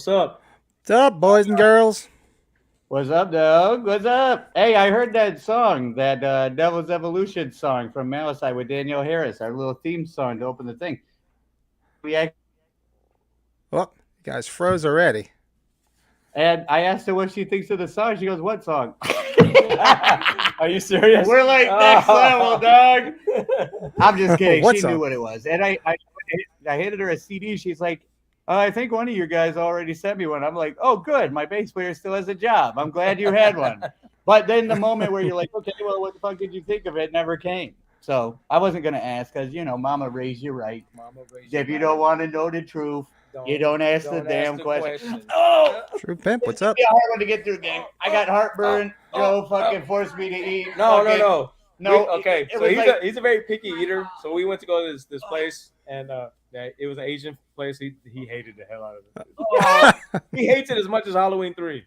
What's up? What's up, boys and girls? What's up, Doug? What's up? Hey, I heard that song, that Devil's Evolution song from Malachite with Danielle Harris, our little theme song to open the thing. We act- Well, you guys froze already. and I asked her what she thinks of the song. She goes, "What song?" Are you serious? We're like next level, dog. I'm just kidding. What She song? knew what it was, and I handed her a CD. She's like, I think one of you guys already sent me one. I'm like, oh, good. My bass player still has a job. I'm glad you had one. But then the moment where you're like, okay, well, what the fuck did you think of it? Never came. So I wasn't gonna ask because Mama raised you right. Mama raised you If you right. don't want to know the truth, you don't ask the damn question. Oh, True Pimp, what's up? Be a hard one to get through, gang. I got heartburn. Joe fucking forced me to eat. no, fucking, no. No. Okay, it so was like, he's a very picky eater. So we went to go to this place, and it was an Asian place. He hated the hell out of it. oh, He hates it as much as Halloween 3.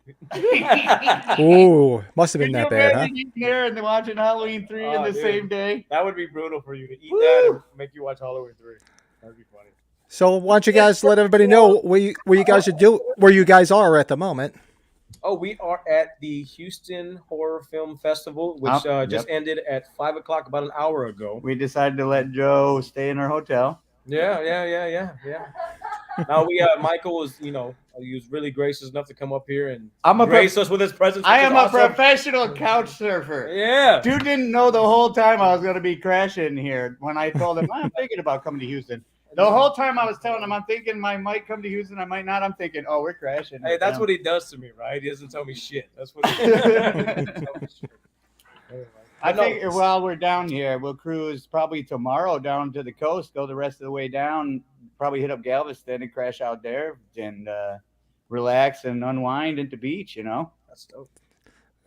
Ooh, must have Can been you that bad, huh? imagine eating there and then watching Halloween 3 in Oh, the dude. same day? That would be brutal for you to eat that and make you watch Halloween 3. That'd be funny. So why don't you guys let everybody know where you guys where you guys are at the moment? Oh, we are at the Houston Horror Film Festival, which just ended at 5 o'clock about an hour ago. We decided to let Joe stay in our hotel. Yeah. Now Michael was, he was really gracious enough to come up here and grace us with his presence. I am a awesome. professional couch surfer. Yeah. Dude didn't know the whole time I was going to be crashing here when I told him I'm thinking about coming to Houston. The whole time I was telling him I'm thinking I might come to Houston, I might not. I'm thinking, oh, we're crashing. Hey, that's what he does to me, right? He doesn't tell me shit. That's what he does. I think while we're down here, we'll cruise probably tomorrow down to the coast, go the rest of the way down, probably hit up Galveston and crash out there and relax and unwind at the beach, That's dope.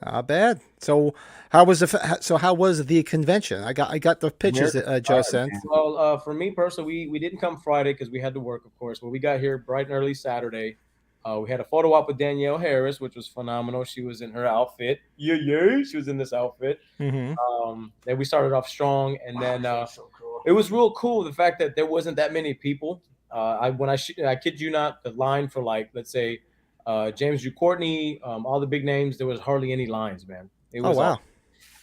Not bad. So how was the convention? I got the pictures that Joe sent. Well, for me personally, we didn't come Friday because we had to work, of course. But we got here bright and early Saturday. We had a photo op with Danielle Harris, which was phenomenal. She was in her outfit. Yeah. She was in this outfit. Mm-hmm. Then we started off strong, and then so cool. It was real cool the fact that there wasn't that many people. I kid you not, the line for let's say James Drew Courtney, all the big names, there was hardly any lines, man. It was wow.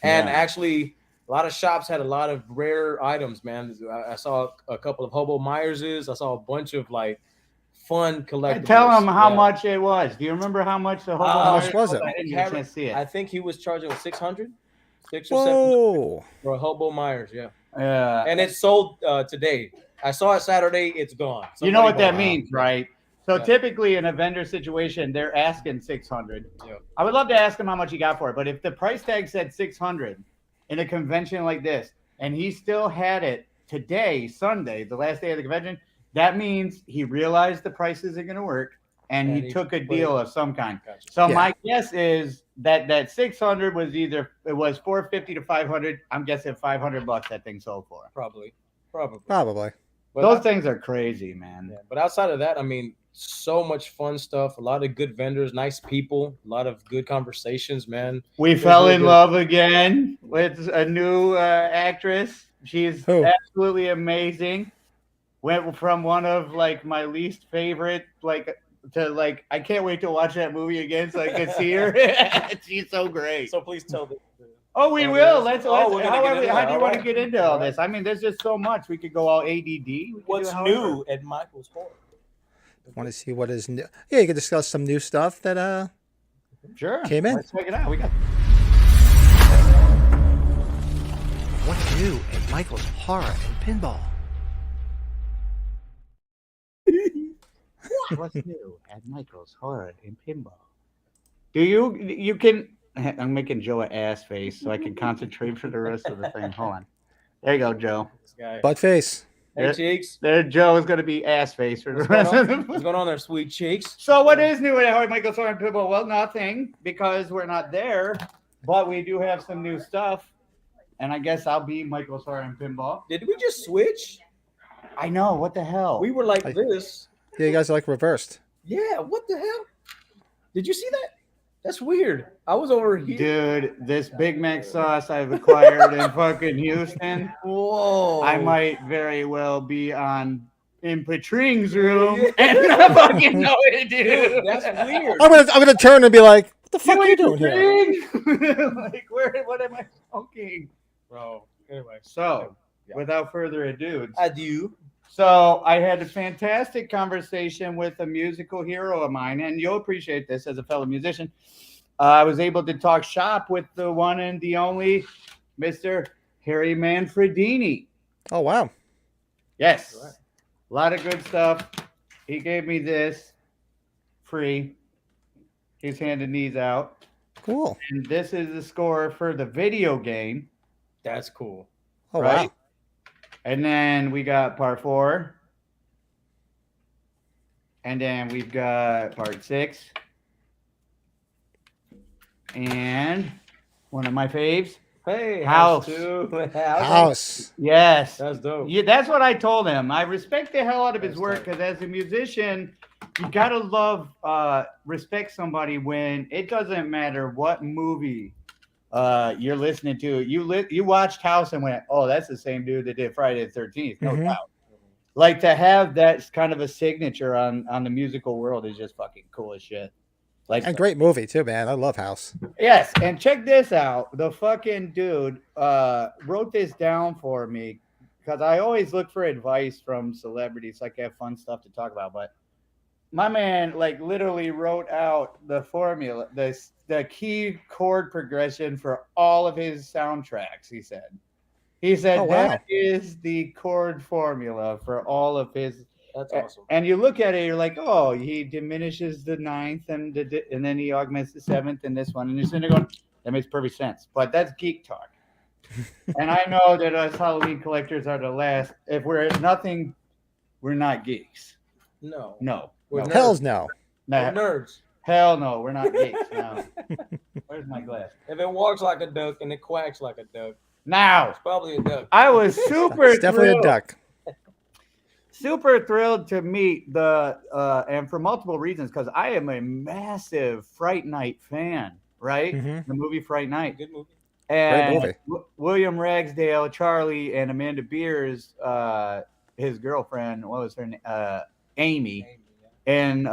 And actually, a lot of shops had a lot of rare items, man. I saw a couple of Hobo Myerses. I saw a bunch of fun collectibles. Tell him how much it was. Do you remember how much the Hobo How much was it? I didn't get a chance to see it. I think he was charging $600, $600 or $700 for a Hobo Myers. Yeah. And it sold today. I saw it Saturday. It's gone. You know what that means, right? So typically in a vendor situation, they're asking $600. Yeah. I would love to ask him how much he got for it, but if the price tag said $600 in a convention like this, and he still had it today, Sunday, the last day of the convention, that means he realized the price isn't going to work, and he took a deal of some kind. Gotcha. So my guess is that 600 was either it was 450 to 500. I'm guessing $500 that thing sold for. Probably. Probably. But those things are crazy, man. Yeah, but outside of that, I mean, so much fun stuff. A lot of good vendors, nice people, a lot of good conversations, man. We fell in love again with a new actress. She's absolutely amazing. Went from one of my least favorite to I can't wait to watch that movie again so I can see her. She's so great. So please tell them. Oh, we will. Let's how do you want to get into all this? I mean, there's just so much. We could go all ADD. What's new at Michael's Horror? Want to see what is new? Yeah, you can discuss some new stuff that sure came in. Let's check it out. We got what's new at Michael's Horror and Pinball. What's new at Michael's Horror and Pinball? You can. I'm making Joe an ass face so I can concentrate for the rest of the thing. Hold on. There you go, Joe. This guy. Butt face. Hey, cheeks. There, Joe is going to be ass face for the rest of the What's going on there, sweet cheeks? So what is new at Michael's Horror and Pinball? Well, nothing, because we're not there, but we do have some new stuff, and I guess I'll be Michael's Horror and Pinball. Did we just switch? I know. What the hell? We were like this. Yeah, you guys are reversed. Yeah, what the hell? Did you see that? That's weird. I was over here. Dude, this Big Mac sauce I've acquired in fucking Houston. Whoa. I might very well be on in Patring's room, and I fucking know it, dude. That's weird. I'm gonna turn and be like, "What the fuck are you in doing here?" Patring? Like, what am I smoking? Bro. Anyway. So, Yeah. without further ado, Adieu. so I had a fantastic conversation with a musical hero of mine, and you'll appreciate this as a fellow musician. I was able to talk shop with the one and the only Mr. Harry Manfredini. Oh wow. Yes. Right. A lot of good stuff. He gave me this free. He's handing these out. Cool. And this is the score for the video game. That's cool. Oh Right? wow. And then we got part 4. And then we've got part 6. And one of my faves. Hey, House. too. House. Yes. That's dope. Yeah, that's what I told him. I respect the hell out of his That's work dope. because as a musician, you gotta love, respect somebody when it doesn't matter what movie you're listening to. You watched House and went, oh, that's the same dude that did Friday the 13th, no Mhm. doubt. Like to have that kind of a signature on the musical world is just fucking cool as shit. Like, And great movie too, man. I love House. yes, and check this out. The fucking dude wrote this down for me because I always look for advice from celebrities, like I have fun stuff to talk about. But my man, like, literally wrote out the formula, the key chord progression for all of his soundtracks. He said Oh, wow. that is the chord formula for all of his. That's awesome. And you look at it, you're like, oh, he diminishes the 9th and then he augments the 7th and this one. And you're sitting there going, that makes perfect sense. But that's geek talk. And I know that us Halloween collectors are the last. If we're nothing, we're not geeks. No. No. We're no. nerds. Hell's no. We're No. nerds. Hell no, we're not geeks. No. Where's my glass? If it walks like a duck and it quacks like a duck, Now, it's probably a duck. I was super It's definitely thrilled. a duck. Super thrilled to meet the and for multiple reasons because I am a massive Fright Night fan, right? Mhm. The movie Fright Night. Good movie. And movie. William Ragsdale, Charlie, and Amanda Beers, his girlfriend, what was her name? Amy, and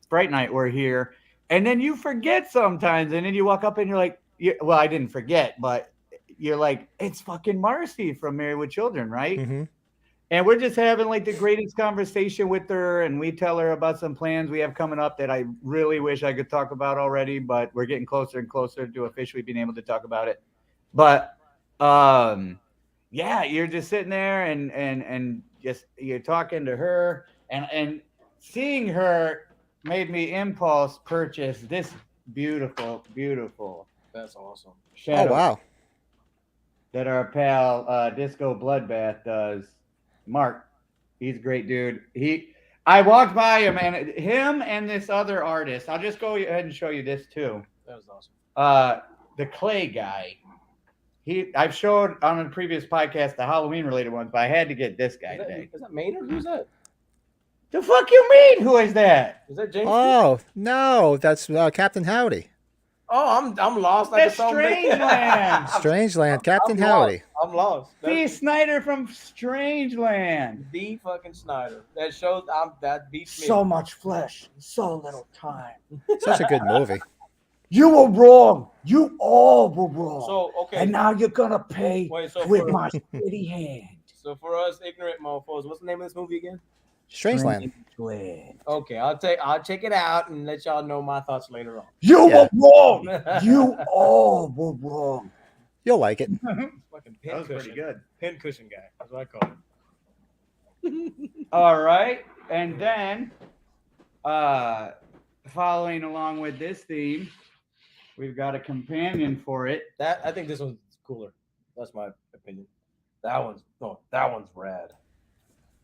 Fright Night were here. And then you forget sometimes, and then you walk up and you're like, well, I didn't forget, but you're like, it's fucking Marcy from Married with Children, right? Mm-hmm. And we're just having like the greatest conversation with her, and we tell her about some plans we have coming up that I really wish I could talk about already, but we're getting closer and closer to officially being able to talk about it. But yeah, you're just sitting there and just you're talking to her, and seeing her made me impulse purchase this beautiful That's awesome. shadow Oh wow. that our pal Disco Bloodbath does. Mark, he's a great dude. I walked by him and this other artist. I'll just go ahead and show you this too. That was awesome. The clay guy. I've showed on a previous podcast the Halloween related ones, but I had to get this guy today. Is that Maynard? Who's that? The fuck you mean? Who is that? Is that James? Oh no, that's Captain Howdy. Oh, I'm lost. That's Strangeland. Strangeland, Captain I'm Howdy. Lost. I'm lost. Dee Snyder from Strangeland. The fucking Snyder. That shows that beats me. So much flesh, so little time. Such a good movie. You were wrong. You all were wrong. So okay. And now you're gonna pay Wait, so with for, my shitty hand. so for us ignorant mofos, what's the name of this movie again? Strangeland. Strangeland. Okay, I'll check it out and let y'all know my thoughts later on. You Yeah. were wrong. You all were wrong. You'll like it. Fucking pin That was cushion. pretty good. Pin cushion guy. That's what I call it. All right. And then following along with this theme, we've got a companion for it. I think this one's cooler. That's my opinion. That one's rad.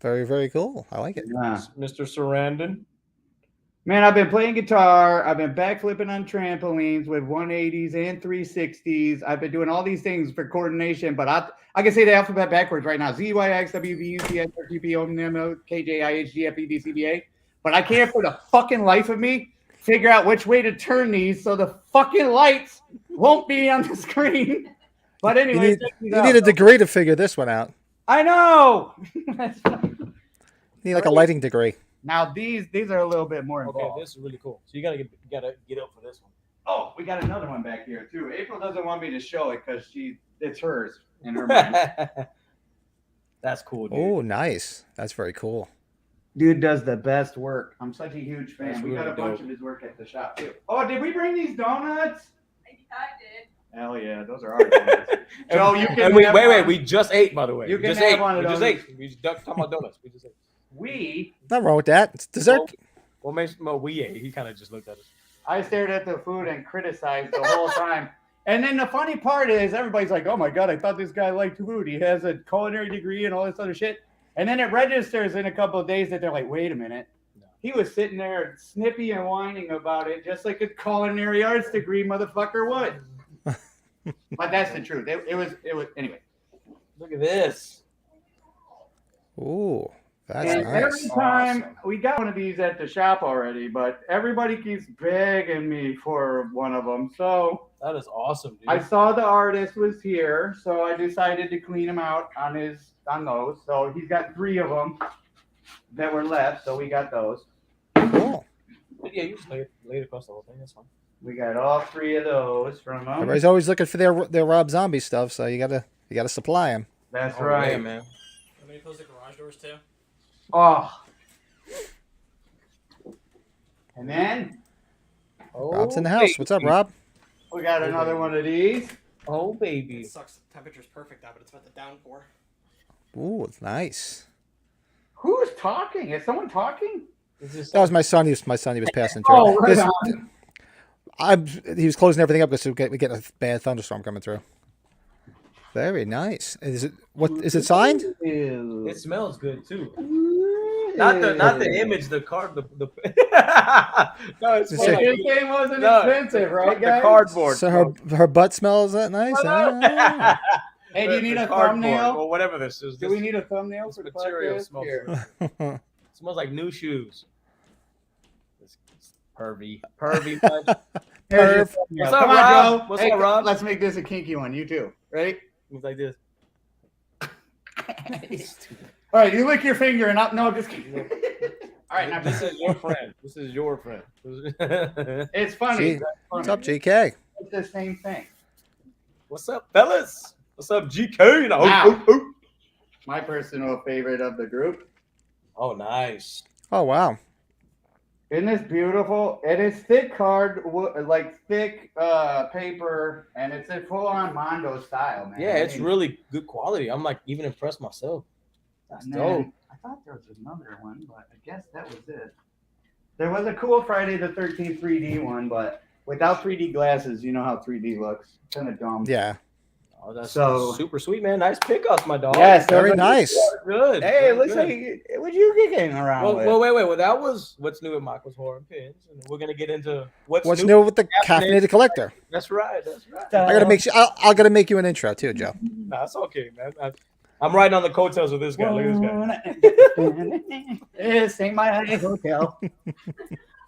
Very, very cool. I like it. Yeah. Mr. Sarandon. Man, I've been playing guitar. I've been backflipping on trampolines with 180s and 360s. I've been doing all these things for coordination, but I can say the alphabet backwards right now. ZYX, WB, UCS, RTP, OMNMO, KJ, IHG, FED, CBA. But I can't for the fucking life of me figure out which way to turn these so the fucking lights won't be on the screen. But anyway, You need a degree to figure this one out. I know. Need like a lighting degree. Now these are a little bit more Okay, involved. this is really cool. So you gotta get up for this one. Oh, we got another one back here too. April doesn't want me to show it because it's hers in her mind. That's cool, dude. Oh, nice. That's very cool. Dude does the best work. I'm such a huge fan. That's We got really a bunch dope. of his work at the shop too. Oh, did we bring these donuts? I did. Hell yeah, those are our donuts. Joe, you can And we have wait, one. we just ate, by the way. You We can just have ate. one of We just those. ate. We just talking about donuts. We just ate. We Nothing wrong with that. It's dessert. Well, we ate. He kind of just looked at us. I stared at the food and criticized the whole time. And then the funny part is everybody's like, oh my God, I thought this guy liked food. He has a culinary degree and all this other shit. And then it registers in a couple of days that they're like, wait a minute. No. He was sitting there snippy and whining about it, just like a culinary arts degree motherfucker would. But that's the truth. It was anyway. Look at this. Ooh, that's And nice. every time we got one of these at the shop already, but everybody keeps begging me for one of them. So That is awesome, dude. I saw the artist was here, so I decided to clean him out on those. So he's got 3 of them that were left, so we got those. Cool. Yeah, you just lay it across the whole thing. That's fine. We got all 3 of those from him. Everybody's always looking for their Rob Zombie stuff, so you gotta supply them. That's Oh, right. yeah, man. Let me close the garage doors too. Oh. And then Rob's in the house. What's up, Rob? we got another one of these. Oh, baby. It sucks. The temperature's perfect now, but it's about to downpour. Ooh, it's nice. Who's talking? Is someone talking? That was my son. He was passing through. Oh, right This- on. he was closing everything up because we get a bad thunderstorm coming through. Very nice. Is it signed? It smells good too. Ew. Not the image, the card, the no, it's Just more say- like This game wasn't No, expensive, right, the guys? cardboard. So her butt smells that nice? Ah. Hey, do you need The a cardboard, thumbnail? or whatever this is. Do we need a thumbnail this for the material podcast? smells Here. good. It smells like new shoes. It's pervy, man. Here's your Perv. thumbnail. What's up, Come on, Rob? Joe. What's Hey, up, Rob? Let's make this a kinky one. You too. Ready? Looks like this. All right, you lick your finger and up. No, just kidding. All right, now This is your friend. This is your friend. it's funny. Gee, That's What's funny. up, GK? It's the same thing. What's up, fellas? What's up, GK? Now, Wow. My personal favorite of the group. Oh, nice. Oh wow. Isn't this beautiful? It is thick thick paper, and it's a full-on Mondo style, man. Yeah, it's I mean, really good quality. I'm like even impressed myself. That's and dope. then I thought there was another one, but I guess that was it. There was a cool Friday the 13th 3D one, but without 3D glasses, you know how 3D looks. Kind of dumb. Yeah. Oh, that's So- super sweet, man. Nice pickups, my dog. Yes, Very those are- nice. Good. Hey, good, let's good. say, what you kicking around with? Well, wait. Well, that was what's new at Michael's Horror and Pins, and we're gonna get into what's What's new with the Caffeinated caffeinated collector? That's right. That's right. I gotta make sure. I gotta make you an intro too, Joe. Nah, it's okay, man. I'm riding on the coattails of this guy. Look at this guy. This ain't my hotel.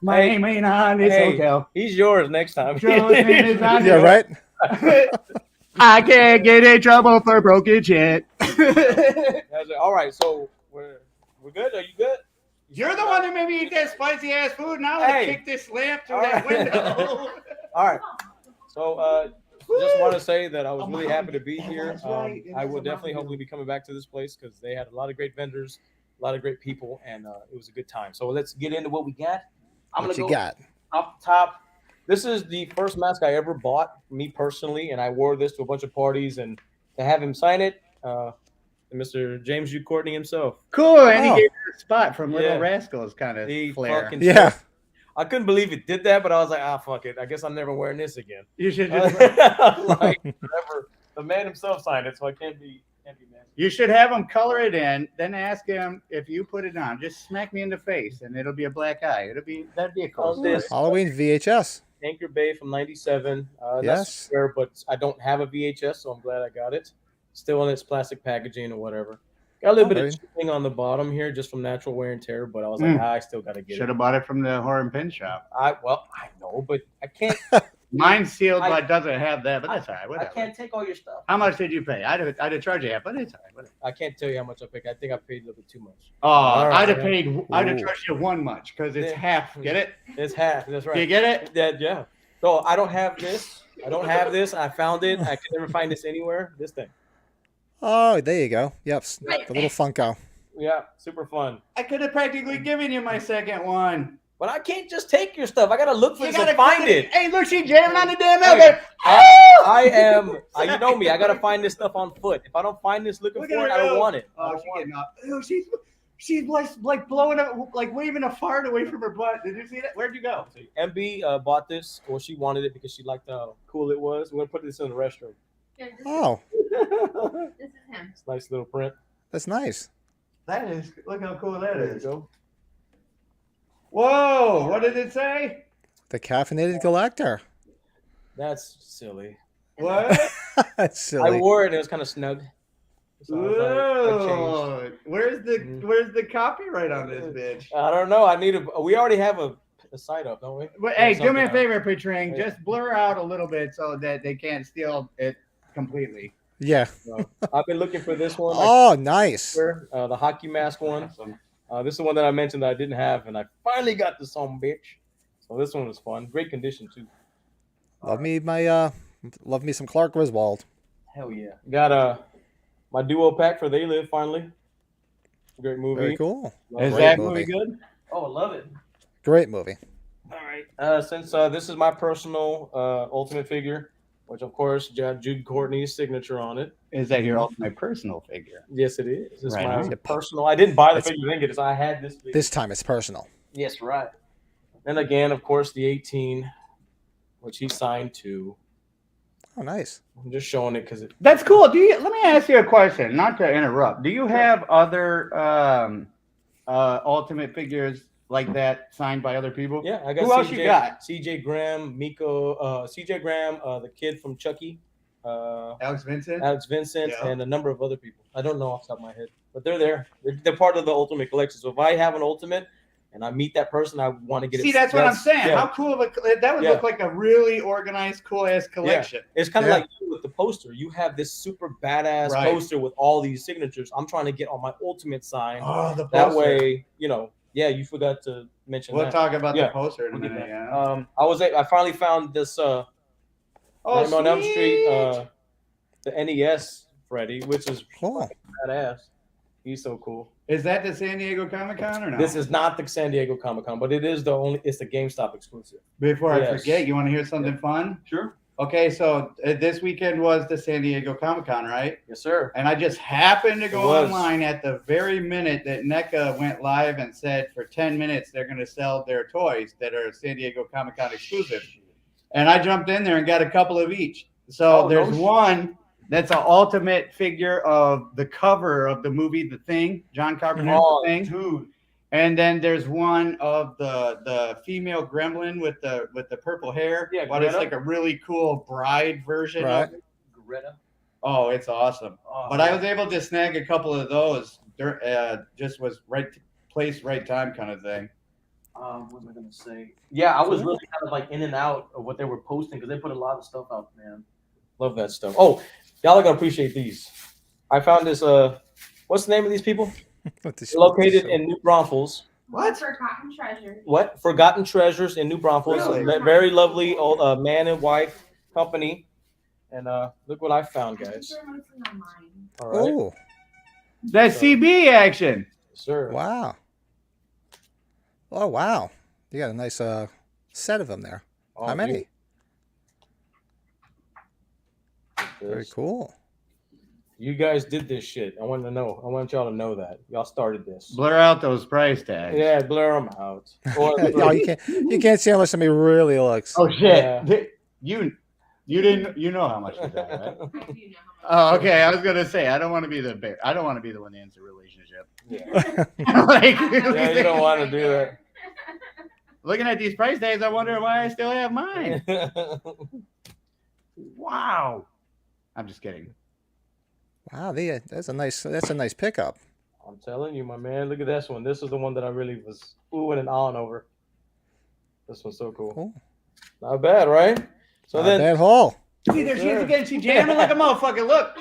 My name ain't on this Hey. hotel. He's yours next time. Joe's name is on Yeah, right. I can't get in trouble for broken shit. That's it. All right, so we're good. Are you good? You're the one that made me eat that spicy ass food. Now I Hey. kick this lamp through All that right. window. All right. So just want to say that I was Oh, really Mom. happy to be Yeah, here. that's right. It I is will a definitely Mom. hopefully be coming back to this place because they had a lot of great vendors, a lot of great people, and it was a good time. So let's get into what we got. I'm What gonna you go got? up top. This is the first mask I ever bought, me personally, and I wore this to a bunch of parties. And to have him sign it, Mr. James U. Courtney himself. Cool, and Oh. he gave her a spot from Little Yeah. Rascals kind of He flair. fucking Yeah. I couldn't believe it did that, but I was like, fuck it. I guess I'm never wearing this again. You should just, Like, whatever. The man himself signed it, so I can't be mad. you should have him color it in, then ask him if you put it on. Just smack me in the face, and it'll be a black eye. That'd be a cool How's this? story. Halloween VHS. Anchor Bay from '97. Yes. That's rare, but I don't have a VHS, so I'm glad I got it. Still in its plastic packaging or whatever. Got a little bit of Okay. chipping on the bottom here, just from natural wear and tear. But I was like, I still got to get Should it. have bought it from the Horror and Pin shop. I know, but I can't Mine's sealed, I- but doesn't have that. But that's all right. I Whatever. can't take all your stuff. How much did you pay? I'd have charged you half, but it's all right. Whatever. I can't tell you how much I picked. I think I paid a little bit too much. Oh, All right, I'd have yeah. paid. I'd have Ooh. charged you one much because it's Yeah. half. Get it? It's half. That's right. Do you get it? Yeah. So I don't have this. I don't have this. I found it. I could never find this anywhere. This thing. Oh, there you go. Yep, the little Funko. Yeah, super fun. I could have practically given you my second one. But I can't just take your stuff. I gotta look for You this and gotta find it. Hey, look, she jamming on the damn Hey, elevator. I am. You know me. I gotta find this stuff on foot. If I don't find this looking Look for at it, her I don't go. want it. I Oh, don't she's want getting up. Ew, she's like blowing up, like waving a fart away from her butt. Did you see that? Where'd you go? it. MB bought this, or she wanted it because she liked how cool it was. We're gonna put this in the restroom. Here, Oh, this is him. It's a nice little print. that's nice. That is. Look how cool that There you is. go. Whoa! What did it say? The caffeinated collector. That's silly. What? That's I silly. wore it and it was kind of snug. So I was like, I changed. Whoa! Where's the copyright on this bitch? I don't know. I need a. We already have a site up, don't we? But hey, do me a Something favor, Petring. Yeah. Just blur out a little bit so that they can't steal it completely. Yeah. So, I've been looking for this one. Oh, nice. The hockey mask one. Awesome. This is the one that I mentioned that I didn't have, and I finally got this on, bitch. So this one was fun. Great condition too. Love me some Clark Griswold. Hell yeah. Got my duo pack for They Live finally. Great movie. Very cool. Is Great that movie. movie good? Oh, I love it. Great movie. All right. Since this is my personal ultimate figure, which of course Jude Courtney's signature on it. Is that your ultimate personal figure? Yes, it is. It's Right my on. personal. I didn't buy the It's- figure, didn't get it. So I had this figure. This time it's personal. Yes, right. And again, of course, the 18, which he signed to. Oh, nice. I'm just showing it because it. That's cool. Let me ask you a question, not to interrupt. Do you have other ultimate figures like that signed by other people? Yeah, I got. Who else you got? CJ Graham, Miko, CJ Graham, the kid from Chucky, Alex Vincent? Alex Vincent, Yeah. and a number of other people. I don't know off the top of my head, but they're there. They're part of the Ultimate Collection. So if I have an Ultimate and I meet that person, I want to get it. See, that's what I'm saying. Yeah. How cool of that would Yeah. look like a really organized, cool ass collection. It's kind of Yeah. like you with the poster. You have this super badass Right. poster with all these signatures. I'm trying to get on my Ultimate sign. Oh, the That poster. way, yeah, you forgot to mention We'll that. talk about Yeah. the poster in a We'll get minute. that. Yeah. I finally found this Oh, Nightmare on Elm Street, sweet. the NES Freddy, which is Cool. badass. He's so cool. Is that the San Diego Comic Con or no? This is not the San Diego Comic Con, but it's the GameStop exclusive. Before I Yes. forget, you want to hear something fun? Sure. Okay, so this weekend was the San Diego Comic Con, right? Yes, sir. And I just happened to go It was. online at the very minute that NECA went live and said for 10 minutes they're going to sell their toys that are San Diego Comic Con exclusive. And I jumped in there and got a couple of each. So Oh, there's no shit. one that's an ultimate figure of the cover of the movie The Thing, John Carpenter's Oh, The Thing. dude. And then there's one of the female gremlin with the purple hair. Yeah, but it's Greta. like a really cool bride version Right. of it. Greta. Oh, it's awesome. Oh, But I was able to snag a couple of those. Just was right place, right time kind of thing. what was I gonna say? Yeah, I was really kind of like in and out of what they were posting because they put a lot of stuff out, man. Love that stuff. Oh, y'all are gonna appreciate these. I found this. What's the name of these people? What the- Located in New Braunfels. What? Forgotten treasure. What? Forgotten Treasures in New Braunfels. Really? Very lovely old man and wife company. And look what I found, guys. All right, Oh, That CB action. sir. wow. Oh, wow. You got a nice set of them there. Oh, How many? dude, Very this. cool. You guys did this shit. I want to know. I want y'all to know that y'all started this. Blur out those price tags. Yeah, blur them out. Or, Oh, you can't see how much somebody really looks. Oh shit. Yeah. You didn't know how much was that, right? I do know how much. Oh, okay. I was gonna say I don't want to be the one that ends the relationship. yeah. Like, Yeah, you don't want to do that. looking at these price tags, I wonder why I still have mine. Wow. I'm just kidding. Wow, that's a nice pickup. I'm telling you, my man. Look at this one. This is the one that I really was oohing and ahhing over. This one's so cool. Cool. Not bad, right? So Not then, bad haul. See, there she is again. She jamming like a motherfucker. Look,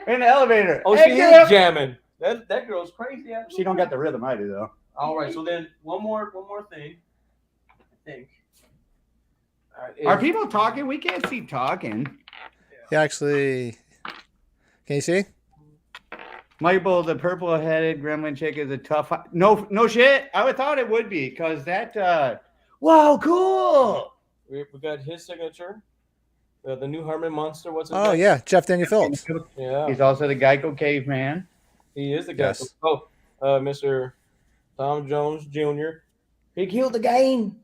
in the elevator. oh, Hey, she girl. is jamming. That girl's crazy. She don't got the rhythm I do though. All right. So then, one more thing. I think. All right, Are people talking? We can't see talking. Yeah, actually, can you see? Michael, the purple-headed gremlin chick is a tough. No shit. I would thought it would be because that. Wow, cool. We got his signature. The new Herman Monster. What's his Oh name? yeah, Jeff Daniel Phillips. Yeah. He's also the Geico caveman. He is the guy. Yes. Oh, Mr. Tom Jones Jr. He killed the game.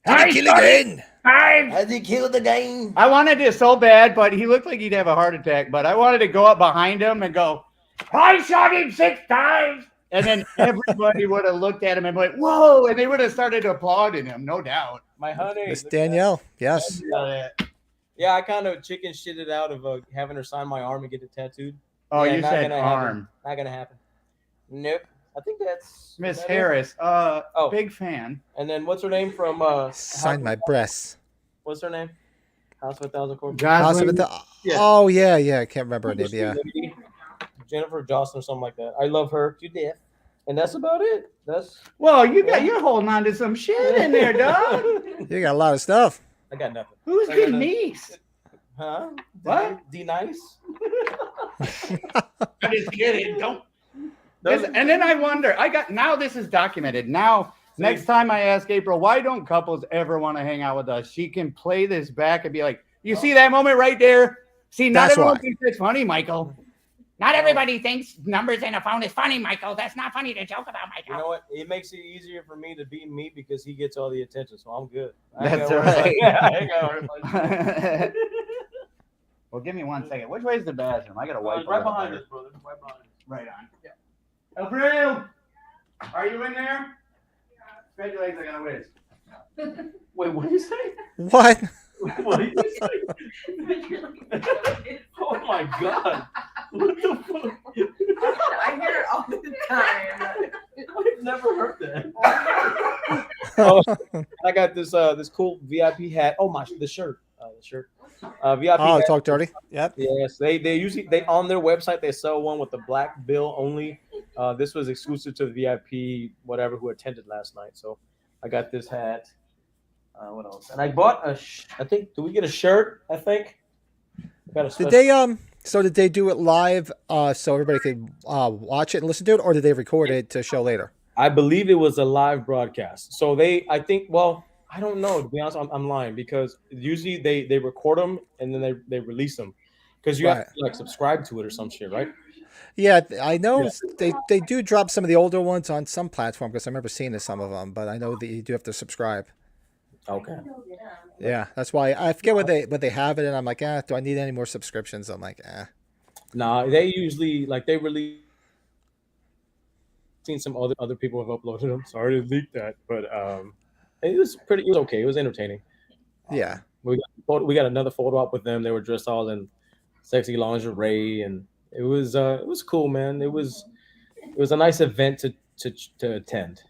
Did he kill again? Has he killed the game? I wanted it so bad, but he looked like he'd have a heart attack. But I wanted to go up behind him and go, I shot him 6 times. And then everybody would have looked at him and went, whoa. And they would have started applauding him, no doubt. My honey. Miss look at that. Danielle. Yes. Yeah, I kind of chicken shitted out of having her sign my arm and get it tattooed. Oh, Yeah, you not said gonna happen. arm. Not gonna happen. Nope. I think that's Miss is that it? Harris. Oh. Big fan. And then what's her name from Sign my breasts. What's her name? House of a Thousand Corpses. House of Jocelyn. Yeah. Oh yeah, I can't remember her name. Yeah. Jennifer Jocelyn or something like that. I love her to death. And that's about it. That's Whoa, you're holding on to some shit in there, dog. You got a lot of stuff. I got nothing. Who's I got good nothing. niece? Huh? What? D nice? I'm just kidding. Don't. And then I wonder. Now this is documented. Now next time I ask April, why don't couples ever want to hang out with us? She can play this back and be like, "You see that moment right there? See, not That's everyone why. thinks it's funny, Michael. Not everybody thinks numbers in a phone is funny, Michael. That's not funny to joke about, Michael." You know what? It makes it easier for me to be me because he gets all the attention, so I'm good. That's right. Well, give me 1 second. Which way is the bathroom? I gotta wipe. Right behind us, brother. Right behind us. Right on. Yeah. April, are you in there? Spread your legs. I gotta whiz. Wait, what did you say? What? What did you say? Oh my god! What the fuck? I hear it all the time. I've never heard that. Oh, I got this cool VIP hat. Oh my, the shirt. VIP. Oh, hat. talk dirty. Yep. Yes, they usually on their website they sell one with the black bill only. This was exclusive to the VIP whatever who attended last night. So I got this hat. What else? And I bought I think. Did we get a shirt? I think. Got a Did special- they So did they do it live so everybody could watch it and listen to it, or did they record it to show later? I believe it was a live broadcast. So I think. Well, I don't know. To be honest, I'm lying because usually they record them and then they release them because you have to like subscribe to it or some shit, right? Yeah, I know they do drop some of the older ones on some platform because I remember seeing some of them, but I know that you do have to subscribe. Okay. Yeah, that's why I forget what they have it, and I'm like, do I need any more subscriptions? I'm like, Nah, they usually they release. Seen some other people have uploaded them. Sorry to leak that, but it was okay. It was entertaining. Yeah. We got another photo up with them. They were dressed all in sexy lingerie, and it was cool, man. It was a nice event to attend.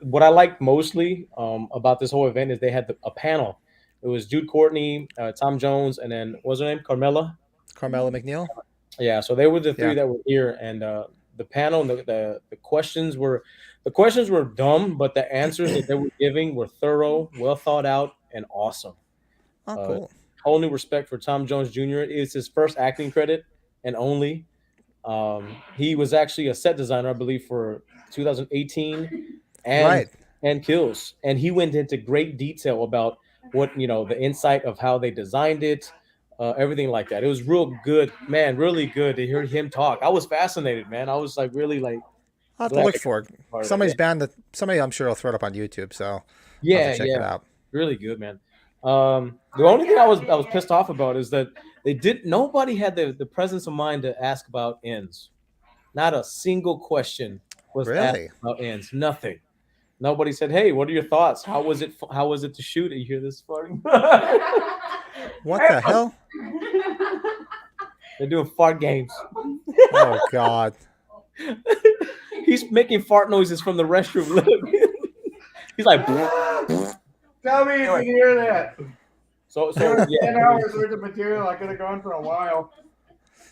What I liked mostly about this whole event is they had a panel. It was Jude Courtney, Tom Jones, and then what's her name? Carmela McNeil. Yeah, so they were the three that were here, and the panel, the questions were dumb, but the answers that they were giving were thorough, well thought out, and awesome. Oh, cool. Whole new respect for Tom Jones Jr. It's his first acting credit and only. He was actually a set designer, I believe, for 2018 and Kills, and he went into great detail about what the insight of how they designed it, everything like that. It was real good, man, really good to hear him talk. I was fascinated, man. I was really I'll have to look for it. Somebody's banned somebody I'm sure will throw it up on YouTube, so I'll have to check it out. Really good, man. The only thing I was pissed off about is that nobody had the presence of mind to ask about ends. Not a single question was asked about ends. Nothing. Nobody said, "Hey, what are your thoughts? How was it to shoot?" You hear this farting? What the hell? They're doing fart games. Oh God. He's making fart noises from the restroom. Look. He's like, tell me if you hear that. So 10 yeah. hours worth of material. I could have gone for a while.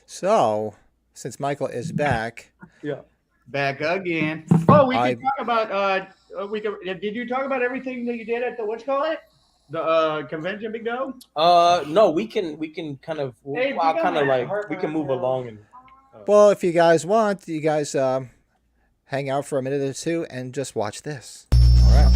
So, since Michael is back, Yeah. Back again. Oh, we I- can talk about. Did you talk about everything that you did at the what's call it? The convention, Big Dog. No, we can kind of. Hey, I'll pick up kind of that like we can move along and. well, if you guys want, you guys hang out for a minute or two and just watch this. All right.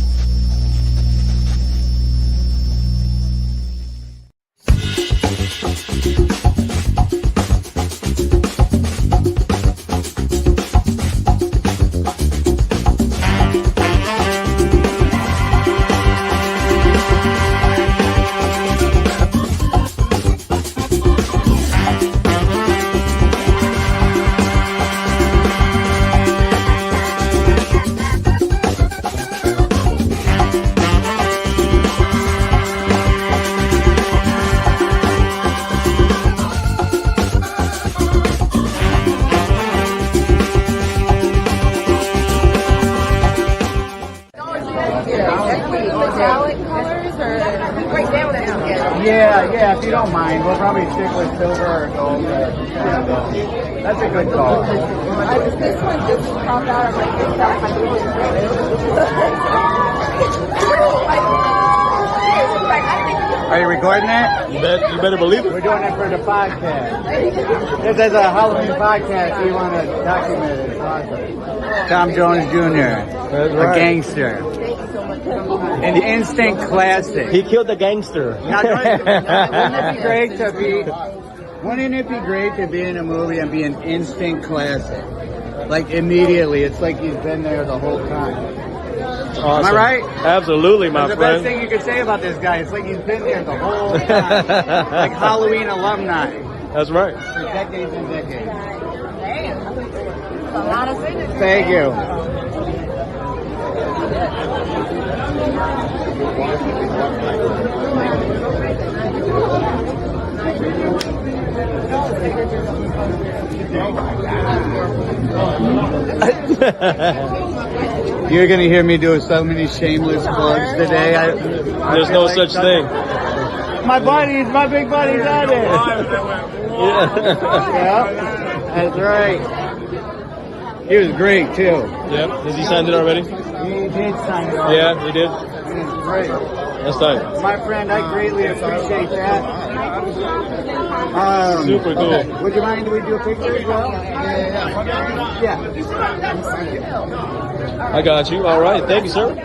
Metallic colors or right down that. Yeah. If you don't mind, we'll probably stick with silver or gold. That's a good call. This one just popped out of my Are you recording that? You better believe it. We're doing it for the podcast. This is a Halloween podcast. We want to document it. It's awesome. Tom Jones Jr., a gangster. An instant classic. He killed the gangster. Now, wouldn't it be great to be in a movie and be an instant classic? Like immediately. It's like he's been there the whole time. Awesome. Am I right? Absolutely, my That's the friend. best thing you could say about this guy. It's like he's been there the whole time. Like Halloween alumni. That's right. For decades and decades. A lot of things. Thank you. You're gonna hear me do so many shameless plugs today. There's no such thing. My big buddies out there. Yeah, that's right. He was great too. Yep. Has he signed it already? He did sign it. Yeah, he did. He was great. That's nice. My friend, I greatly appreciate that. Super cool. Would you mind if we do a picture as well? Yeah. I got you. All right. Thank you, sir.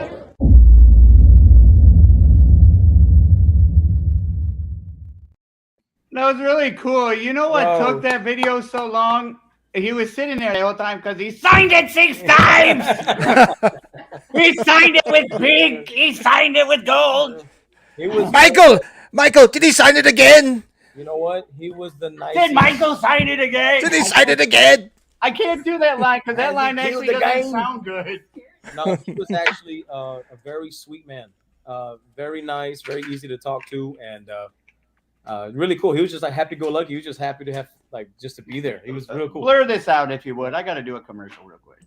That was really cool. You know what Whoa. took that video so long? He was sitting there the whole time because he signed it 6 times. He signed it with pink. He signed it with gold. He was Michael, did he sign it again? You know what? He was the nicest. Did Michael sign it again? Did he sign it again? I can't do that line because that Has he line killed actually the doesn't game? sound good. No, he was actually a very sweet man. Very nice, very easy to talk to, and really cool. He was just like happy-go-lucky. He was just happy to have just to be there. He was real cool. Blur this out if you would. I got to do a commercial real quick.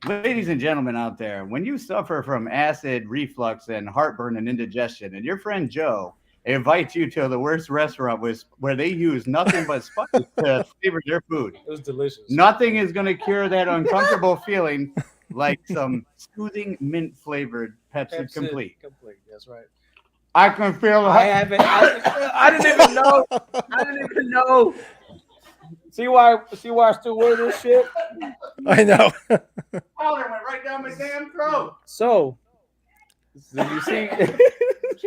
Ladies and gentlemen out there, when you suffer from acid reflux and heartburn and indigestion, and your friend Joe invites you to the worst restaurant where they use nothing but spices to flavor their food, It was delicious. nothing is going to cure that uncomfortable feeling like some soothing mint flavored Pepsi Complete. That's right. I can feel. I haven't. I didn't even know. I didn't even know. See why I still wear this shit? I know. Powder went right down my damn throat. So, did you see?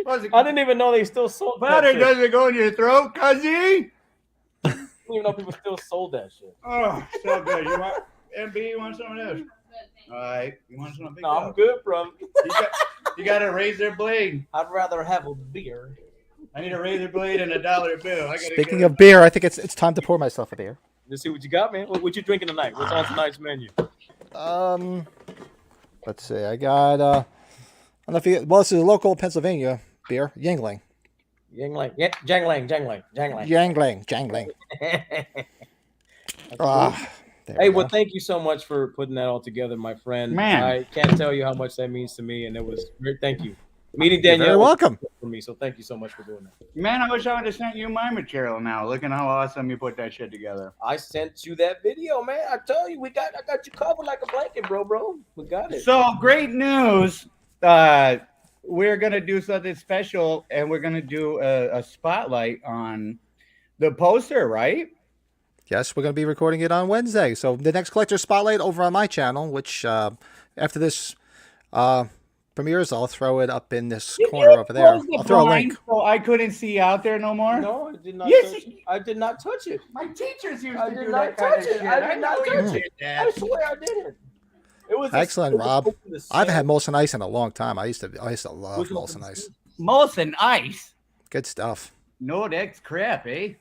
I didn't even know they still sold that Powder shit. doesn't go in your throat, cuzzy. I didn't even know people still sold that shit. Oh, so good. You want MB? You want some of this? All right. You want some of No, I'm good, bro. You got a razor blade. I'd rather have a beer. I need a razor blade and $1 bill. Speaking of beer, I think it's time to pour myself a beer. Let's see what you got, man. What you drinking tonight? What's on tonight's menu? Let's see. I got I don't know if you, well, this is a local Pennsylvania beer, Yingling. Yingling. Yeah, Jangling. Jangling. Ah, there Hey, we well, go. thank you so much for putting that all together, my friend. Man. I can't tell you how much that means to me, and it was great. Thank you. Meeting You're Danielle very was welcome. for me, so thank you so much for doing that. Man, I wish I would have sent you my material now. Look at how awesome you put that shit together. I sent you that video, man. I tell you, I got you covered like a blanket, bro. We got it. So great news. We're gonna do something special, and we're gonna do a spotlight on the poster, right? Yes, we're going to be recording it on Wednesday. So the next collector spotlight over on my channel, which after this premieres, I'll throw it up in this corner over there. Close the I'll throw a blind link. so I couldn't see out there no more. No, I did not. Yes, touch it. I did not touch it. My teachers used I to did do not that kind touch of it. shit. I did not know you touch did it. that. I swear I didn't. It was Excellent, Rob. I haven't had more. Molson Ice in a long time. I used to love Molson Ice. Molson Ice. Good stuff. No, that's crap, eh?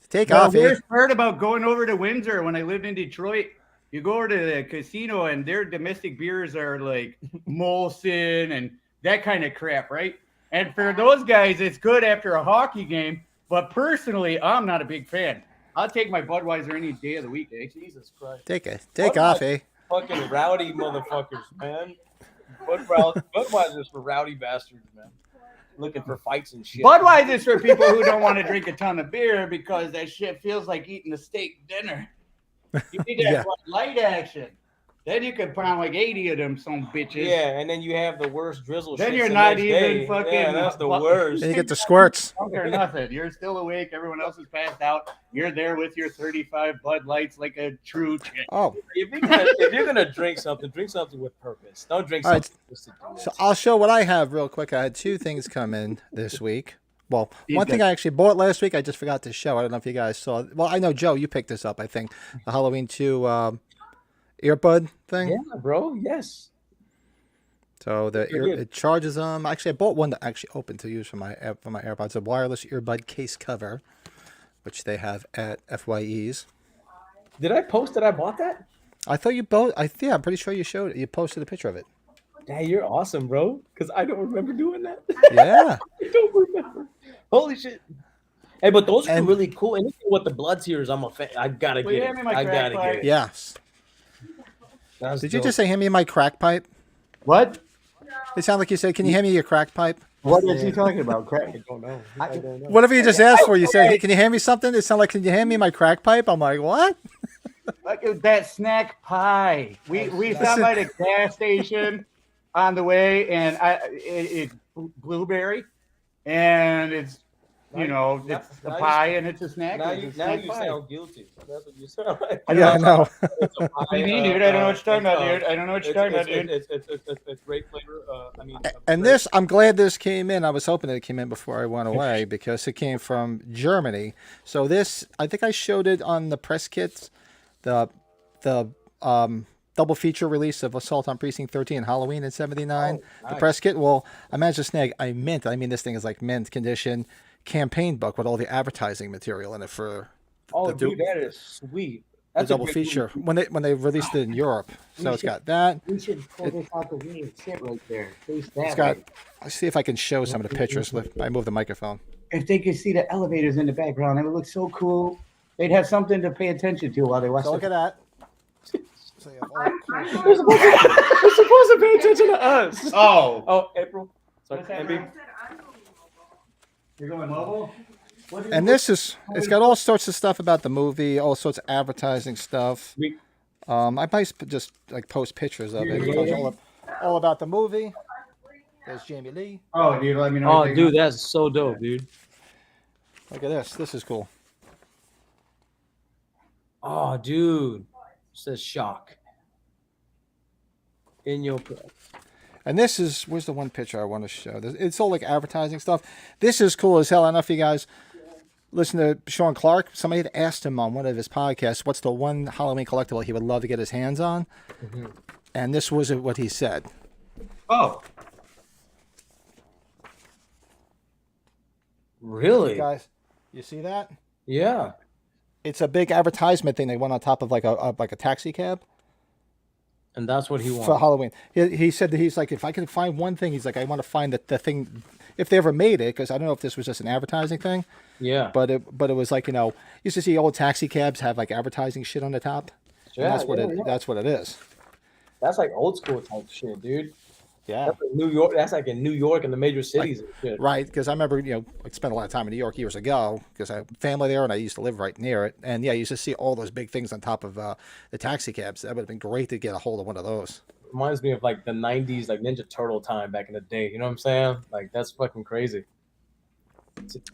Take The off, eh? worst part about going over to Windsor when I lived in Detroit, you go over to the casino and their domestic beers are like Molson and that kind of crap, right? And for those guys, it's good after a hockey game. But personally, I'm not a big fan. I'll take my Budweiser any day of the week, eh? Jesus Christ. Take off, eh? Fucking rowdy motherfuckers, man. Budweiser's for rowdy bastards, man. Looking for fights and shit. Budweiser's for people who don't want to drink a ton of beer because that shit feels like eating a steak dinner. You need that Yeah. Bud Light action. Then you can pound like 80 of them some bitches. Yeah, and then you have the worst drizzle. Then shits you're the not next even day. fucking- Yeah, that's the worst. Then you get the squirts. Drunk or nothing. You're still awake. Everyone else is passed out. You're there with your 35 Bud Lights like a true chick. Oh, If you're gonna drink something with purpose. Don't drink All right. something just to do it. so I'll show what I have real quick. I had two things come in this week. Well, one thing I actually bought last week, I just forgot to show. I don't know if you guys saw. Well, I know, Joe, you picked this up, I think. The Halloween 2 earbud thing. Yeah, bro. Yes. So You're good. it charges them. Actually, I bought one that actually open to use for my AirPods. A wireless earbud case cover, which they have at FYE's. Did I post that I bought that? I thought you both. Yeah, I'm pretty sure you showed it. You posted a picture of it. Hey, you're awesome, bro. Because I don't remember doing that. Yeah. I don't remember. Holy shit. Hey, but those are And- really cool. Anything with the blood tears, I'm a fan. I gotta Will you get hand it. me my I crack gotta pipe? get it. Yes. That's Did you dope. just say hand me my crack pipe? What? It sounded like you said, "Can you hand me your crack pipe?" What is he talking about? Crack? I don't know. I don't know. Whatever you just asked for, you said, "Hey, can you hand me something?" It sounded like, "Can you hand me my crack pipe?" I'm like, "What?" Like that snack pie. We stopped by the gas station on the way, and it's blueberry, and it's it's a now pie and it's a snack. Now and you it's a snack pie. sound guilty. That's what you sound like. Yeah, I know. It's a pie, What do you mean, dude? I don't know what you're talking about, dude. I don't know what you're talking about, dude. It's great flavor. And this, I'm glad this came in. I was hoping it came in before I went away because it came from Germany. So this, I think I showed it on the press kits, the double feature release of Assault on Precinct 13 Halloween in '79. The nice. press kit. Well, I managed to snag a mint. I mean, this thing is like mint condition campaign book with all the advertising material in it for Oh, the dude, that is sweet. the That's a double great feature movie. when they released it in Europe. So it's got that. We should pull this out the way and sit right there. Face that It's got. way. Let's see if I can show some of the pictures. I move the microphone. If they could see the elevators in the background, it would look so cool. They'd have something to pay attention to while they watch So look the at that. So you have all cool You're supposed to pay attention to us. Oh, Oh, April. Sorry, What's that, MB. Ryan? You're going mobile? What is And this is, it's got all sorts of stuff about the movie, all sorts of advertising stuff. We- I might just like post pictures of it. Because all about the movie. There's Jamie Lee. Oh, dude, let me know. Oh, anything dude, that's so dope, dude. Look at this. This is cool. Oh, dude. It says shock. In your press. And this is, where's the one picture I want to show? It's all like advertising stuff. This is cool as hell. I don't know if you guys listen to Sean Clark. Somebody had asked him on one of his podcasts, what's the one Halloween collectible he would love to get his hands on? Mm-hmm. And this was what he said. Oh, Really? Guys, you see that? Yeah. It's a big advertisement thing they went on top of like a taxi cab And that's what he for wants. Halloween. He said that he's like, if I can find one thing, he's like, I want to find the thing, if they ever made it, because I don't know if this was just an advertising thing, Yeah. but it was like, used to see old taxi cabs have like advertising shit on the top. And Yeah, that's what yeah. that's what it is. That's like old school type shit, dude. Yeah. That's like New York. That's like in New York and the major cities. and shit. Right, because I remember, I spent a lot of time in New York years ago because I have family there and I used to live right near it. And yeah, you used to see all those big things on top of the taxi cabs. That would have been great to get a hold of one of those. Reminds me of like the '90s, like Ninja Turtle time back in the day. You know what I'm saying? Like that's fucking crazy.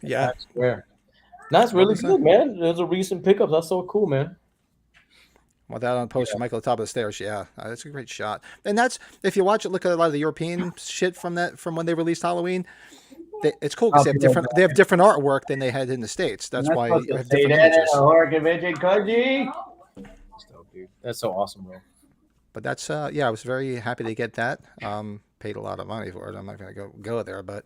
Yeah. I swear. That's What really was good, that? man. Those are recent pickups. That's so cool, man. With that on poster, Michael at the top of the stairs. Yeah, that's a great shot. And that's if you watch it, look at a lot of the European shit from when they released Halloween. It's cool because they have different artwork than they had in the States. That's why you have different images. Horror convention, Koji. That's dope, dude. That's so awesome, bro. But that's I was very happy to get that. Paid a lot of money for it. I'm not gonna go there, but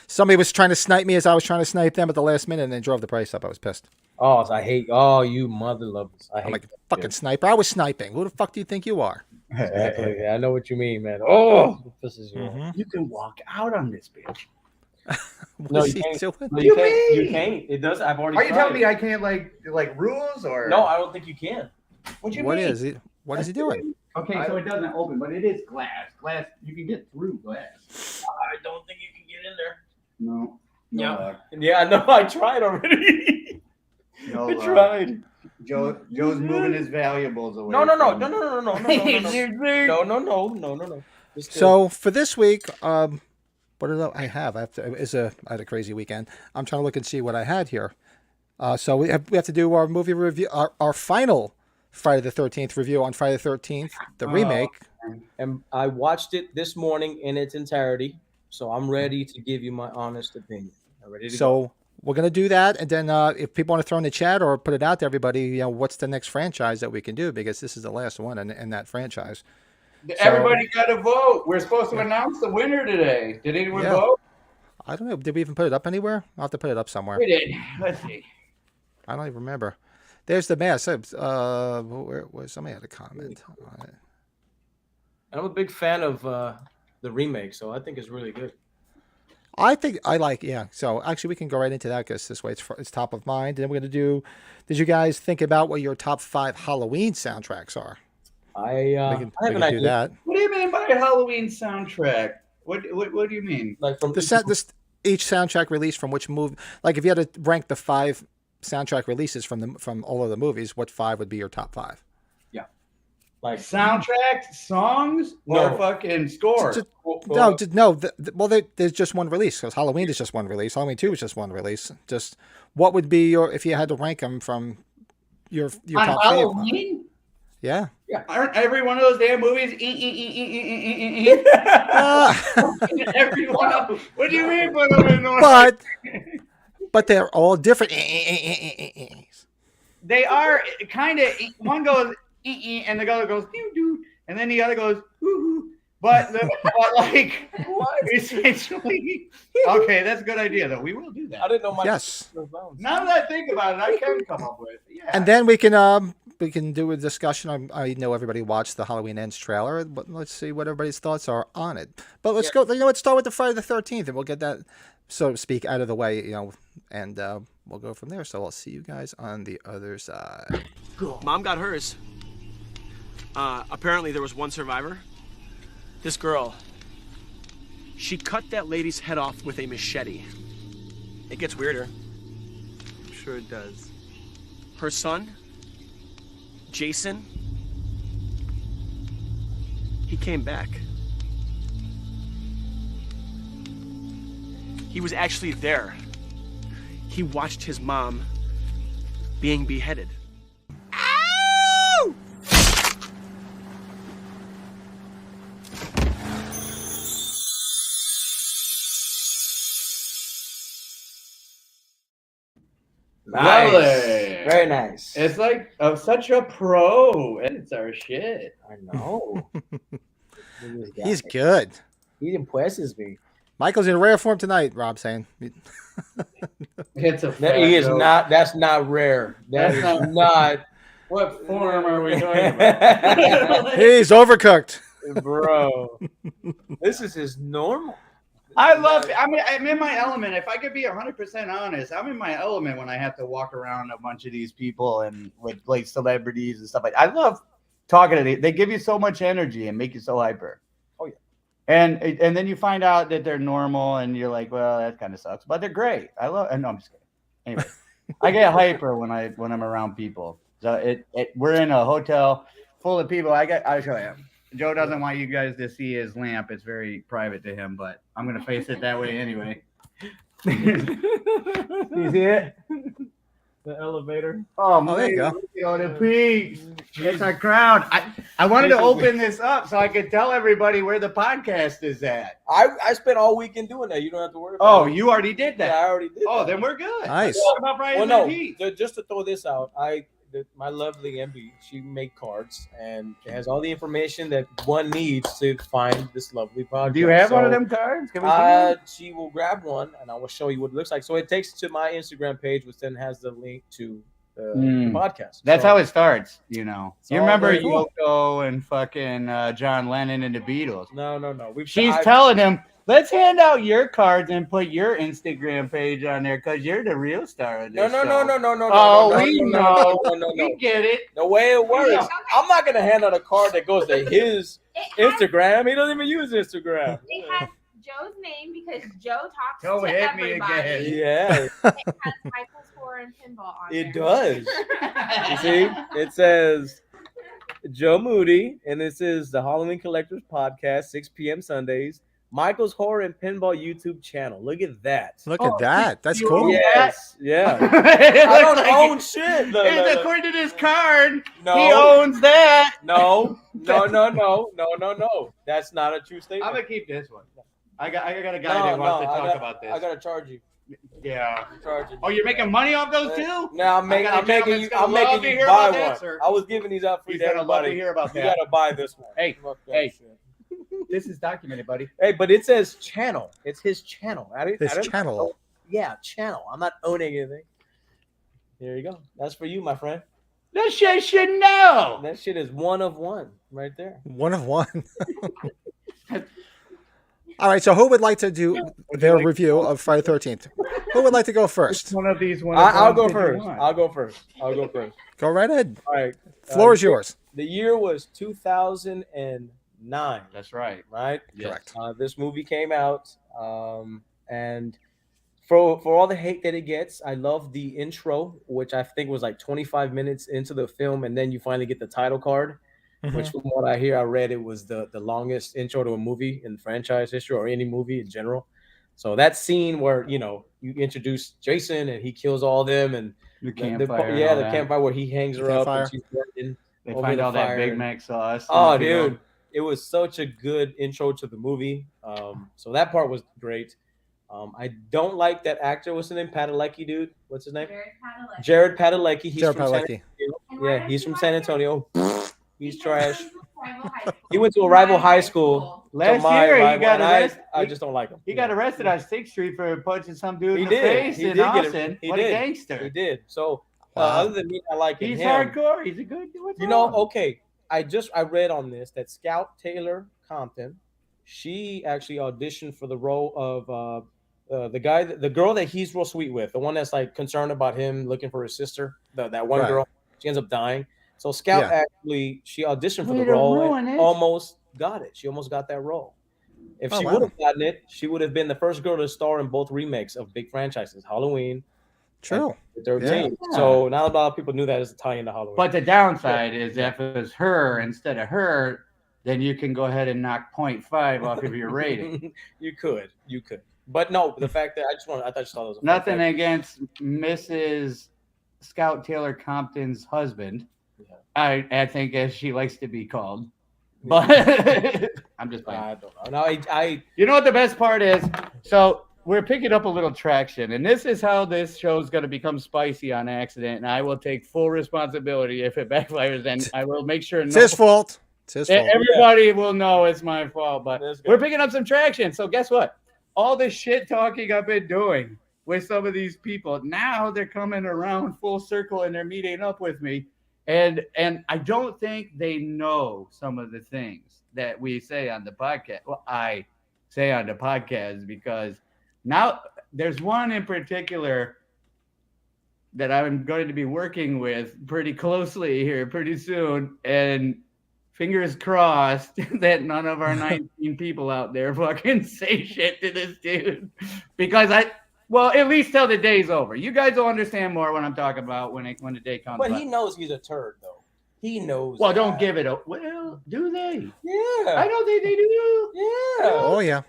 somebody was trying to snipe me as I was trying to snipe them at the last minute, and they drove the price up. I was pissed. Oh, I hate. Oh, you mother lovers. I hate. I'm like, that fucking shit. sniper. I was sniping. Who the fuck do you think you are? Exactly. Yeah, I know what you mean, man. Oh, this is you. Mhm. You can walk out on this bitch. What No, is you he can't. doing? No, You you can't. You mean? can't. It does. I've already. Are you tried telling it. me I can't like rules or No, I don't think you can. What do you What mean? is he? What is he doing? Okay, so it doesn't open, but it is glass. Glass, you can get through glass. I don't think you can get in there. No. Yeah. Yeah, I know. I tried already. No, I tried. Joe's moving his valuables away. No. from- No. Just So for this week, what did I have? I had a crazy weekend. I'm trying to look and see what I had here. So we have to do our movie review, our final Friday the 13th review on Friday the 13th, the remake. and I watched it this morning in its entirety, so I'm ready to give you my honest opinion. I'm ready to go. So we're gonna do that, and then if people want to throw in the chat or put it out to everybody, what's the next franchise that we can do, because this is the last one in that franchise. Everybody got to vote. We're supposed to announce the winner today. Did anyone Yeah. vote? I don't know. Did we even put it up anywhere? I'll have to put it up somewhere. We did. Let's see. I don't even remember. There's the mask. Where somebody had a comment on it. And I'm a big fan of the remake, so I think it's really good. I think I like, yeah. So actually, we can go right into that because this way it's top of mind. And then we're going to do. Did you guys think about what your top 5 Halloween soundtracks are? I We have can an do idea. that. What do you mean by a Halloween soundtrack? What do you mean? Like from Each soundtrack release from which movie? Like if you had to rank the 5 soundtrack releases from all of the movies, what 5 would be your top 5? like Soundtrack, songs, or No. fucking score? There's just one release because Halloween is just one release. Halloween 2 is just one release. Just what would be if you had to rank them from your On top favorite? Halloween? Yeah. Aren't every one of those damn movies? Every one of them. What do you mean by them? But they're all different. They are kind of. One goes and the other goes doo, and then the other goes hoo. But like essentially, okay, that's a good idea though. We will do I that. didn't know my Yes. Now that I think about it, I can come up with And then we can do a discussion. I know everybody watched the Halloween Ends trailer, but let's see what everybody's thoughts are on it. But let's go. Let's start with the Friday the 13th, and we'll get that, so to speak, out of the way. And we'll go from there. So I'll see you guys on the other side. Mom got hers. Apparently there was one survivor. This girl, she cut that lady's head off with a machete. It gets weirder. I'm sure it does. Her son, Jason, he came back. He was actually there. He watched his mom being beheaded. Nice. Lovely. Very nice. It's like such a pro. It's our shit. I know. He's good. He impresses me. Michael's in rare form tonight. Rob saying. It's a That fact, he is though. not. That's not rare. That That's is not. What form are we talking about? He's overcooked. Bro. This is his normal. I mean, I'm in my element. If I could be 100% honest, I'm in my element when I have to walk around a bunch of these people and with like celebrities and stuff like that. I love talking to them. They give you so much energy and make you so hyper. Oh, yeah. And then you find out that they're normal, and you're like, well, that kind of sucks, but they're great. I love. No, I'm just kidding. Anyway, I get hyper when I'm around people. So we're in a hotel full of people. I'll show you. Joe doesn't want you guys to see his lamp. It's very private to him, but I'm gonna face it that way anyway. You see it? The elevator. Oh, there you go. The peaks. It's our crowd. I wanted to open this up so I could tell everybody where the podcast is at. I spent all weekend doing that. You don't have to worry about it. Oh, you already did that. Yeah, I already did. Oh, that. then we're good. Nice. Talk about Brian's Well, no, antiques. just to throw this out, my lovely MB, she made cards, and it has all the information that one needs to find this lovely podcast. Do you have one of them cards? Can we see one? She will grab one, and I will show you what it looks like. So it takes to my Instagram page, which then has the link to the podcast. That's So- how it starts, you know. You all remember very cool. Yoko and fucking John Lennon and the Beatles. No. She's telling him, let's hand out your cards and put your Instagram page on there because you're the real star of this No. Oh, no, we no, know. no, no, no. We get it. The way it works, Okay. I'm not gonna hand out a card that goes to his It has, Instagram. He doesn't even use Instagram. it has Joe's name because Joe talks Don't to hit me everybody. again. Yeah, It has Michael's Horror and Pinball on it there. does. You see, it says Joe Moody, and this is the Halloween Collectors Podcast, 6 p.m. Sundays. Michael's Horror and Pinball YouTube channel. Look at that. Look at that. That's you cool. own Yes, yeah. It I don't looks like own shit. It's according to this card. No. He owns that. No. That's not a true statement. I'm gonna keep this one. I got a guy that wants to talk about this. I gotta charge you. Yeah. Charge you. Oh, you're making money off those too? Now I'm making you buy about that, one. sir. I was giving these out free He's to gonna love to everybody. hear about You that. gotta buy this one. Hey, Fuck that hey. shit. This is documented, buddy. Hey, but it says channel. It's his channel. His channel. Yeah, channel. I'm not owning anything. There you go. That's for you, my friend. This shit should know. That shit is one of one right there. One of one. All right. So who would like to do their review of Friday the 13th? Who would like to go first? One of these. I'll go first. I'll go first. Go right ahead. All right. Floor is yours. The year was 2009. That's right. Right? Correct. This movie came out, and for all the hate that it gets, I love the intro, which I think was like 25 minutes into the film, and then you finally get the title card, which from what I read, it was the longest intro to a movie in franchise history or any movie in general. So that scene where you introduce Jason and he kills all of them, and The the campfire. campfire where he hangs her up and she's burning. They over find the all that fire Big and- Mac sauce. Oh, dude, it was such a good intro to the movie. So that part was great. I don't like that actor. What's his name? Padalecki, dude. What's his name? Jared Padalecki. Jared Padalecki. He's Jared from San Padalecki. Antonio. And why Yeah, does he's he from like San it? Antonio. He's trash. He went to a rival high school. Last my year, he rival, got and I arrested. just don't like him. He got arrested on 6th Street for punching some dude He in the did. face He in did get Austin. it. He What did. a gangster. He did. So Wow. other than me, I like He's him. hardcore. He's a good dude. Okay. I read on this that Scout Taylor Compton, she actually auditioned for the role of the girl that he's real sweet with, the one that's like concerned about him looking for his sister. That one Right. girl, she ends up dying. So Scout Yeah. actually she auditioned for Way the to role ruin and it. almost got it. She almost got that role. If Oh, she wow. would have gotten it, she would have been the first girl to star in both remakes of big franchises, Halloween, True. and 13. Yeah. So not a lot of people knew that as a tie into Halloween. But the downside is if it was her instead of her, then you can go ahead and knock 0.5 off of your rating. you could. But no, the fact that I thought you thought it was a fun Nothing fact. against Mrs. Scout Taylor Compton's husband. Yeah. I think as she likes to be called. But I'm just playing. I don't know. No, I You know what the best part is? So we're picking up a little traction, and this is how this show is going to become spicy on accident. And I will take full responsibility if it backfires, and I will make sure It's his fault. It's his fault. everybody will know it's my fault. But That's good. we're picking up some traction. So guess what? All the shit talking I've been doing with some of these people, now they're coming around full circle and they're meeting up with me. And I don't think they know some of the things that we say on the podcast. Well, I say on the podcast because now there's one in particular that I'm going to be working with pretty closely here pretty soon. And fingers crossed that none of our 19 people out there fucking say shit to this dude. Because well, at least till the day's over. You guys will understand more when I'm talking about when the day comes. But he knows he's a turd, though. He knows. Well, don't give it a. Well, do they? Yeah. I don't think they do. Yeah. Oh yeah.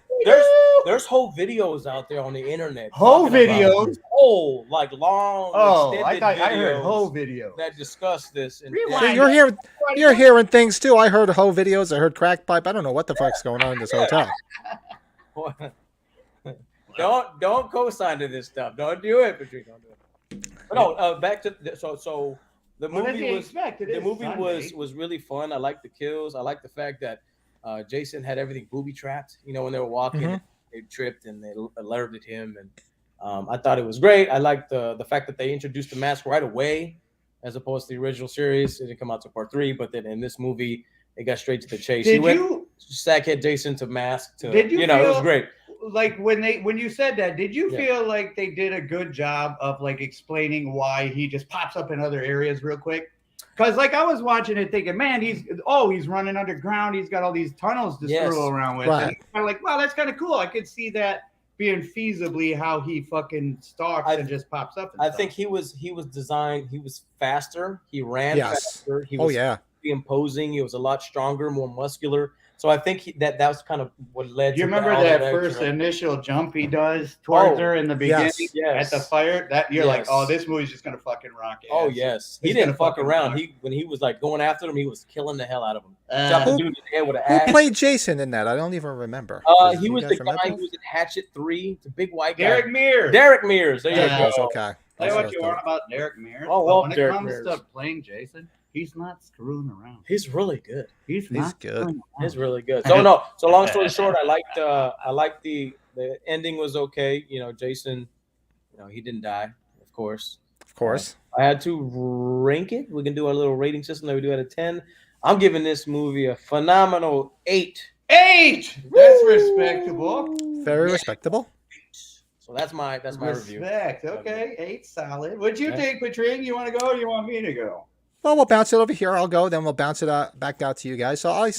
There's whole videos out there on the internet. Whole videos. Whole like long. Oh, I extended thought I heard videos whole videos. that discuss this. And, Rewind. So you're hearing things too. I heard hoe videos. I heard crack pipe. I don't know what the fuck's going on in this hotel. Don't co-sign to this stuff. Don't do it, Patrick. Don't do it. But no, back to so the movie was really fun. I liked the kills. I liked the fact that Jason had everything booby trapped. You know, when they were walking, they tripped and they alerted him, and I thought it was great. I liked the fact that they introduced the mask right away, as opposed to the original series. It didn't come out to part 3, but then in this movie, they got straight to the chase. Sackhead Jason to mask to. It was great. Like when you said that, did you feel like they did a good job of like explaining why he just pops up in other areas real quick? Because like I was watching it thinking, man, he's running underground. He's got all these tunnels to screw around with. Right. And I'm like, wow, that's kind of cool. I could see that being feasibly how he fucking stalks and just pops up. I think he was designed. He was faster. He ran faster. He was imposing. He was a lot stronger, more muscular. So I think that was kind of what led. You remember that first initial jump he does towards her in the beginning at the fire? That you're like, oh, this movie's just gonna fucking rock it. Oh yes, he didn't fuck around. When he was like going after him, he was killing the hell out of him. Chopping dude in the head with an axe. Who played Jason in that? I don't even remember. He was the guy who was in Hatchet 3, the big white guy. Derek Mears. Derek Mears. There you go. Okay. Tell you what you want about Derek Mears. Oh, well, when it comes to playing Jason, he's not screwing around. He's really good. He's good. He's really good. So long story short, I liked the ending was okay. You know, Jason, he didn't die, of course. Of course. I had to rank it. We can do a little rating system that we do out of 10. I'm giving this movie a phenomenal 8. 8. That's respectable. Very respectable. So that's my review. Respect. Okay, 8 solid. What'd you think, Patrick? You want to go or you want me to go? Well, we'll bounce it over here. I'll go. Then we'll bounce it back out to you guys. So I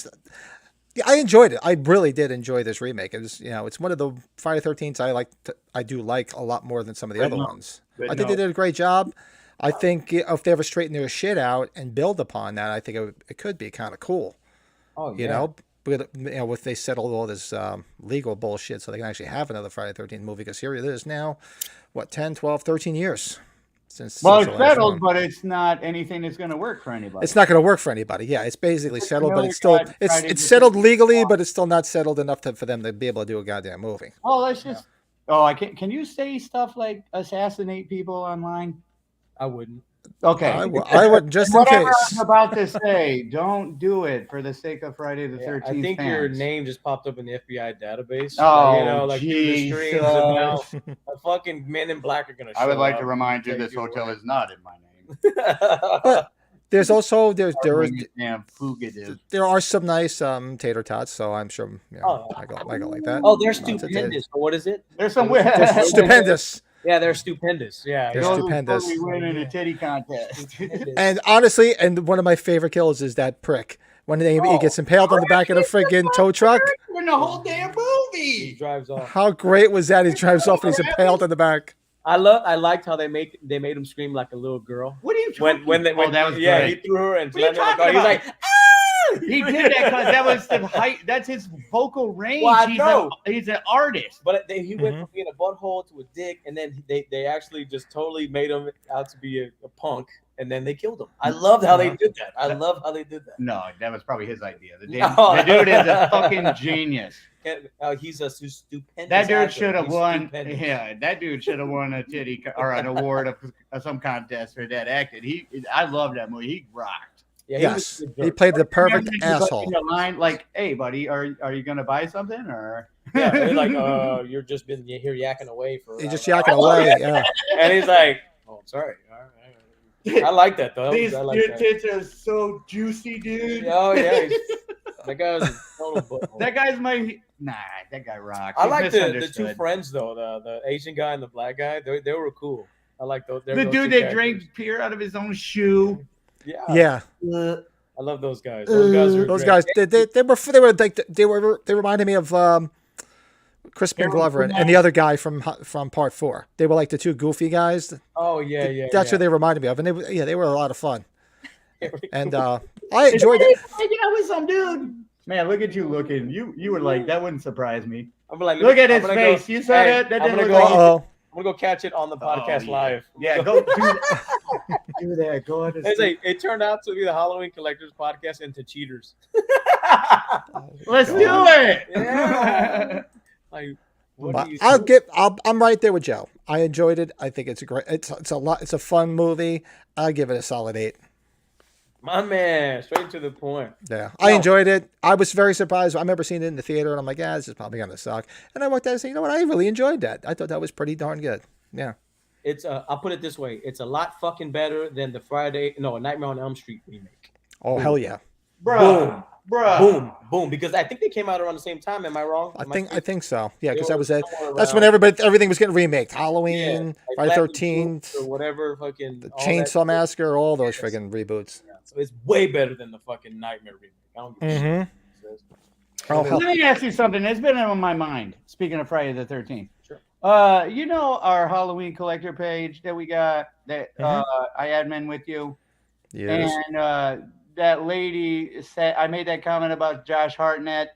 enjoyed it. I really did enjoy this remake. It was, it's one of the Friday 13s I do like a lot more than some of the other ones. I think they did a great job. I think if they ever straighten their shit out and build upon that, I think it could be kind of cool. Oh, yeah. If they settled all this legal bullshit so they can actually have another Friday 13th movie, because here it is now, 10, 12, 13 years. It's settled, but it's not anything that's going to work for anybody. It's not going to work for anybody. Yeah, it's basically settled, but it's still it's settled legally, but it's still not settled enough for them to be able to do a goddamn movie. Oh, let's just. Oh, I can. Can you say stuff like assassinate people online? I wouldn't. Okay, I would just in case. I'm about to say, don't do it for the sake of Friday the 13th. I think your name just popped up in the FBI database. Oh, through the streams, and now a fucking Men in Black are gonna show up. I would like to remind you this hotel is not in my name. But there's also there are some nice tater tots, so I'm sure I go like that. Oh, they're stupendous. What is it? There's some stupendous. Yeah, they're stupendous. Yeah, they're stupendous. We win in a titty contest. And honestly, one of my favorite kills is that prick when he gets impaled on the back of the friggin' tow truck. In the whole damn movie. He drives off. How great was that? He drives off and he's impaled on the back. I liked how they made him scream like a little girl. What are you talking when that was he threw her and he's like, ah! He did that because that was the height. That's his vocal range. Well, he's an artist. But he went from being a butthole to a dick, and then they actually just totally made him out to be a punk, and then they killed him. I loved how they did that. No, that was probably his idea. The dude is a fucking genius. He's a stupendous. That dude should have won. Yeah, that dude should have won a titty or an award of some contest for that acting. I love that movie. He rocked. Yeah, yes, he played the perfect asshole. Line like, "Hey, buddy, are you gonna buy something?" Or like, you're just been here yakking away for. He's just yakking away, yeah. And he's like, "Oh, I'm sorry." I like that though. These tits are so juicy, dude. Oh yeah, that guy was a total butthole. That guy's that guy rocks. I like the two friends though, the Asian guy and the black guy. They were cool. I like those. The dude that drank beer out of his own shoe. Yeah. I love those guys. Those guys are Those great. guys, they reminded me of Crispin Glover and the other guy from Part 4. They were like the two goofy guys. Oh yeah. That's who they reminded me of, and they were a lot of fun. And I enjoyed it. Hanging out with some dude. Man, look at you looking. You were like, that wouldn't surprise me. I'm like, Look at I'm his gonna face. Go, You saw that? That I'm didn't gonna look go. like I'm gonna go catch it on the podcast live. Yeah, go do that. Do that. Go ahead. It's like, it turned out to be the Halloween Collectors podcast into cheaters. Let's do it. Yeah. Like, what do you I'm right there with Joe. I enjoyed it. I think it's a fun movie. I'll give it a solid 8. My man, straight to the point. Yeah, I enjoyed it. I was very surprised. I remember seeing it in the theater, and I'm like, this is probably gonna suck. And I walked out and said, you know what? I really enjoyed that. I thought that was pretty darn good. Yeah. It's I'll put it this way: it's a lot fucking better than the A Nightmare on Elm Street remake. Oh, hell yeah. Bruh. Boom. Because I think they came out around the same time. Am I wrong? I think so. Yeah, because that was somewhere that's when around. everything was getting remade. Halloween, Like Friday Black 13th, or whatever, fucking the all that Chainsaw shit. Massacre, all those friggin' reboots. Yeah, so it's way better than the fucking Nightmare remake. I don't give a shit. Oh, hell. Let me ask you something. It's been on my mind. Speaking of Friday the 13th. Sure. You know our Halloween collector page that we got that I admin with you? Yes. And that lady said, I made that comment about Josh Hartnett,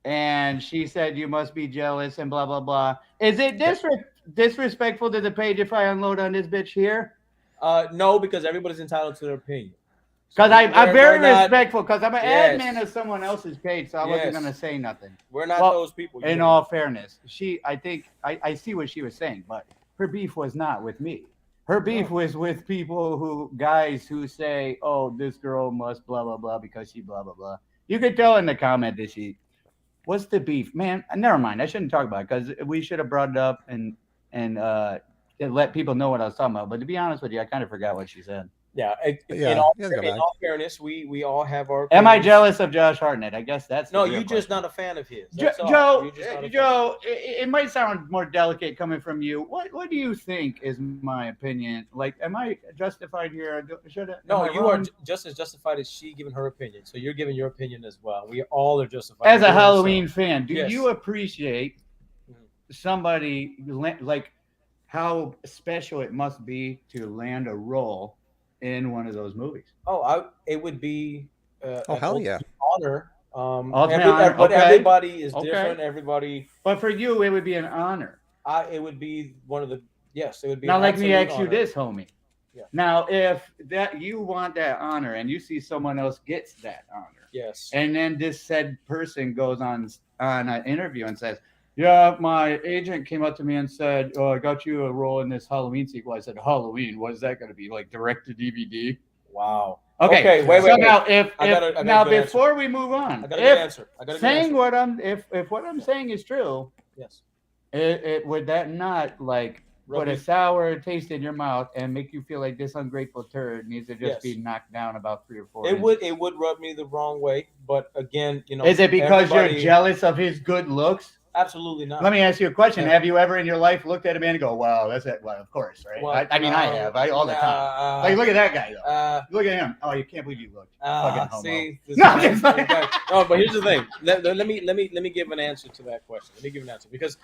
and she said, you must be jealous and blah, blah, blah. Is it disrespectful to the page if I unload on this bitch here? No, because everybody's entitled to their opinion. Because I'm very we're not- respectful, because I'm an Yes. admin of someone else's page, so I wasn't Yes. going to say nothing. We're not Well, those people. In all fairness, I think I see what she was saying, but her beef was not with me. Her beef was with guys who say, oh, this girl must blah, blah, blah because she blah, blah, blah. You could tell in the comment that what's the beef? Man, never mind. I shouldn't talk about it because we should have brought it up and let people know what I was talking about. But to be honest with you, I kind of forgot what she said. Yeah. Yeah, In all you gotta go back. fairness, we all have our. Am I opinions. jealous of Josh Hartnett? I guess that's the No, real you're just question. not a fan of his. Joe, That's all. You're just not a fan. Joe, it might sound more delicate coming from you. What do you think is my opinion? Like, am I justified here? No, am I you are wrong? just as justified as she giving her opinion. So you're giving your opinion as well. We all are justified. As in a doing Halloween so. fan, do Yes. you appreciate somebody like how special it must be to land a role in one of those movies? Oh, it would be. Hell yeah. Honor. Ultimate honor, But okay. everybody is Okay. different. Everybody. But for you, it would be an honor. It would be one of the. Yes, it would be. Now, an let me absolute ask you honor. this, homie. Yeah. Now, if that you want that honor and you see someone else gets that honor, Yes. and then this said person goes on an interview and says, yeah, my agent came up to me and said, oh, I got you a role in this Halloween sequel. I said, Halloween, what is that going to be, like direct to DVD? Wow. Okay, wait. So now, I got a now good before we move on, I got a good answer. saying what if what I'm saying is true, Yes. it would that not like Rub put a me- sour taste in your mouth and make you feel like this ungrateful turd needs to just Yes. be knocked down about 3 or 4 It inches? would rub me the wrong way, but again, Is it because you're everybody- jealous of his good looks? Absolutely not. Let me ask you a question. Yeah. Have you ever in your life looked at a man and go, wow, that's it? Well, of course, right? Well, I mean, I have all the time. Like, look at that guy, though. Look at him. Oh, you can't believe you looked. Fucking homo. See, this No, is- I'm just kidding. no, but here's the thing. Let me give an answer to that question. Let me give an answer because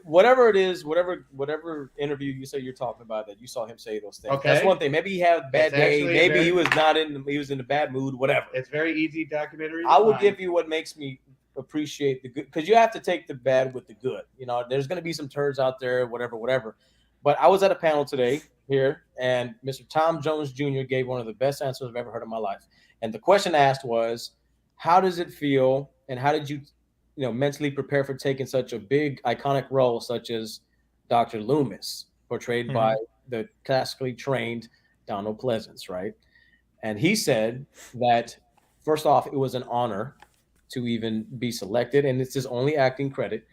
whatever it is, whatever interview you say you're talking about that you saw him say those things. Okay. That's one thing. Maybe he had a bad It's day. actually Maybe very- he was in a bad mood. Whatever. It's very easy documentary. I will give you what makes me appreciate the good because you have to take the bad with the good. You know, there's going to be some turds out there, whatever. But I was at a panel today here, and Mr. Tom Jones Jr. gave one of the best answers I've ever heard in my life. And the question asked was, how does it feel, and how did you mentally prepare for taking such a big, iconic role such as Dr. Loomis, portrayed by the classically trained Donald Pleasance, right? And he said that, first off, it was an honor to even be selected, and it's his only acting credit.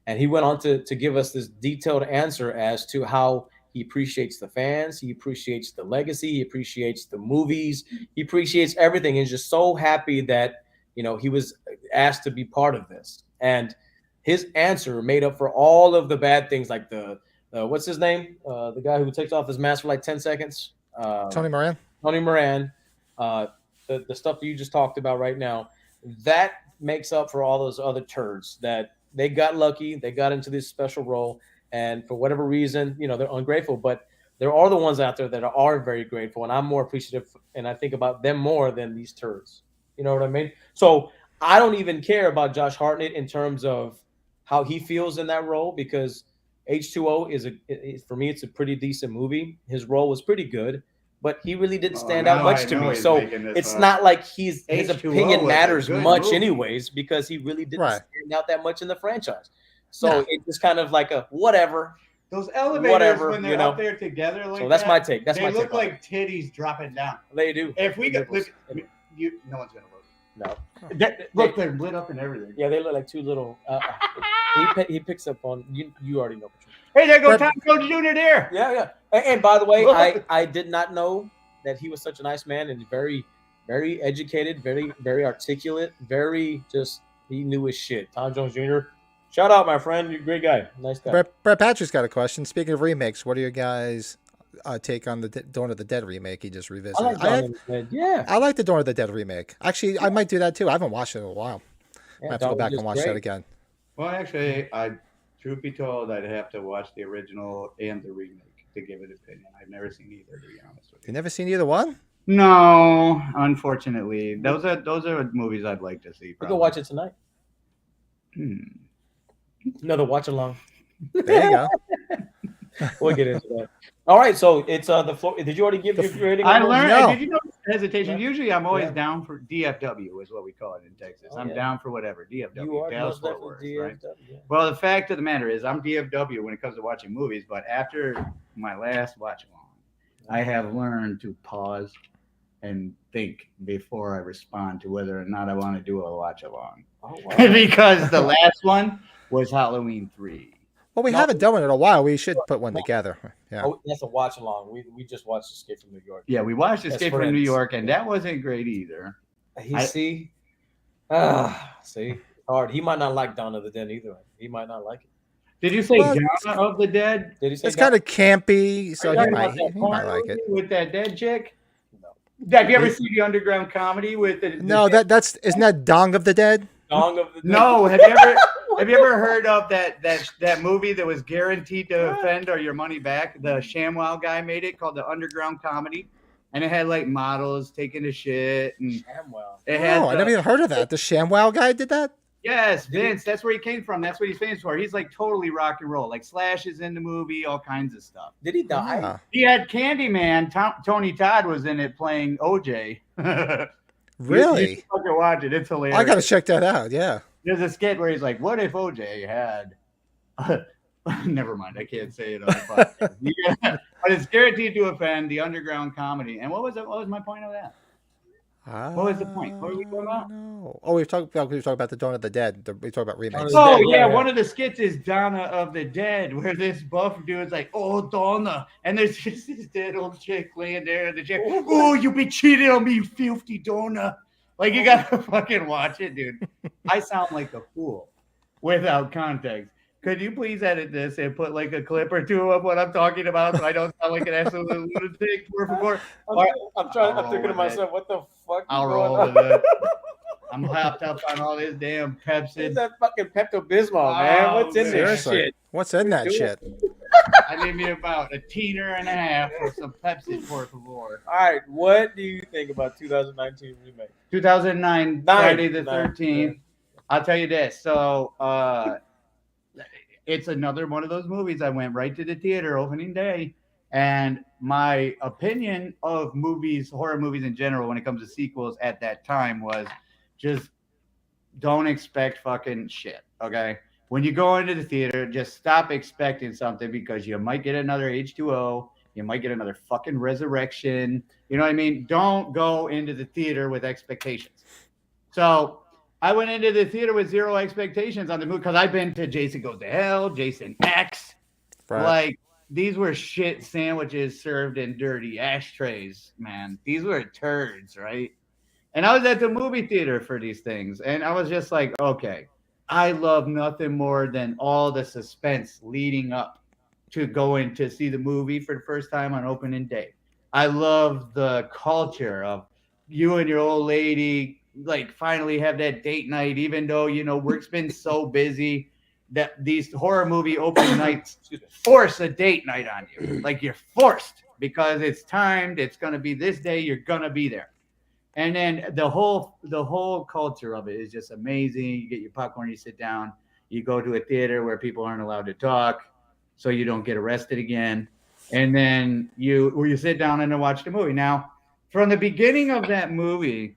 And he went on to give us this detailed answer as to how he appreciates the fans, he appreciates the legacy, he appreciates the movies, he appreciates everything. He's just so happy that he was asked to be part of this. And his answer made up for all of the bad things, like the what's his name? The guy who takes off his mask for like 10 seconds. Tony Moran. Tony Moran. the stuff you just talked about right now, that makes up for all those other turds that they got lucky, they got into this special role, and for whatever reason, they're ungrateful. But there are the ones out there that are very grateful, and I'm more appreciative, and I think about them more than these turds. You know what I mean? So I don't even care about Josh Hartnett in terms of how he feels in that role, because H2O for me, it's a pretty decent movie. His role was pretty good, but he really didn't stand out much to me. So it's not like his H2O opinion was a matters good much movie. anyways, because he really didn't Right. stand out that much in the franchise. So No. it's just kind of like a whatever. Those elevators Whatever, when they're you know. up there together like So that's that, my take. That's they my look take on like titties dropping down. They do. If we The got nipples. no one's gonna look. No. Look, they're lit up and everything. Yeah, they look like two little. He picks up on you. You already know. Hey, there goes But- Tom Jones Jr. there. Yeah. And by the way, Look. I did not know that he was such a nice man and very, very educated, very, very articulate, very just he knew his shit. Tom Jones Jr. Shout out, my friend. You're a great guy. Nice guy. Brett Patrick's got a question. Speaking of remakes, what are your guys' take on the Dawn of the Dead remake he just revisited? I like Dawn of the Dead. Yeah. I like the Dawn of the Dead remake. Actually, I might do that too. I haven't watched it in a while. I have to go back and watch that again. Well, actually, truth be told, I'd have to watch the original and the remake to give an opinion. I've never seen either, to be honest with You you. never seen either one? No, unfortunately, those are movies I'd like to see. We Probably. go watch it tonight. Hmm. Another watch along. There you go. We'll get into that. All right, so it's the floor. Did you already give your rating? I on learned. No. Did you know hesitation? Yeah. Usually, I'm always Yeah. down for DFW, is what we call it in Texas. Oh, I'm yeah. down for whatever DFW. You are Dallas most Fort definitely Worth, right? DFW. Yeah. Well, the fact of the matter is, I'm DFW when it comes to watching movies. But after my last watch along, I have learned to pause and think before I respond to whether or not I want to do a watch along. Oh, wow. Because the last one was Halloween 3. Well, we haven't done it in a while. We should put one together. Yeah. Oh, that's a watch along. We just watched Escape from New York. Yeah, we watched As Escape from New friends. York, and that wasn't great either. See, hard. He might not like Dawn of the Dead either. He might not like it. Did you say Well, Dawn of the Dead? Did he say It's kind of campy, so Are you he talking might, about that he porn might like it. movie with that dead chick? No. Have you ever seen the underground comedy with the? No, isn't that Dong of the Dead? Dawn of the Dead? No. Have you ever heard of that movie that was guaranteed to offend or your money back? The ShamWow guy made it, called the Underground Comedy, and it had like models taking a shit, and Shamwell. it had. Oh, I never even heard of that. The ShamWow guy did that? Yes, Vince. That's where he came from. That's what he's famous for. He's like totally rock and roll, like Slash is in the movie, all kinds of stuff. Did he die? Ah, He had Candyman. Tony Todd was in it playing OJ. really? You fucking watch it. It's hilarious. I got to check that out. Yeah. There's a skit where he's like, "What if OJ had?" Never mind, I can't say it on the podcast. Yeah, but it's guaranteed to offend the underground comedy. And what was it? What was my point of that? What was the point? What were we talking about? No. Oh, we were talking about the Dawn of the Dead. We talked about remakes. Oh, Oh Yeah, yeah, yeah. one of the skits is Donna of the Dead, where this buff dude's like, "Oh Donna," and there's just this dead old chick laying there in the chair. "Oh, you been cheating on me, you filthy Donna!" Like you gotta fucking watch it, dude. I sound like a fool without context. Could you please edit this and put like a clip or two of what I'm talking about so I don't sound like an absolute lunatic? Por favor. I'm trying. I'll I'm thinking to roll with myself, what the fuck? I'll is roll going with on? it. I'm hopped up on all this damn What's Pepsi. that fucking Pepto Bismol, man? Oh, What's in this Seriously. shit? What's in that Do it. shit? I give you about a teener and a half for some Pepsi, por favor. All right, what do you think about 2019 remake? 2009, Friday the Nine, 13th. I'll tell you this. So it's another one of those movies. I went right to the theater opening day. And my opinion of movies, horror movies in general, when it comes to sequels at that time was just don't expect fucking shit. Okay. When you go into the theater, just stop expecting something because you might get another H2O. You might get another fucking resurrection. You know what I mean? Don't go into the theater with expectations. So I went into the theater with zero expectations on the movie because I've been to Jason Goes to Hell, Jason X. Right. Like, these were shit sandwiches served in dirty ashtrays, man. These were turds, right? And I was at the movie theater for these things. And I was just like, okay, I love nothing more than all the suspense leading up to going to see the movie for the first time on opening day. I love the culture of you and your old lady like finally have that date night, even though work's been so busy that these horror movie opening nights force a date night on you. Like you're forced because it's timed. It's gonna be this day. You're gonna be there. And then the whole culture of it is just amazing. You get your popcorn, you sit down, you go to a theater where people aren't allowed to talk, so you don't get arrested again. And then you sit down and watch the movie. Now, from the beginning of that movie,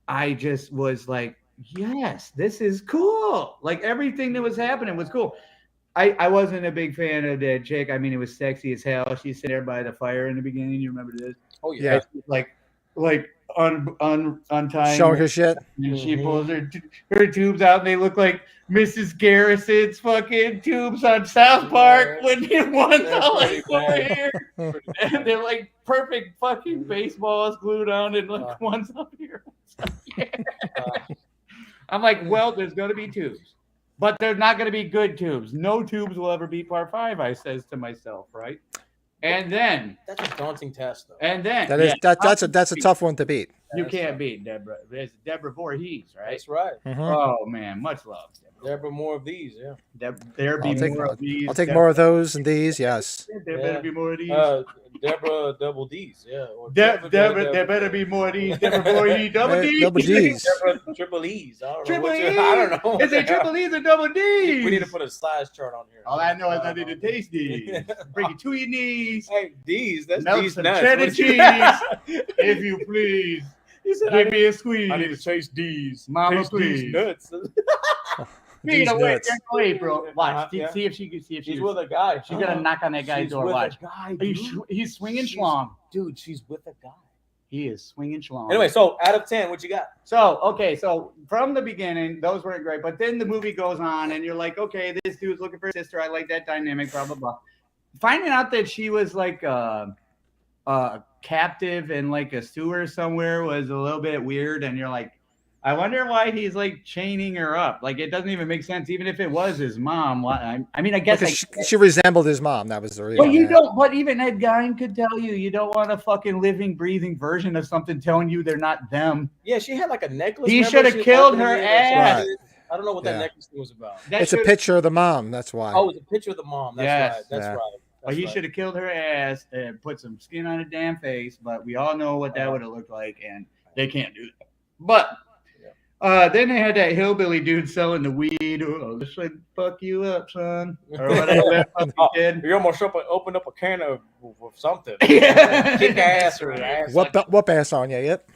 I just was like, yes, this is cool. Like everything that was happening was cool. I wasn't a big fan of that chick. I mean, it was sexy as hell. She's sitting there by the fire in the beginning. You remember this? Oh yeah. And she's like untying Showing her shit. and she pulls her tubes out and they look like Mrs. Garrison's fucking tubes on South Park when one's all like over here and they're like perfect fucking baseballs glued on and like one's up here. I'm like, well, there's gonna be tubes, but they're not gonna be good tubes. No tubes will ever beat part 5, I says to myself, right? And then That's a daunting task, though. and then That's a tough one to beat. you can't beat Deborah. There's Deborah Voorhees, right? That's right. Oh man, much love. There more of these, yeah. There be I'll take, more of these. I'll take more of those and these. Yes. There better be more of these. Deborah double D's, yeah. Or There better be more of these. Deborah Voorhees, double D's. Double D's. Deborah triple E's. I don't know. Triple What's E's. I don't know. Is it triple E's or double D's? We need to put a size chart on here. All I know is I need to taste these. Bring it to your knees. Hey, D's. That's Melt D's some nuts. cheddar What you- cheese, if you please. He said, Give me a squeeze. I need to taste D's. Mama, Taste please. D's nuts. Speaking These of which, nuts. wait, bro. Watch. Yeah. See if she can. See if She's she's with a guy. She's gonna knock on that guy's She's door. with Watch. a guy, He's swinging She's- schlong. Dude, she's with a guy. He is swinging schlong. Anyway, so out of 10, what you got? So from the beginning, those weren't great, but then the movie goes on, and you're like, okay, this dude's looking for his sister. I like that dynamic. Blah blah blah. Finding out that she was like a captive in like a sewer somewhere was a little bit weird, and you're like, I wonder why he's like chaining her up. Like it doesn't even make sense, even if it was his mom. Why? I mean, I guess Because she resembled his mom. That was the reason. but you don't. But even Ed Gein could tell you don't want a fucking living, breathing version of something telling you they're not them. Yeah, she had like a necklace. He remember? should have She killed opened her it, ass. Right. I don't know what that Yeah. necklace thing was about. That It's a should- picture of the mom. That's why. Oh, it was a picture of the mom. That's Yes. right. That's Yeah. right. But he should have killed her ass and put some skin on her damn face. But we all know what that would have looked like, and they can't do that. But then they had that hillbilly dude selling the weed. Oh, this should fuck you up, son, or whatever that fucking kid. You almost opened up a can of something. Yeah. Kick ass or ass. Whoop ass on you. Yep.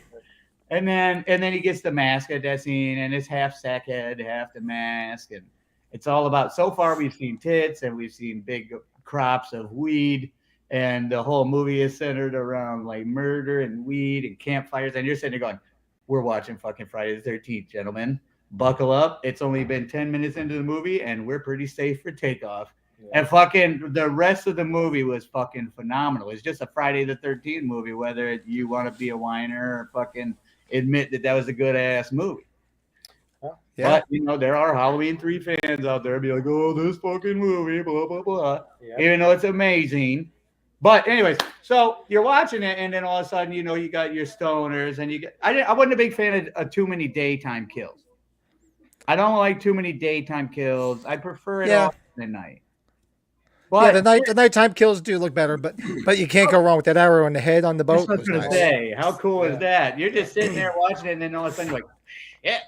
And then he gets the mask at that scene, and it's half sack head, half the mask, and it's all about. So far, we've seen tits and we've seen big crops of weed, and the whole movie is centered around like murder and weed and campfires. And you're sitting there going, "We're watching fucking Friday the 13th, gentlemen. Buckle up. It's only been 10 minutes into the movie, and we're pretty safe for takeoff." Yeah. And fucking the rest of the movie was fucking phenomenal. It's just a Friday the 13th movie, whether you want to be a whiner or fucking admit that was a good ass movie. Yeah. But there are Halloween 3 fans out there be like, "Oh, this fucking movie, blah blah blah," Yeah. even though it's amazing. But anyways, so you're watching it, and then all of a sudden, you got your stoners, and I wasn't a big fan of too many daytime kills. I don't like too many daytime kills. I prefer it Yeah. all at night. But the nighttime kills do look better, but you can't go wrong with that arrow in the head on the that's boat. what I was Was gonna nice. say. How cool is that? You're just sitting there watching it, and then all of a sudden you're like, "Shit."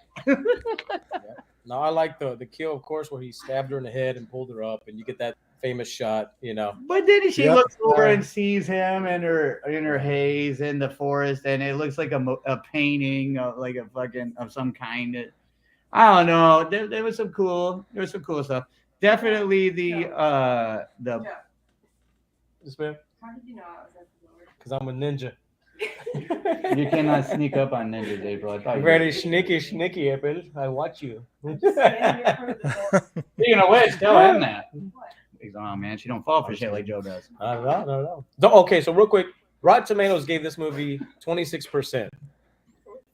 No, I like the kill, of course, where he stabbed her in the head and pulled her up, and you get that famous shot. But then she Yep. looks over and sees him in her haze in the forest, and it looks like a painting of like a fucking of some kind. I don't know. There was some cool stuff. Definitely the This man, How did you know I was at the door? because I'm a ninja. you cannot sneak up on ninjas, April. I thought you Very sneaky, April. I watch you. I'm just standing in front of the door. Speaking of which, tell him that. What? He's, oh man, she don't fall for shit like Joe does. No. Okay, so real quick, Rotten Tomatoes gave this movie 26%.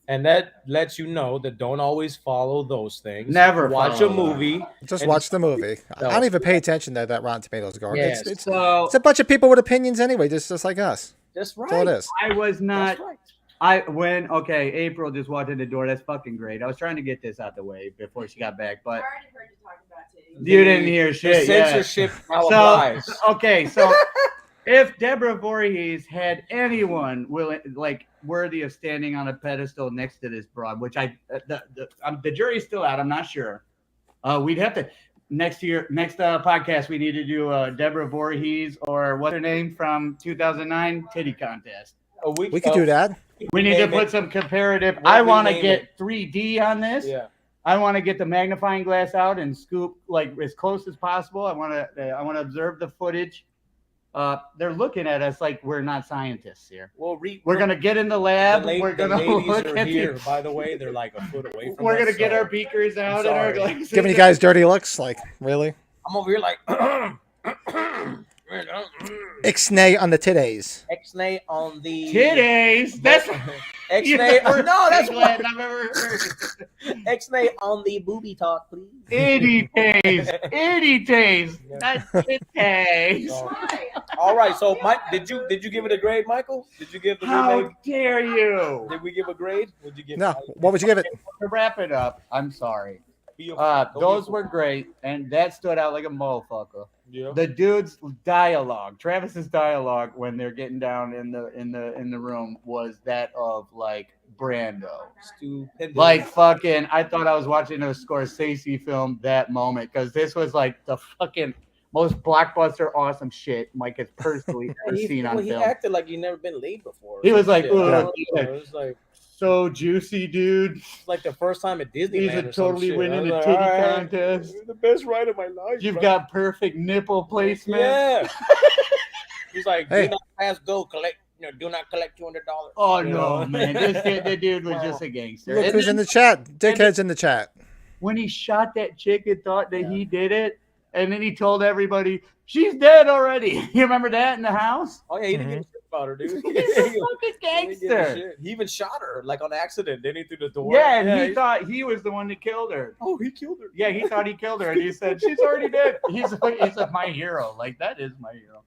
And that lets you know that don't always follow those things. Never watch follow a movie. Just And- watch the movie. I No. don't even pay attention to that Rotten Tomatoes score. Yes. It's a bunch of people with opinions anyway, just like us. That's right. That's all it is. I was not. That's right. April just walked in the door. That's fucking great. I was trying to get this out the way before she got back, I but already heard you talking about titties. you didn't hear shit. The censorship now So applies. okay, so if Deborah Voorhees had anyone worthy of standing on a pedestal next to this broad, which the jury's still out, I'm not sure. We'd have to next podcast. We need to do Deborah Voorhees or what's her name from 2009 titty contest. We could do that. We need to put some comparative. What I we want to name get 3D on this. Yeah. I want to get the magnifying glass out and scoop like as close as possible. I want to observe the footage. They're looking at us like we're not scientists here. Well, we're gonna get in the lab. We're gonna ladies look are at here. By the way, they're like a foot away from We're us. gonna get our beakers out and our glasses. Giving you guys dirty looks, like really? I'm over here like Ixnay on the titties. X-nay on the titties. That's X-nay. No, that's what I've ever heard. X-nay on the booby talk, please. Itty taste, not titties. So, all right, so Mike, did you give it a grade, Michael? Did you give the How remake? dare you? Did we give a grade? Would you give? No. What would you give it? To wrap it up, I'm sorry. Those were great, and that stood out like a motherfucker. Yeah. The dude's dialogue, Travis's dialogue, when they're getting down in the room, was that of like Brando. Stupid. Like fucking, I thought I was watching a Scorsese film that moment because this was like the fucking most blockbuster awesome shit Mike has personally ever seen on He film. acted like he'd never been laid before. He was like, Shit. "Ugh." It was like So juicy, dude. it's like the first time at Disneyland. He's or some totally shit. I winning was a like, titty all right, contest. this is the best ride of my life. You've bro. got perfect nipple placement. Yeah. He's like, Hey. do not pass go, collect. Do not collect $200. Oh You no, know? man! The dude was just a gangster. Look And who's then in the chat. Dickhead's in the chat. when he shot that chick and thought that he did it, and then he told everybody she's dead already. You remember that in the house? Oh yeah, he didn't give a shit about her, dude. He's a fucking He didn't give a gangster. shit. He even shot her like on accident. Then he threw the door. Yeah, and he thought he was the one that killed her. Oh, he killed her. Yeah, he thought he killed her, and he said she's already dead. He's like my hero. Like that is my hero.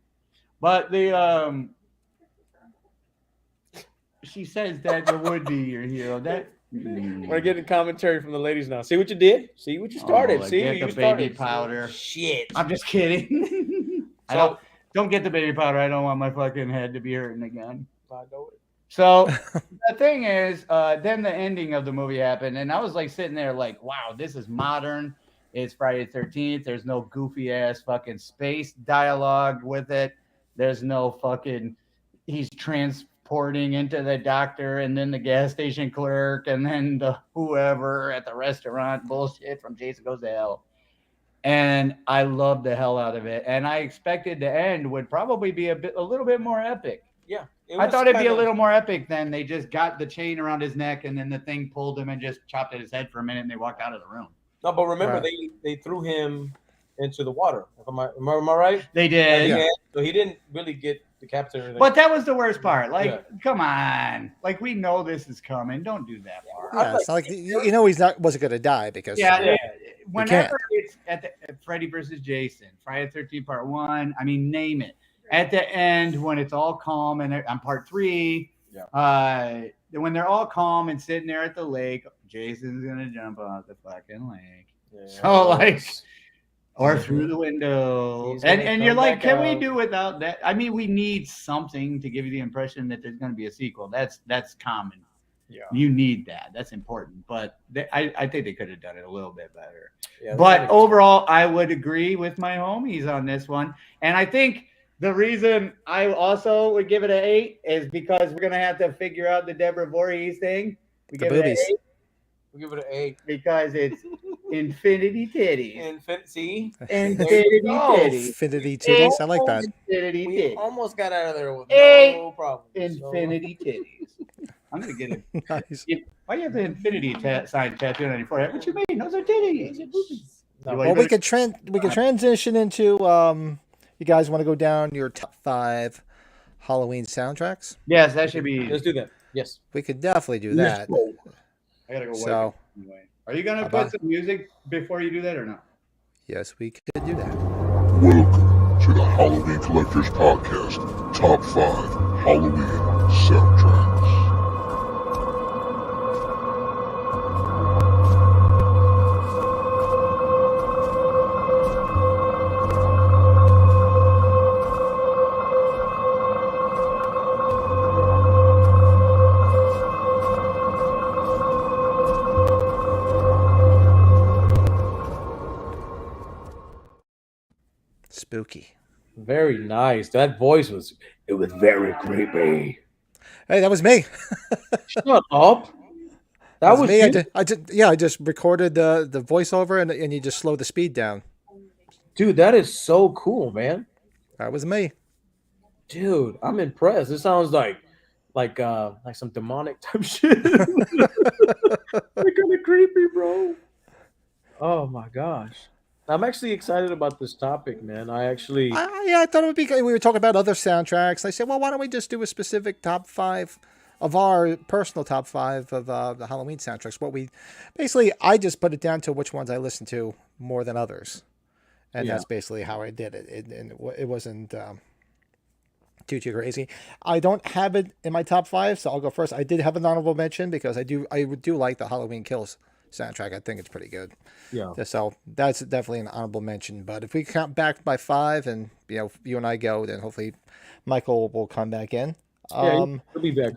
But the she says that would be your hero. That We're getting commentary from the ladies now. See what you did? See what you started? like, See get you the started. baby powder. Shit. I'm just kidding. I don't get the baby powder. I don't want my fucking head to be hurting again. I know it. So the thing is, then the ending of the movie happened, and I was like sitting there like, wow, this is modern. It's Friday the 13th. There's no goofy ass fucking space dialogue with it. There's no fucking he's transporting into the doctor and then the gas station clerk and then the whoever at the restaurant bullshit from Jason Goes to Hell. And I loved the hell out of it. And I expected the end would probably be a little bit more epic. Yeah. I thought it'd be a little more epic than they just got the chain around his neck and then the thing pulled him and just chopped at his head for a minute and they walked out of the room. No, but remember Right. they threw him into the water. Am I right? They did. Yeah. So he didn't really get decapitated or anything. But that was the worst part. Like, Yeah. come on. Like, we know this is coming. Don't do that part. Yeah, it's not like wasn't going to die because Whenever it's at Freddy versus Jason, Friday the 13th Part 1, I mean, name it. At the end, when it's all calm and on Part 3, when they're all calm and sitting there at the lake, Jason's going to jump off the fucking lake. Yeah. So, like, or through the window. He's gonna And you're come like, back can we out. do without that? I mean, we need something to give you the impression that there's going to be a sequel. That's common. Yeah. You need that. That's important. But I think they could have done it a little bit better. Yeah, But overall, I would agree with my homies on this one. And I think the reason I also would give it an 8 is because we're going to have to figure out the Deborah Voorhees thing. We The give it an boobies. 8 we give it an 8. because it's infinity titties. See? Infinity go. titties. Infinity titties. I like that. Infinity We titties. almost got out of there with Eight no problem. Infinity titties. I'm going to get it. Nice. Why do you have the infinity sign tattooed on your forehead? What you mean? Those are titties. No, Well, we could transition into you guys want to go down your top 5 Halloween soundtracks? Yes, that should be. Let's do that. Yes. We could definitely do that. I gotta go. Wipe So- it anyway. Are you gonna Bye-bye. put some music before you do that or not? Yes, we could do that. Welcome to the Halloween Collectors Podcast, Top 5 Halloween Soundtracks. spooky. Very nice. That voice was very creepy. Hey, that was me. Shut up. That That was was me. you? I just recorded the voiceover and you just slow the speed down. Dude, that is so cool, man. That was me. Dude, I'm impressed. It sounds like some demonic type shit. Like kind of creepy, bro. Oh my gosh. I'm actually excited about this topic, man. I actually I thought it would be good. We were talking about other soundtracks. I said, well, why don't we just do a specific top 5 of our personal top 5 of the Halloween soundtracks? I just put it down to which ones I listen to more than others. And Yeah. that's basically how I did it. It wasn't too crazy. I don't have it in my top 5, so I'll go first. I did have an honorable mention because I do like the Halloween Kills soundtrack. I think it's pretty good. yeah. So that's definitely an honorable mention. But if we count back by 5 and you and I go, then hopefully Michael will come back in. Yeah, he'll be back.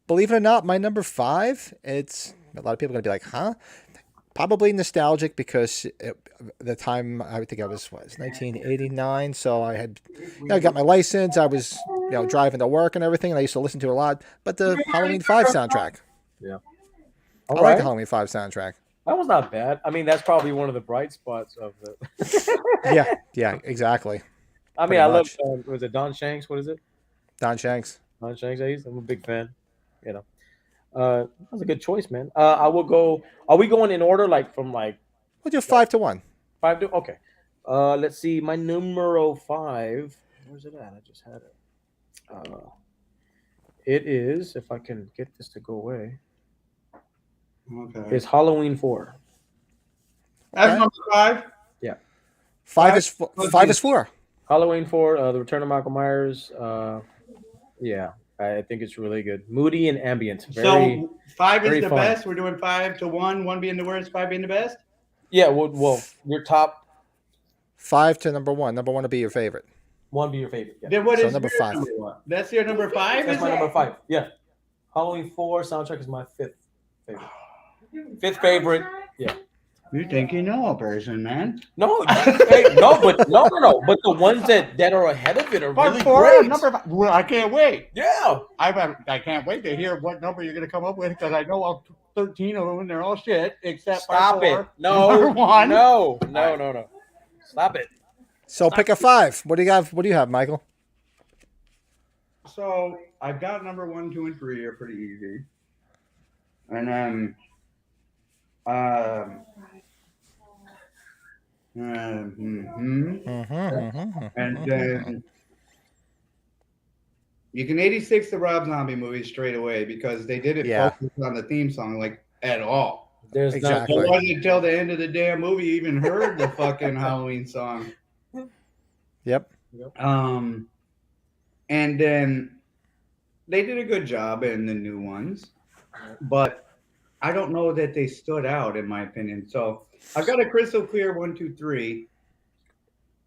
Believe it or not, my number 5, it's a lot of people are gonna be like, huh? Probably nostalgic because the time I think I was 1989, so I had I got my license. I was driving to work and everything, and I used to listen to a lot. But the Halloween 5 soundtrack, Yeah. I like the Halloween 5 soundtrack. That was not bad. I mean, that's probably one of the bright spots of the. Yeah, exactly. I mean, Pretty I love. much. Was it Don Shanks? What is it? Don Shanks. Don Shanks. I'm a big fan. You know, that was a good choice, man. I will go. Are we going in order, like from like We'll do 5 to 1. 5 to? Okay. Let's see. My numero 5. Where's it at? I just had it. It is. If I can get this to go away, Okay. it's Halloween 4. That's Okay. number 5. Yeah. 5 is 4. Halloween 4. The Return of Michael Myers. Yeah. I think it's really good. Moody and ambient. Very. So 5 very is the fun. best. We're doing 5 to 1. 1 being the worst, 5 being the best. Yeah. Well, your top 5 to number 1. Number 1 will be your favorite. one be your favorite. Yeah. Then what So is number your 5. number 1? That's your number 5. That's my number 5. Yeah. Halloween 4 soundtrack is my 5th favorite. 5th favorite. Yeah. You think you know a person, man? No, no. But the ones that are ahead of it are Part really 4, great. number 5. Well, I can't wait. Yeah. I can't wait to hear what number you're going to come up with because I know all 13 of them and they're all shit except Stop part 4. it. No. Number 1. No. Stop it. So pick a 5. What do you have? What do you have, Michael? So I've got number 1, 2, and 3 are pretty easy. And then and then you can 86 the Rob Zombie movie straight away because they didn't focus on the theme song like at all. There's Exactly. It wasn't until the end of the damn movie you even heard the fucking Halloween song. Yep. And then they did a good job in the new ones, but I don't know that they stood out in my opinion. So I've got a crystal clear 1, 2, 3.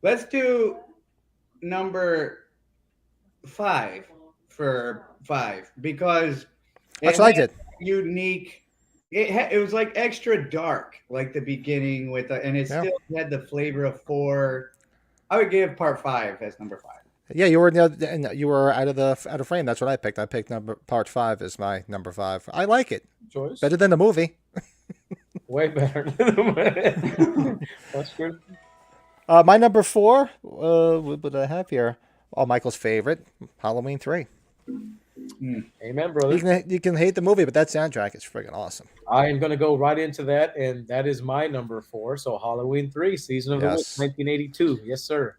Let's do number 5 for 5 because That's what I did. unique. It was like extra dark, like the beginning with, and it still had the flavor of 4. I would give part 5 as number 5. Yeah, you were out of frame. That's what I picked. I picked part 5 as my number 5. I like it. choice. Better than the movie. Way better. That's good. My number 4. What would I have here? Oh, Michael's favorite, Halloween 3. Amen, brother. You can hate the movie, but that soundtrack is friggin' awesome. I am going to go right into that, and that is my number 4. So Halloween 3, Season of the Witch, 1982. Yes, sir.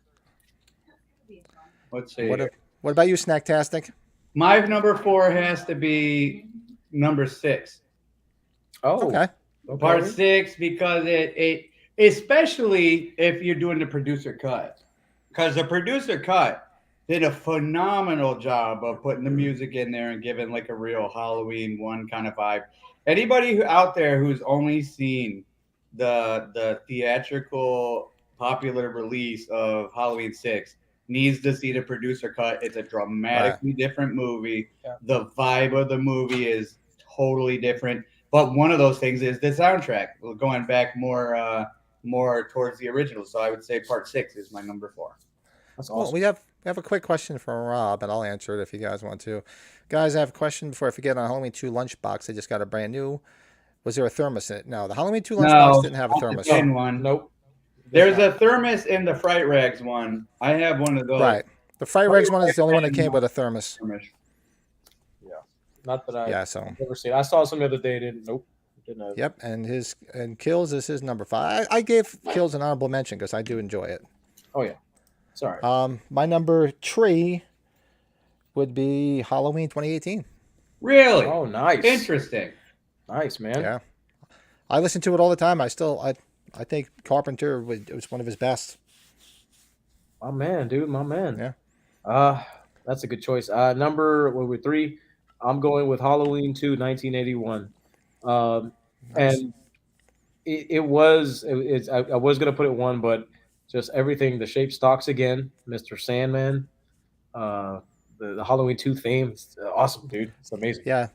Let's see. What about you, Snacktastic? My number 4 has to be number 6. Oh, Okay. Part 6 because it especially if you're doing the producer cut, because the producer cut did a phenomenal job of putting the music in there and giving like a real Halloween 1 kind of vibe. Anybody out there who's only seen the theatrical popular release of Halloween 6 needs to see the producer cut. It's a dramatically different movie. Yeah. The vibe of the movie is totally different. But one of those things is the soundtrack, going back more towards the original. So I would say part 6 is my number 4. That's Well, awesome. we have a quick question from Rob, and I'll answer it if you guys want to. Guys, I have a question before I forget. On Halloween 2 lunchbox, they just got a brand new. Was there a thermos in it? No, the Halloween 2 lunchbox No, didn't have a thermos. in one. Nope. There's a thermos in the Fright Rags one. I have one of those. Right. The Fright Rags one is the only one that came with a thermos. Thermos. Yeah. Not that I've Yeah, so. never seen. I saw some the other day. Didn't. Nope. Didn't have. Yep, and Kills is his number 5. I gave Kills an honorable mention because I do enjoy it. Oh yeah. Sorry. My number 3 would be Halloween 2018. Really? Oh, nice. Interesting. Nice, man. Yeah, I listen to it all the time. I think Carpenter it was one of his best. My man, dude. My man. Yeah. That's a good choice. Number 3. I'm going with Halloween 2, 1981. Nice. And I was gonna put it 1, but just everything. The shape stocks again. Mr. Sandman. The Halloween 2 theme. It's awesome, dude. It's amazing. Yeah,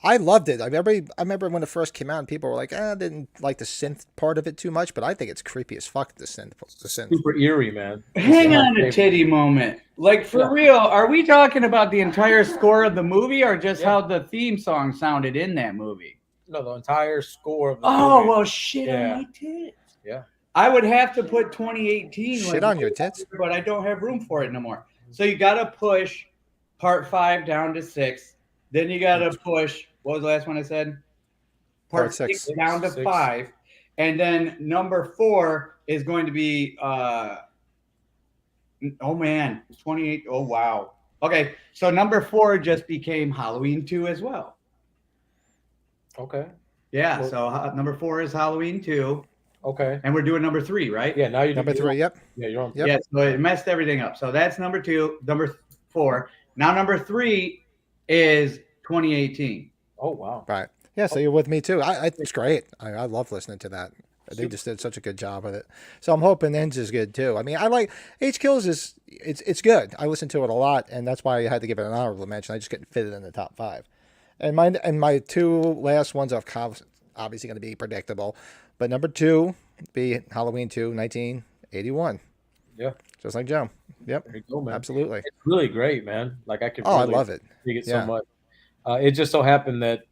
I loved it. I remember when it first came out, and people were like, I didn't like the synth part of it too much, but I think it's creepy as fuck, the synth. Super eerie, man. Hang on a titty moment. Like, for real, are we talking about the entire score of the movie or just how the theme song sounded in that movie? No, the entire score of the Oh, movie. well, shit Yeah. on my tits. Yeah. I would have to put 2018. Shit on your tits. But I don't have room for it no more. So you got to push part 5 down to 6. Then you got to push, what was the last one I said? Part 6 down to 5. And then number 4 is going to be, oh man, 28. Oh, wow. Okay. So number 4 just became Halloween 2 as well. Okay. Yeah. Well, So number 4 is Halloween 2. Okay. And we're doing number 3, right? Yeah. Now you're Number 3. Yep. Yeah, you're on. Yep. Yeah. So it messed everything up. So that's number 2. Number 4. Now number 3 is 2018. Oh wow. Right. Yeah. So you're with me too. It's great. I love listening to that. They just did such a good job with it. So I'm hoping Ends is good too. I mean, I like H Kills it's good. I listen to it a lot, and that's why I had to give it an honorable mention. I just couldn't fit it in the top 5. And my 2 last ones are obviously going to be predictable, but number 2 be Halloween 2, 1981. Yeah. Just like Joe. Yep. There you go, man. Absolutely. It's really great, man. Like I could. Oh, really I love it. dig it Yeah. so much. It just so happened that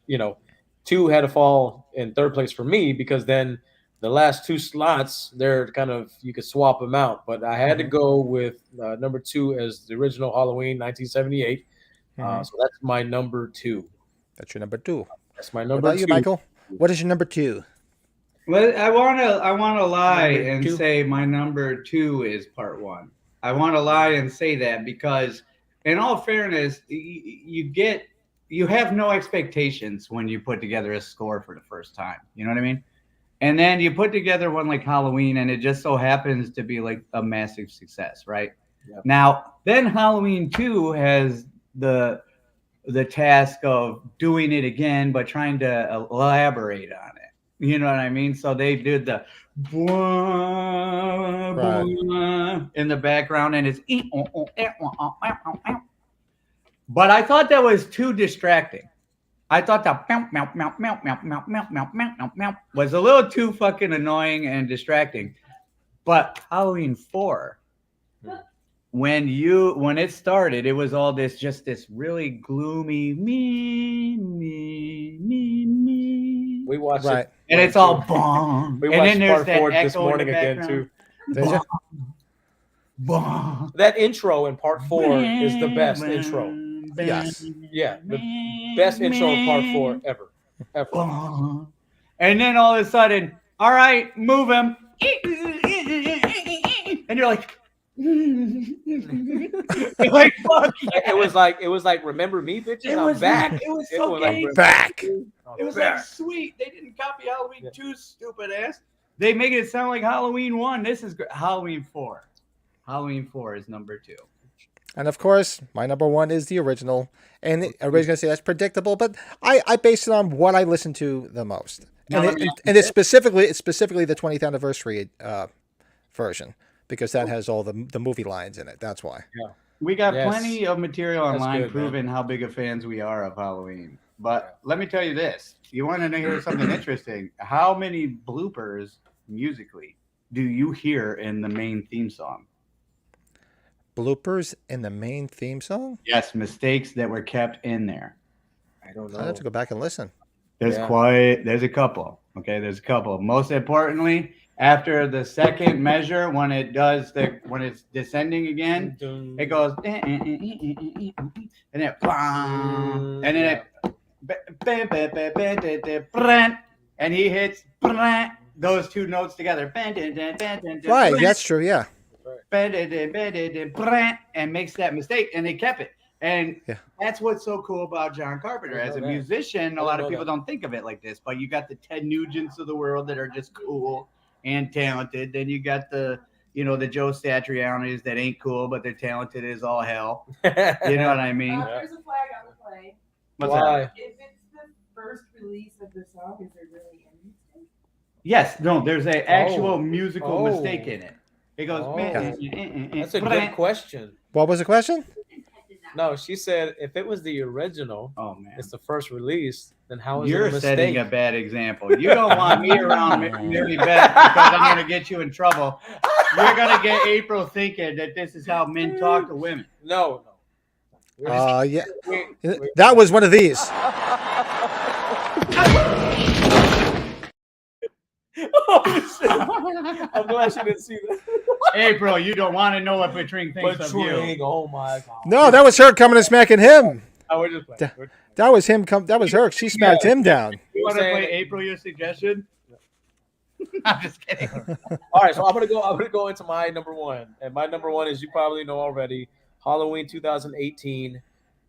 2 had to fall in 3rd place for me because then the last 2 slots they're kind of you could swap them out, but I had to go with number 2 as the original Halloween 1978. So that's my number 2. That's your number 2. That's my What number about 2. you, Michael? What is your number 2? Well, I wanna lie Number and 2. say my number 2 is part 1. I want to lie and say that because, in all fairness, you have no expectations when you put together a score for the first time. You know what I mean? And then you put together one like Halloween, and it just so happens to be like a massive success, right? Yep. Now, then Halloween 2 has the task of doing it again, but trying to elaborate on it. You know what I mean? So they did the in the background, and it's but I thought that was too distracting. I thought that was a little too fucking annoying and distracting. But Halloween 4, when it started, it was all this really gloomy me. We watched Right. it, And it's all bomb. we And watched then there's part that 4 this echo in the morning again background. too. Did you? Bomb. That intro in part 4 is the best intro. Yes. Yeah, the best intro of part 4 ever. And then all of a sudden, all right, move him. And you're like, like fuck. It was like remember me, bitches. I'm back. It was It so was like, gay. Back. It was like sweet. They didn't copy Halloween 2, stupid ass. They make it sound like Halloween 1. This is great. Halloween 4. Halloween 4 is number 2. And of course, my number 1 is the original. And everybody's gonna say that's predictable, but I base it on what I listen to the most. And it's specifically the 20th anniversary version because that has all the movie lines in it. That's why. Yeah. We got Yes. plenty of material That's online good, proving how big of fans we are of Halloween. But let me tell you this. You want to hear something interesting? How many bloopers musically do you hear in the main theme song? bloopers in the main theme song? Yes, mistakes that were kept in there. I don't I have to know. go back and listen. There's Yeah. there's a couple. Okay, there's a couple. Most importantly, after the second measure, when it's descending again, it goes and then and then it and he hits those two notes together. Right, that's true. Yeah. And makes that mistake, and they kept it. And Yeah. that's what's so cool about John Carpenter. As a musician, a lot of people don't think of it like this, but you got the Ted Nugents of the world that are just cool and talented. Then you got the Joe Satrianis that ain't cool, but they're talented as all hell. You know what I mean? There's a flag on the play. What's Why? that? If it's the first release of the song, is there really any mistake? Yes, no, there's an actual musical mistake in it. It goes. That's a good question. What was the question? No, she said if it was the original, Oh man, it's the first release, then how is you're it a mistake? setting a bad example. You don't want me around Mary Beth because I'm going to get you in trouble. You're going to get April thinking that this is how men talk to women. No. Yeah. That was one of these. Oh, shit. I'm glad she didn't see that. April, you don't want to know what Patrick thinks of you. Patrick, oh my god. No, that was her coming and smacking him. Oh, we're just playing. That was him. That was her. She smacked him down. You want to play April? Your suggestion? I'm just kidding. All right, so I'm gonna go into my number one, and my number one is, you probably know already, Halloween 2018.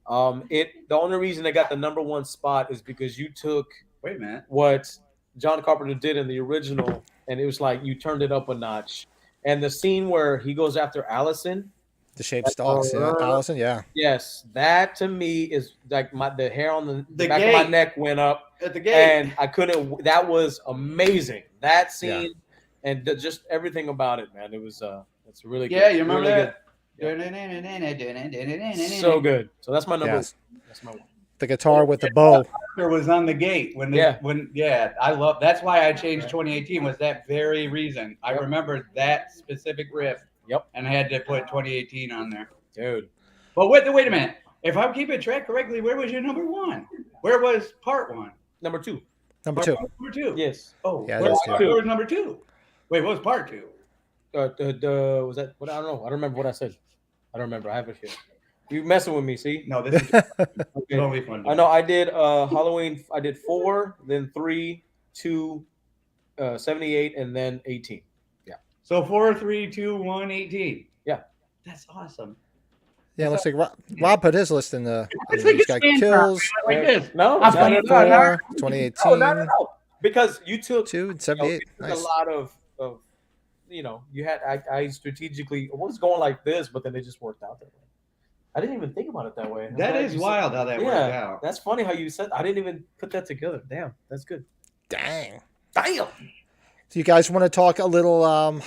The only reason I got the number one spot is because you took Wait a minute. what John Carpenter did in the original, and it was like you turned it up a notch. And the scene where he goes after Allison, The shape stalks, yeah. Allison, yeah. yes, that to me is like the hair on the back gate. of my neck went up, At the gate. and I couldn't. That was amazing. That scene and just everything about it, man. It was it's really good. Yeah, you remember really that? So good. So that's my number. Yes. That's my one. The guitar with the bow. Was on the gate when I love. That's why I changed 2018. Was that very reason? I remember that specific riff. Yep. And I had to put 2018 on there, Dude. But wait a minute. If I'm keeping track correctly, where was your number one? Where was part one? Number two. Number two. Number two. Yes. Oh, Yeah, where that's was number two? Wait, what was part two? Was that what? I don't know. I don't remember what I said. I don't remember. I have it here. You messing with me? See? No, this is Okay. totally fun. I know. I did Halloween. I did 4, then 3, 2, 78, and then 18. So 4, 3, 2, 1, 18. Yeah. That's awesome. Yeah, looks like Rob put his list in the. It's like He's a got stand kills. like this. No, I'm no, no, no, no. 24, 2018, No. Because you took 2, and 78. a Nice. lot of you had. I strategically was going like this, but then it just worked out that way. I didn't even think about it that way. I'm That glad is you wild said, how that worked out. That's funny how you said. I didn't even put that together. Damn, that's good. Dang. Damn. Do you guys want to talk a little? I'm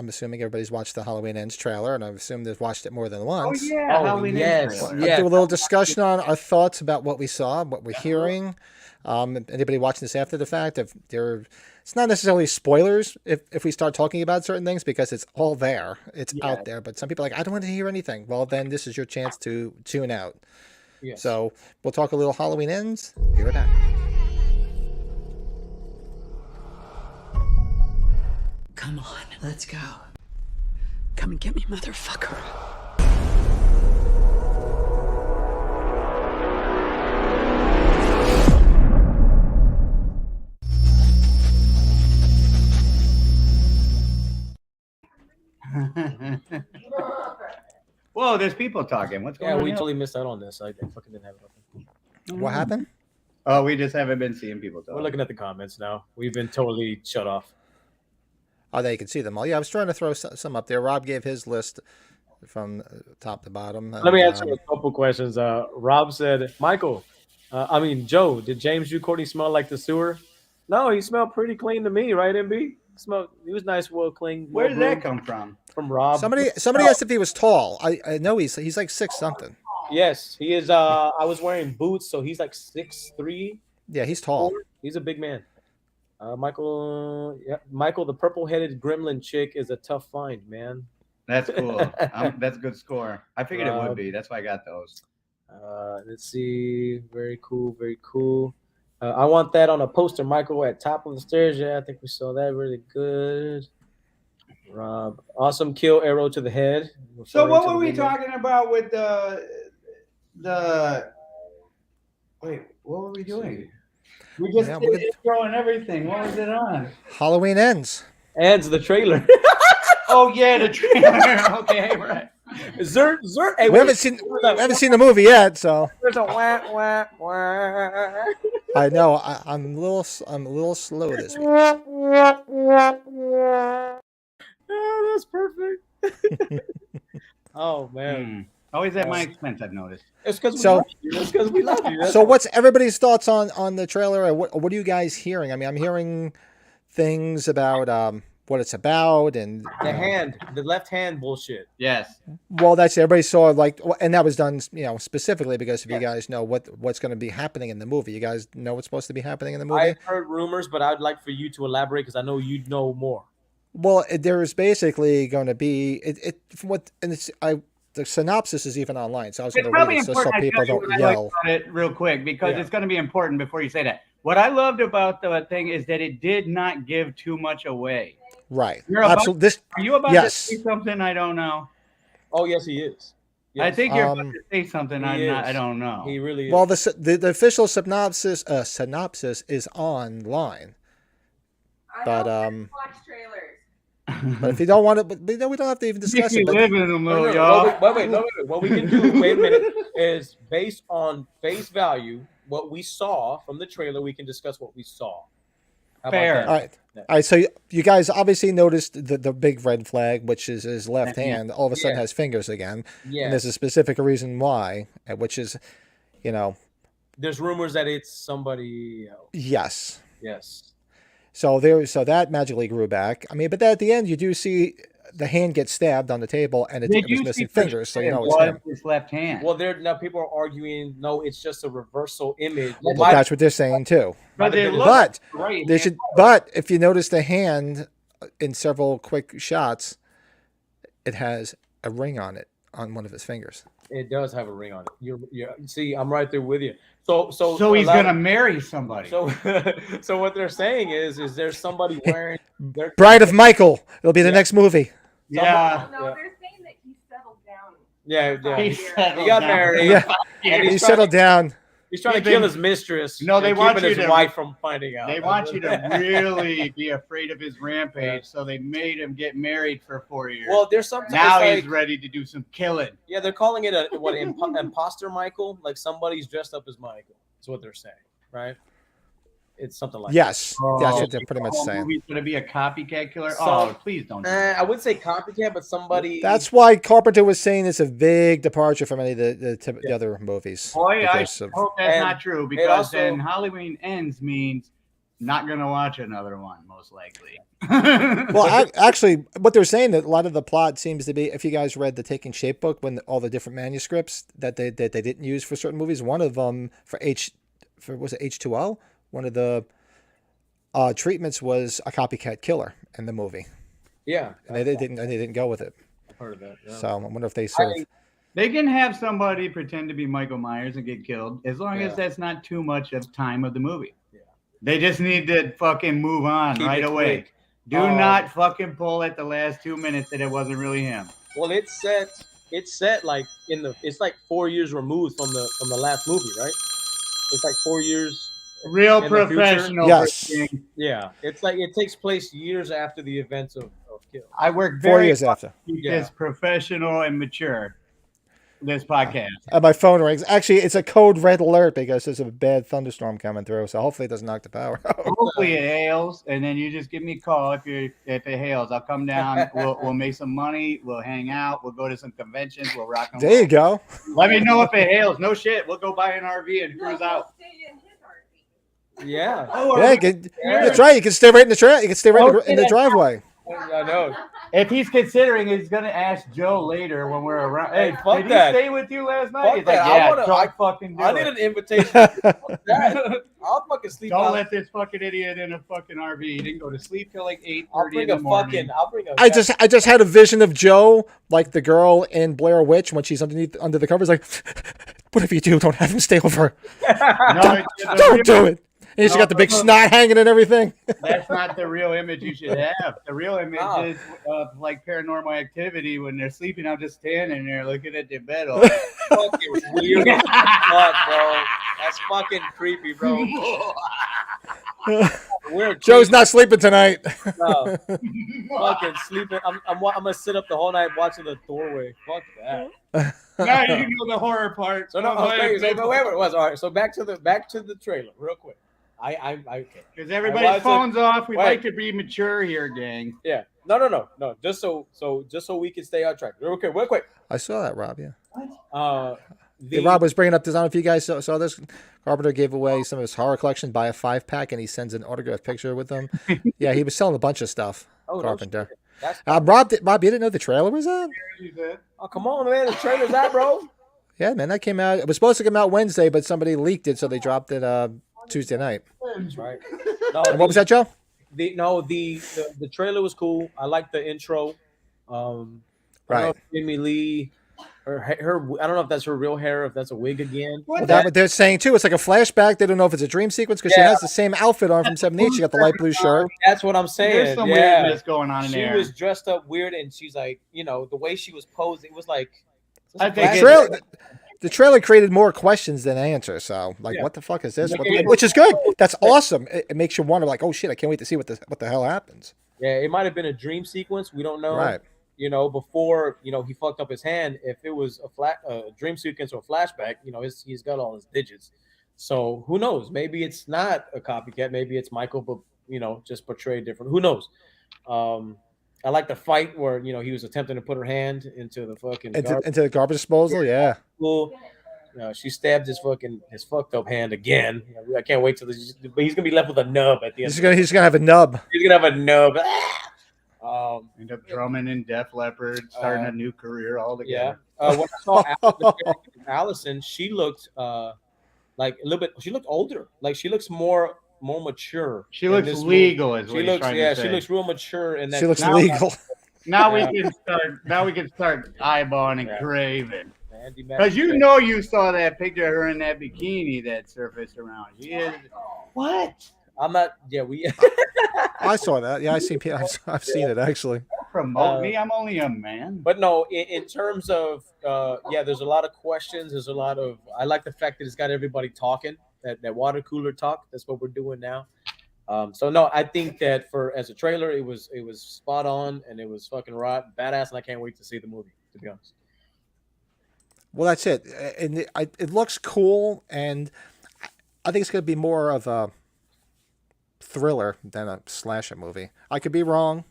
assuming everybody's watched the Halloween Ends trailer, and I assume they've watched it more than once. Oh yeah, Halloween yes, trailer. yes. Do a little discussion on our thoughts about what we saw, what we're hearing. Anybody watching this after the fact, it's not necessarily spoilers if we start talking about certain things, because it's all there, it's out there. But some people are like, I don't want to hear anything. Well, then this is your chance to tune out. Yes. So we'll talk a little Halloween Ends. Be right back. Come on, let's go. Come and get me, motherfucker. Whoa, there's people talking. What's going Yeah, on? we here? totally missed out on this. I fucking didn't have it open. What happened? Oh, we just haven't been seeing people talk. We're looking at the comments now. We've been totally shut off. Oh, there you can see them all. Yeah, I was trying to throw some up there. Rob gave his list from top to bottom. Let me answer a couple questions. Rob said, Joe, did James Drew Courtney smell like the sewer? No, he smelled pretty clean to me, right, MB? He was nice, well clean. Where did that come from? From Rob. Somebody asked if he was tall. I know he's like 6 something. Yes, he is. I was wearing boots, so he's like 6'3". Yeah, he's tall. He's a big man. Michael, the purple-headed gremlin chick is a tough find, man. That's cool. That's a good score. I figured it would be. That's why I got those. Let's see. Very cool. Very cool. I want that on a poster, Michael, at top of the stairs. Yeah, I think we saw that. Really good. Rob, awesome kill, arrow to the head. So what were we talking about with the? Wait, what were we doing? We just did the intro and everything. What was it on? Halloween Ends. Ends the trailer. Oh yeah, the trailer. Okay, right. Zert. Hey, We haven't seen the movie yet, so There's a wah wah wah. I know I'm a little slow this week. Oh, that's perfect. Oh man. Always at my expense, I've noticed. It's because we love you. It's because we love you. So what's everybody's thoughts on the trailer? What are you guys hearing? I mean, I'm hearing things about what it's about and the left hand bullshit. Yes. Well, that's everybody saw and that was done, specifically because if you guys know what's going to be happening in the movie. You guys know what's supposed to be happening in the movie? I've heard rumors, but I'd like for you to elaborate because I know you know more. Well, there is basically going to be the synopsis is even online, so I was going to read it just so people don't yell. About it real quick because it's going to be important before you say that. What I loved about the thing is that it did not give too much away. Right. Absolutely. Are you about yes. to say something I don't know? Oh yes, he is. Yes. I think you're about to say something I don't know. He really is. Well, the official synopsis is online. But watch trailers. But if you don't want it, we don't have to even discuss it. Live in them, no, y'all. Wait. What we can do, wait a minute, is based on face value, what we saw from the trailer, we can discuss what we saw. How Fair. about that? All right. So you guys obviously noticed the big red flag, which is his left hand, all of a sudden has fingers again. Yeah. And there's a specific reason why, which is, there's rumors that it's somebody else. Yes. Yes. So that magically grew back. I mean, but then at the end, you do see the hand get stabbed on the table, and it was missing fingers, so it's him. His left hand. Well, now people are arguing. No, it's just a reversal image. Well, that's what they're saying too. But if you notice the hand in several quick shots, it has a ring on it on one of his fingers. It does have a ring on it. You see, I'm right there with you. So he's gonna marry somebody. So what they're saying is there's somebody wearing Bride of Michael. It'll be the next movie. Yeah. No, they're saying that he settled down. Yeah. He got married. Yeah. And he settled down. He's trying to kill his mistress. No, they want his you wife from finding out. They want you to really be afraid of his rampage, so they made him get married for 4 years. Well, there's something. Now he's ready to do some killing. Yeah, they're calling it imposter Michael, like somebody's dressed up as Michael. That's what they're saying, right? It's something like yes, that's what they're pretty much saying. Movie's going to be a copycat killer. Please don't. I wouldn't say copycat, but somebody. That's why Carpenter was saying it's a big departure from any of the other movies. Boy, I hope that's not true because then Halloween Ends means not going to watch another one, most likely. Well, actually, what they're saying that a lot of the plot seems to be, if you guys read the Taking Shape book, when all the different manuscripts that they didn't use for certain movies, one of them was it H2O? One of the treatments was a copycat killer in the movie. Yeah, and they didn't go with it. I've heard of that. Yeah. So I wonder if they sort of. They can have somebody pretend to be Michael Myers and get killed as long as that's not too much of time of the movie. Yeah. They just need to fucking move on right away. Quick. Do not fucking pull at the last 2 minutes that it wasn't really him. Well, it's set like it's like 4 years removed from the last movie, right? It's like 4 years. Real professional. Yes. Yeah. It's like it takes place years after the events of Kill. I work 4 years after. It's professional and mature. This podcast. My phone rings. Actually, it's a code red alert because there's a bad thunderstorm coming through. So hopefully it doesn't knock the power out. Hopefully it hails, and then you just give me a call if it hails. I'll come down. We'll make some money. We'll hang out. We'll go to some conventions. We'll rock and roll. There you go. Let me know if it hails. No shit. We'll go buy an RV and cruise out. Yeah. Oh, that's right. You can stay right in the You can stay right in the driveway. I know. if he's considering, he's gonna ask Joe later when we're around. Hey, fuck did that. he stay with you last night? Fuck He's like, that. I yeah, wanna- don't fucking do I it. need an invitation. Fuck that. I'll fucking sleep Don't out. let this fucking idiot in a fucking RV. He didn't go to sleep till like 8:30 I'll bring in a the morning. fucking. I'll bring a. I just had a vision of Joe, like the girl in Blair Witch when she's under the covers, like, whatever you do, don't have him stay over. No, Don't do it. And she's got the big snot hanging and everything. That's not the real image you should have. The real image is of like Paranormal Activity when they're sleeping. I'm just standing there looking at their bed. All fucking weird as fuck, bro. That's fucking creepy, bro. We're Joe's not sleeping tonight. No. Fucking sleeping. I'm gonna sit up the whole night watching the doorway. Fuck that. Now you know the horror part. So no, okay, wait, it was all right. So back to the trailer, real quick. Okay. Because everybody's phone's off. We like to be mature here, gang. Yeah. No. Just so we can stay on track. Okay, real quick. I saw that, Rob. Yeah. Rob was bringing up this. I don't know if you guys saw this. Carpenter gave away some of his horror collection by a 5-pack, and he sends an autographed picture with them. Yeah, he was selling a bunch of stuff. Carpenter. Rob, you didn't know the trailer was out? Oh, come on, man. The trailer's out, bro. Yeah, man, that came out. It was supposed to come out Wednesday, but somebody leaked it, so they dropped it Tuesday night. That's right. And what was that, Joe? The trailer was cool. I like the intro. Right. Jamie Lee, her I don't know if that's her real hair, if that's a wig again. Well, that's what they're saying too. It's like a flashback. They don't know if it's a dream sequence because she has the same outfit on from 78. She got the light blue shirt. That's what I'm saying. There's some weirdness going on in there. She was dressed up weird, and she's like, the way she was posing, it was like. I think the trailer created more questions than answers. So, what the fuck is this? Which is good. That's awesome. It makes you wonder, like, oh shit, I can't wait to see what the hell happens. Yeah, it might have been a dream sequence. We don't know. Right. Before he fucked up his hand. If it was a dream sequence or a flashback, he's got all his digits. So who knows? Maybe it's not a copycat. Maybe it's Michael, but just portrayed different. Who knows? I like the fight where he was attempting to put her hand into the fucking into the garbage disposal. Yeah. Cool. She stabbed his fucked up hand again. I can't wait till but he's gonna be left with a nub at the end. He's gonna have a nub. He's gonna have a nub. End up drumming in Def Leppard, starting a new career altogether. Yeah. When I saw Allison, she looked like a little bit. She looked older. Like she looks more mature. She looks legal. Is what she looks. Trying Yeah, to say. she looks real mature. And she looks legal. Now we can start. Now we can start eyeballing and craving. Because you saw that picture of her in that bikini that surfaced around. She is what? I'm not. Yeah, we. I saw that. Yeah, I've seen it actually. Promote me. I'm only a man. But no, in terms of there's a lot of questions. There's a lot of. I like the fact that it's got everybody talking. That water cooler talk. That's what we're doing now. So no, I think that as a trailer, it was spot on and it was fucking badass, and I can't wait to see the movie. To be honest. Well, that's it, and it looks cool, and I think it's going to be more of a thriller than a slasher movie. I could be wrong,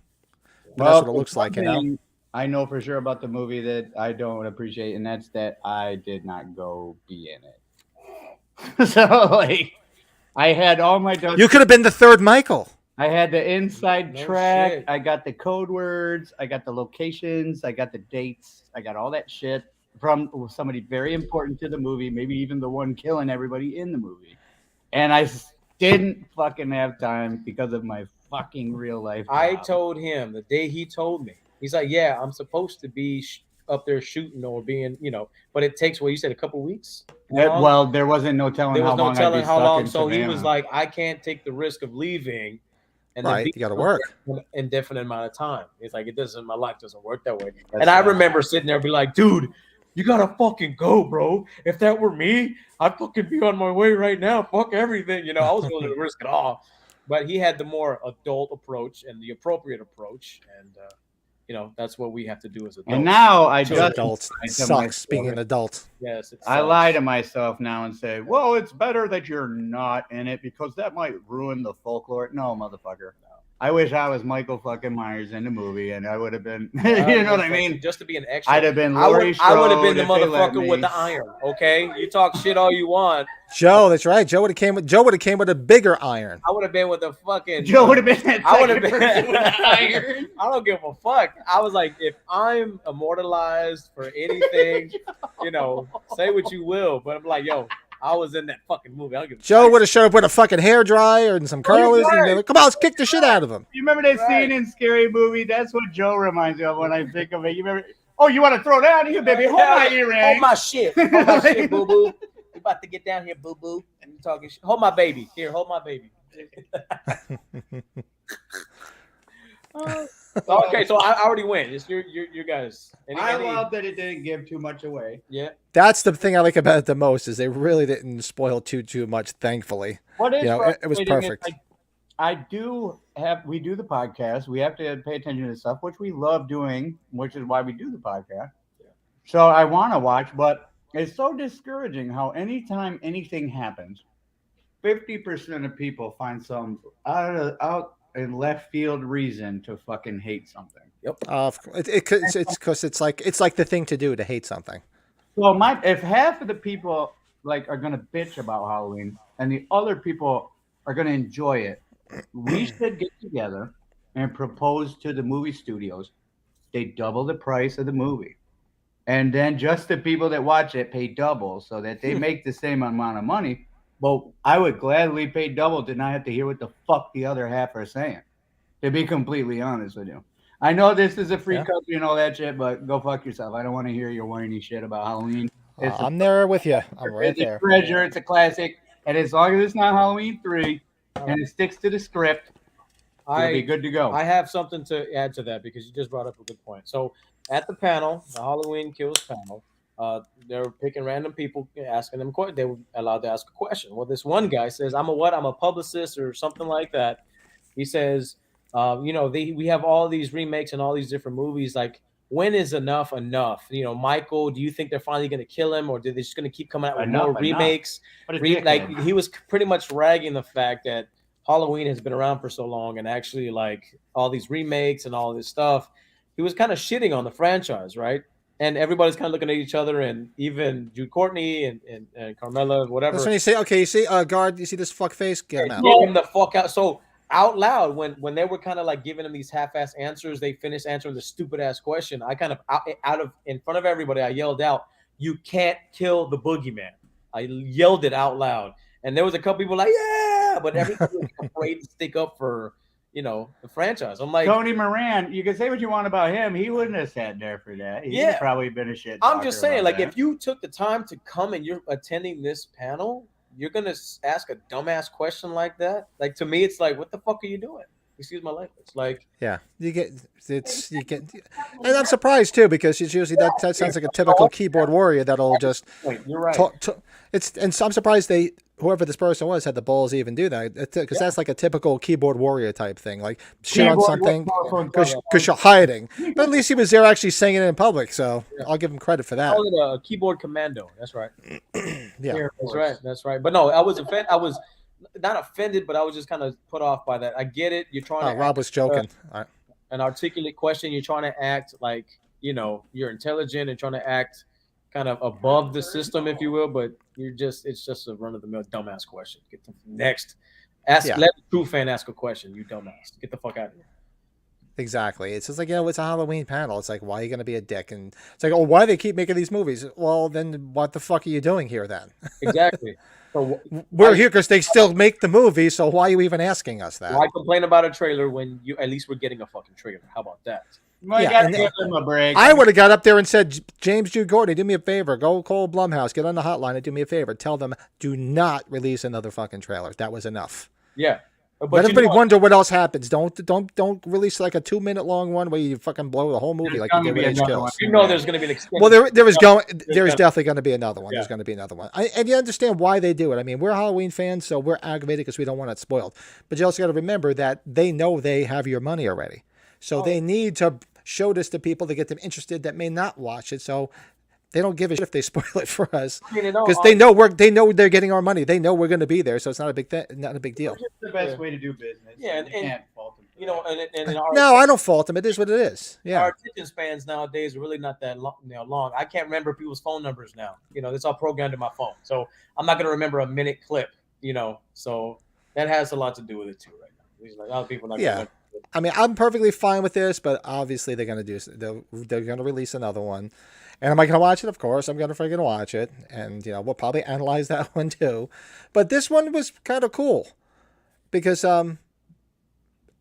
but that's what it looks like. I know for sure about the movie that I don't appreciate, and that's that I did not go be in it. So I had all my. You could have been the third Michael. I had the inside track. Shit. I got the code words. I got the locations. I got the dates. I got all that shit from somebody very important to the movie, maybe even the one killing everybody in the movie. And I didn't fucking have time because of my fucking real life job. I told him the day he told me, he's like, yeah, I'm supposed to be up there shooting or being, but it takes, you said a couple weeks? Well, there wasn't no telling how long. There was no telling how long. So he was like, I can't take the risk of leaving. And right, you got to work an indefinite amount of time. It's like, my life doesn't work that way. And I remember sitting there and be like, dude, you gotta fucking go, bro. If that were me, I'd fucking be on my way right now. Fuck everything. I was willing to risk it all. But he had the more adult approach and the appropriate approach. And, that's what we have to do as adults. And now I just adults sucks being an adult. Yes, I lie to myself now and say, well, it's better that you're not in it because that might ruin the folklore. No, motherfucker. I wish I was Michael fucking Myers in the movie, and I would have been. You know what I mean? Just to be an extra. I'd have been I Laurie would have been Strode the if they let motherfucker with me. the iron. Okay, you talk shit all you want. Joe, that's right. Joe would have came with a bigger iron. I would have been with the fucking. Joe would have been that I would have second been. person with the iron. I don't give a fuck. I was like, if I'm immortalized for anything, you know, say what you will. But I'm like, yo, I was in that fucking movie. I don't give a Joe would have showed up with a fucking hairdryer and some curlers, and they're like, come on, let's kick the shit out of him. You remember that scene in Scary Movie? That's what Joe reminds me of when I think of it. You remember? Oh, you want to throw that on here, baby? Hold my earring. Hold my shit. Hold my shit, boo boo. You about to get down here, boo boo. And you talking shit. Hold my baby. Here, hold my baby. Okay, so I already win. It's your guys. I love that it didn't give too much away. Yeah. That's the thing I like about it the most is they really didn't spoil too much. Thankfully, What is it was frustrating is perfect. we do the podcast. We have to pay attention to stuff, which we love doing, which is why we do the podcast. Yeah. So I want to watch, but it's so discouraging how anytime anything happens, 50% of people find some out in left field reason to fucking hate something. Yep. It's because it's like the thing to do to hate something. So if half of the people like are gonna bitch about Halloween and the other people are gonna enjoy it, we should get together and propose to the movie studios they double the price of the movie. And then just the people that watch it pay double so that they make the same amount of money. But I would gladly pay double to not have to hear what the fuck the other half are saying, to be completely honest with you. I know this is a free country and all that shit, but go fuck yourself. I don't want to hear your whiny shit about Halloween. I'm there with you. I'm right there. It's a treasure. It's a classic. And as long as it's not Halloween 3 and it sticks to the script, it'll be good to go. I have something to add to that because you just brought up a good point. So at the panel, the Halloween Kills panel, they were picking random people, asking them questions. They were allowed to ask a question. Well, this one guy says, I'm a publicist or something like that. He says, we have all these remakes and all these different movies. Like, when is enough? You know, Michael, do you think they're finally going to kill him, or are they just going to keep coming out with more remakes? He was pretty much ragging the fact that Halloween has been around for so long, and actually, like, all these remakes and all this stuff, he was kind of shitting on the franchise, right? And everybody's kind of looking at each other, and even Jude Courtney and Carmela, whatever. That's when you say, okay, you see, guard, you see this fuck face? Get him out. Get him the fuck out. So out loud, when they were kind of like giving him these half-ass answers, they finished answering the stupid-ass question. I kind of in front of everybody, I yelled out, "You can't kill the boogeyman." I yelled it out loud, and there was a couple people like, "Yeah," but everybody was afraid to stick up for, the franchise. I'm like, Tony Moran, you can say what you want about him. He wouldn't have sat there for that. He'd have probably been a shit. I'm just saying, like, if you took the time to come and you're attending this panel, you're going to ask a dumbass question like that. Like, to me, it's like, what the fuck are you doing? Excuse my language. Like, yeah, and I'm surprised too, because it's usually that sounds like a typical keyboard warrior that'll just. You're right. And so I'm surprised whoever this person was had the balls to even do that, because that's like a typical keyboard warrior type thing, like shit on something because you're hiding. But at least he was there actually saying it in public, so I'll give him credit for that. Call it a keyboard commando. That's right. Yeah, that's right. But no, I was not offended, but I was just kind of put off by that. I get it. You're trying to. Rob was joking. An articulate question. You're trying to act like you're intelligent and trying to act kind of above the system, if you will. But it's just a run of the mill dumbass question. Get the next. Let a true fan ask a question. You dumbass. Get the fuck out of here. Exactly. It's just like, it's a Halloween panel. It's like, why are you going to be a dick? And it's like, why do they keep making these movies? Well, then what the fuck are you doing here then? Exactly. So we're here because they still make the movie, so why are you even asking us that? Why complain about a trailer when you at least we're getting a fucking trailer? How about that? I would have got up there and said, James Jude Courtney, do me a favor. Go call Blumhouse. Get on the hotline and do me a favor. Tell them, do not release another fucking trailer. That was enough. Yeah. But let everybody wonder what else happens. Don't release like a 2-minute long one where you fucking blow the whole movie like you did with H-Kills. There's going to be an extension. Well, there's definitely going to be another one. Yeah. There's going to be another one. And you understand why they do it. I mean, we're Halloween fans, so we're aggravated because we don't want it spoiled. But you also got to remember that they know they have your money already. So they need to show this to people to get them interested that may not watch it. So they don't give a shit if they spoil it for us, because they know they're getting our money. They know we're going to be there, so it's not a big deal. It's the best way to do business. Yeah, you can't fault them you know, and our, No, I don't fault them. It is what it is. Yeah. our attention spans nowadays are really not that long, long. I can't remember people's phone numbers now. You know, it's all programmed in my phone, so I'm not going to remember a minute clip. You know, so that has a lot to do with it too, right now. Like, a lot of people are not Yeah. going to. I mean, I'm perfectly fine with this, but obviously they're going to they're going to release another one. And am I going to watch it? Of course, I'm going to freaking watch it. And, we'll probably analyze that one too. But this one was kind of cool because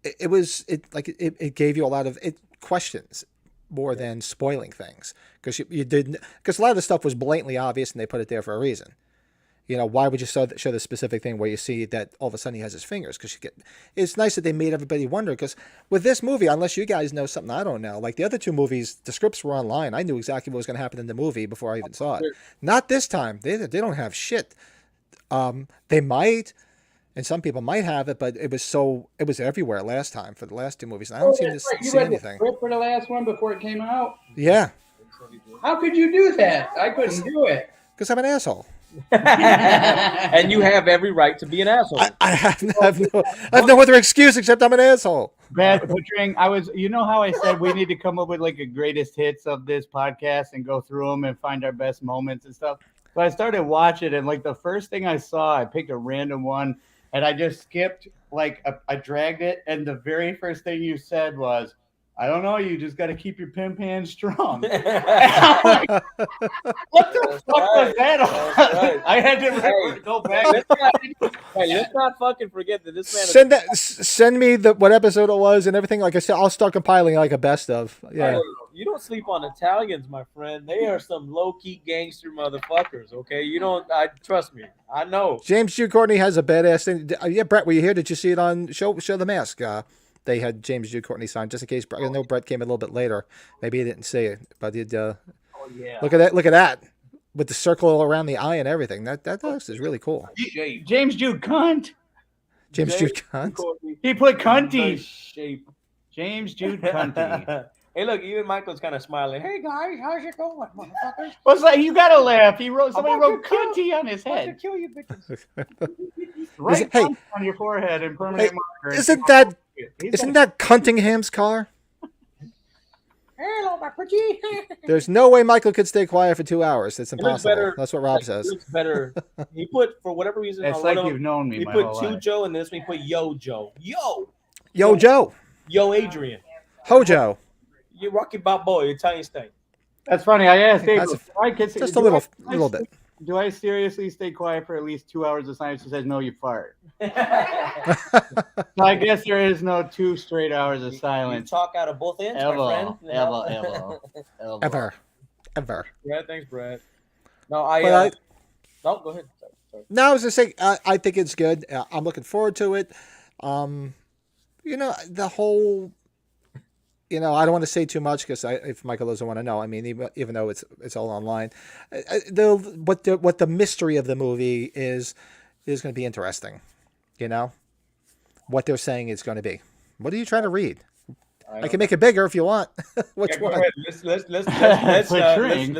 it gave you a lot of questions more than spoiling things, because you didn't, because a lot of the stuff was blatantly obvious and they put it there for a reason. Why would you show the specific thing where you see that all of a sudden he has his fingers? Because it's nice that they made everybody wonder. Because with this movie, unless you guys know something I don't know, like the other two movies, the scripts were online. I knew exactly what was going to happen in the movie before I even saw it. Not this time. They don't have shit. They might, and some people might have it, but it was everywhere last time for the last two movies. And I don't see Right. You see read anything. the script for the last one before it came out? Yeah, How could you do that? I couldn't do it. because I'm an asshole. And you have every right to be an asshole. I have no other excuse except I'm an asshole. Bad butchering. You know how I said we need to come up with like a greatest hits of this podcast and go through them and find our best moments and stuff. So I started watching, and like the first thing I saw, I picked a random one, and I just skipped. I dragged it, and the very first thing you said was, "I don't know. You just got to keep your pimp hand strong." Like, what the fuck was that? Right. I had to go back. Let's not fucking forget that this man. Send me what episode it was and everything. Like I said, I'll start compiling like a best of. Yeah. You don't sleep on Italians, my friend. They are some low key gangster motherfuckers. Okay, you don't. Trust me. I know. James Jude Courtney has a badass thing. Yeah, Brett, were you here? Did you see it on Show the Mask? They had James Jude Courtney signed just in case. I know Brett came a little bit later. Maybe he didn't see it, but he'd. Oh yeah. Look at that, with the circle around the eye and everything. That looks is really cool. James Jude cunt. James Jude cunt. He put cunty. Nice shape. James Jude cunty. Hey, look, even Michael's kind of smiling. Hey guys, how's it going, motherfuckers? Well, it's like you gotta laugh. Somebody wrote cunty on his I'm gonna head. kill you, bitches. Right Hey. on your forehead and permanent marker. Isn't that Cuntingham's car? Hello, my pretty. There's no way Michael could stay quiet for 2 hours. It's looks impossible. better. That's what Rob says. It looks better. He put, for whatever reason, It's on like one of you've them, known me he my put whole two life. Joe, and this one he put Yo Joe. Yo, Joe. Yo Adrian. Hojo. You Rocky Balboa, Italian thing. That's funny. I asked Dave. That's just a little bit. Do I seriously stay quiet for at least 2 hours of silence? He says, no, you fart. So I guess there is no 2 straight hours of You silence. talk out of both ends, my friend. Ever. Ever. Brad, thanks, Brad. No, no, go ahead. Sorry. No, I was just saying, I think it's good. I'm looking forward to it. The whole, I don't want to say too much because if Michael doesn't want to know, I mean, even though it's all online, what the mystery of the movie is going to be interesting. What they're saying is going to be. What are you trying to read? I can make it bigger if you want. Which one? Let's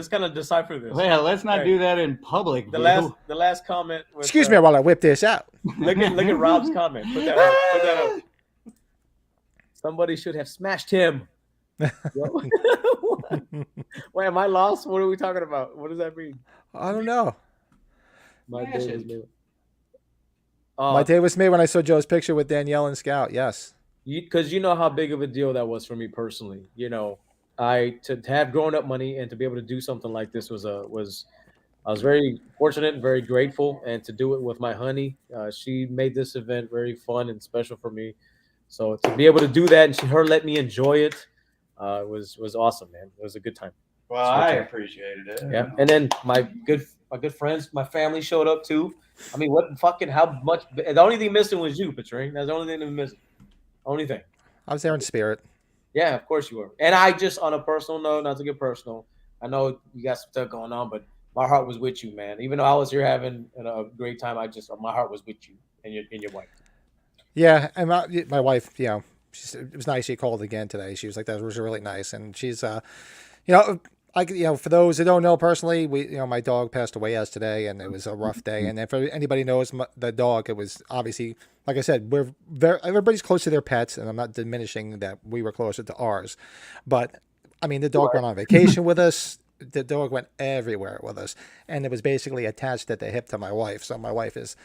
kind of decipher this. Well, let's not do that in public. The last comment. Was, Excuse me while I whip this out. Look at Rob's comment. Put that up. Put that up. Somebody should have smashed him. Wait, am I lost? What are we talking about? What does that mean? I don't know. My day was made. My day was made when I saw Joe's picture with Danielle and Scout. Yes. Because you know how big of a deal that was for me personally. To have grown up money and to be able to do something like this I was very fortunate and very grateful, and to do it with my honey. She made this event very fun and special for me. So to be able to do that and her let me enjoy it was awesome, man. It was a good time. Well, I appreciated it. Yeah, and then my good friends, my family showed up too. I mean, how much? The only thing missing was you, Patrick. That's the only thing that was missing. Only thing. I was there in spirit. Yeah, of course you were. And I just, on a personal note, not to get personal, I know you got some stuff going on, but my heart was with you, man. Even though I was here having a great time, my heart was with you and your wife. Yeah, and my wife, it was nice she called again today. She was like, that was really nice. And she's, For those who don't know personally, my dog passed away yesterday, and it was a rough day. And if anybody knows the dog, it was obviously, like I said, everybody's close to their pets, and I'm not diminishing that we were closer to ours, but I mean, the dog went on vacation with us. The dog went everywhere with us, and it was basically attached at the hip to my wife. So my wife is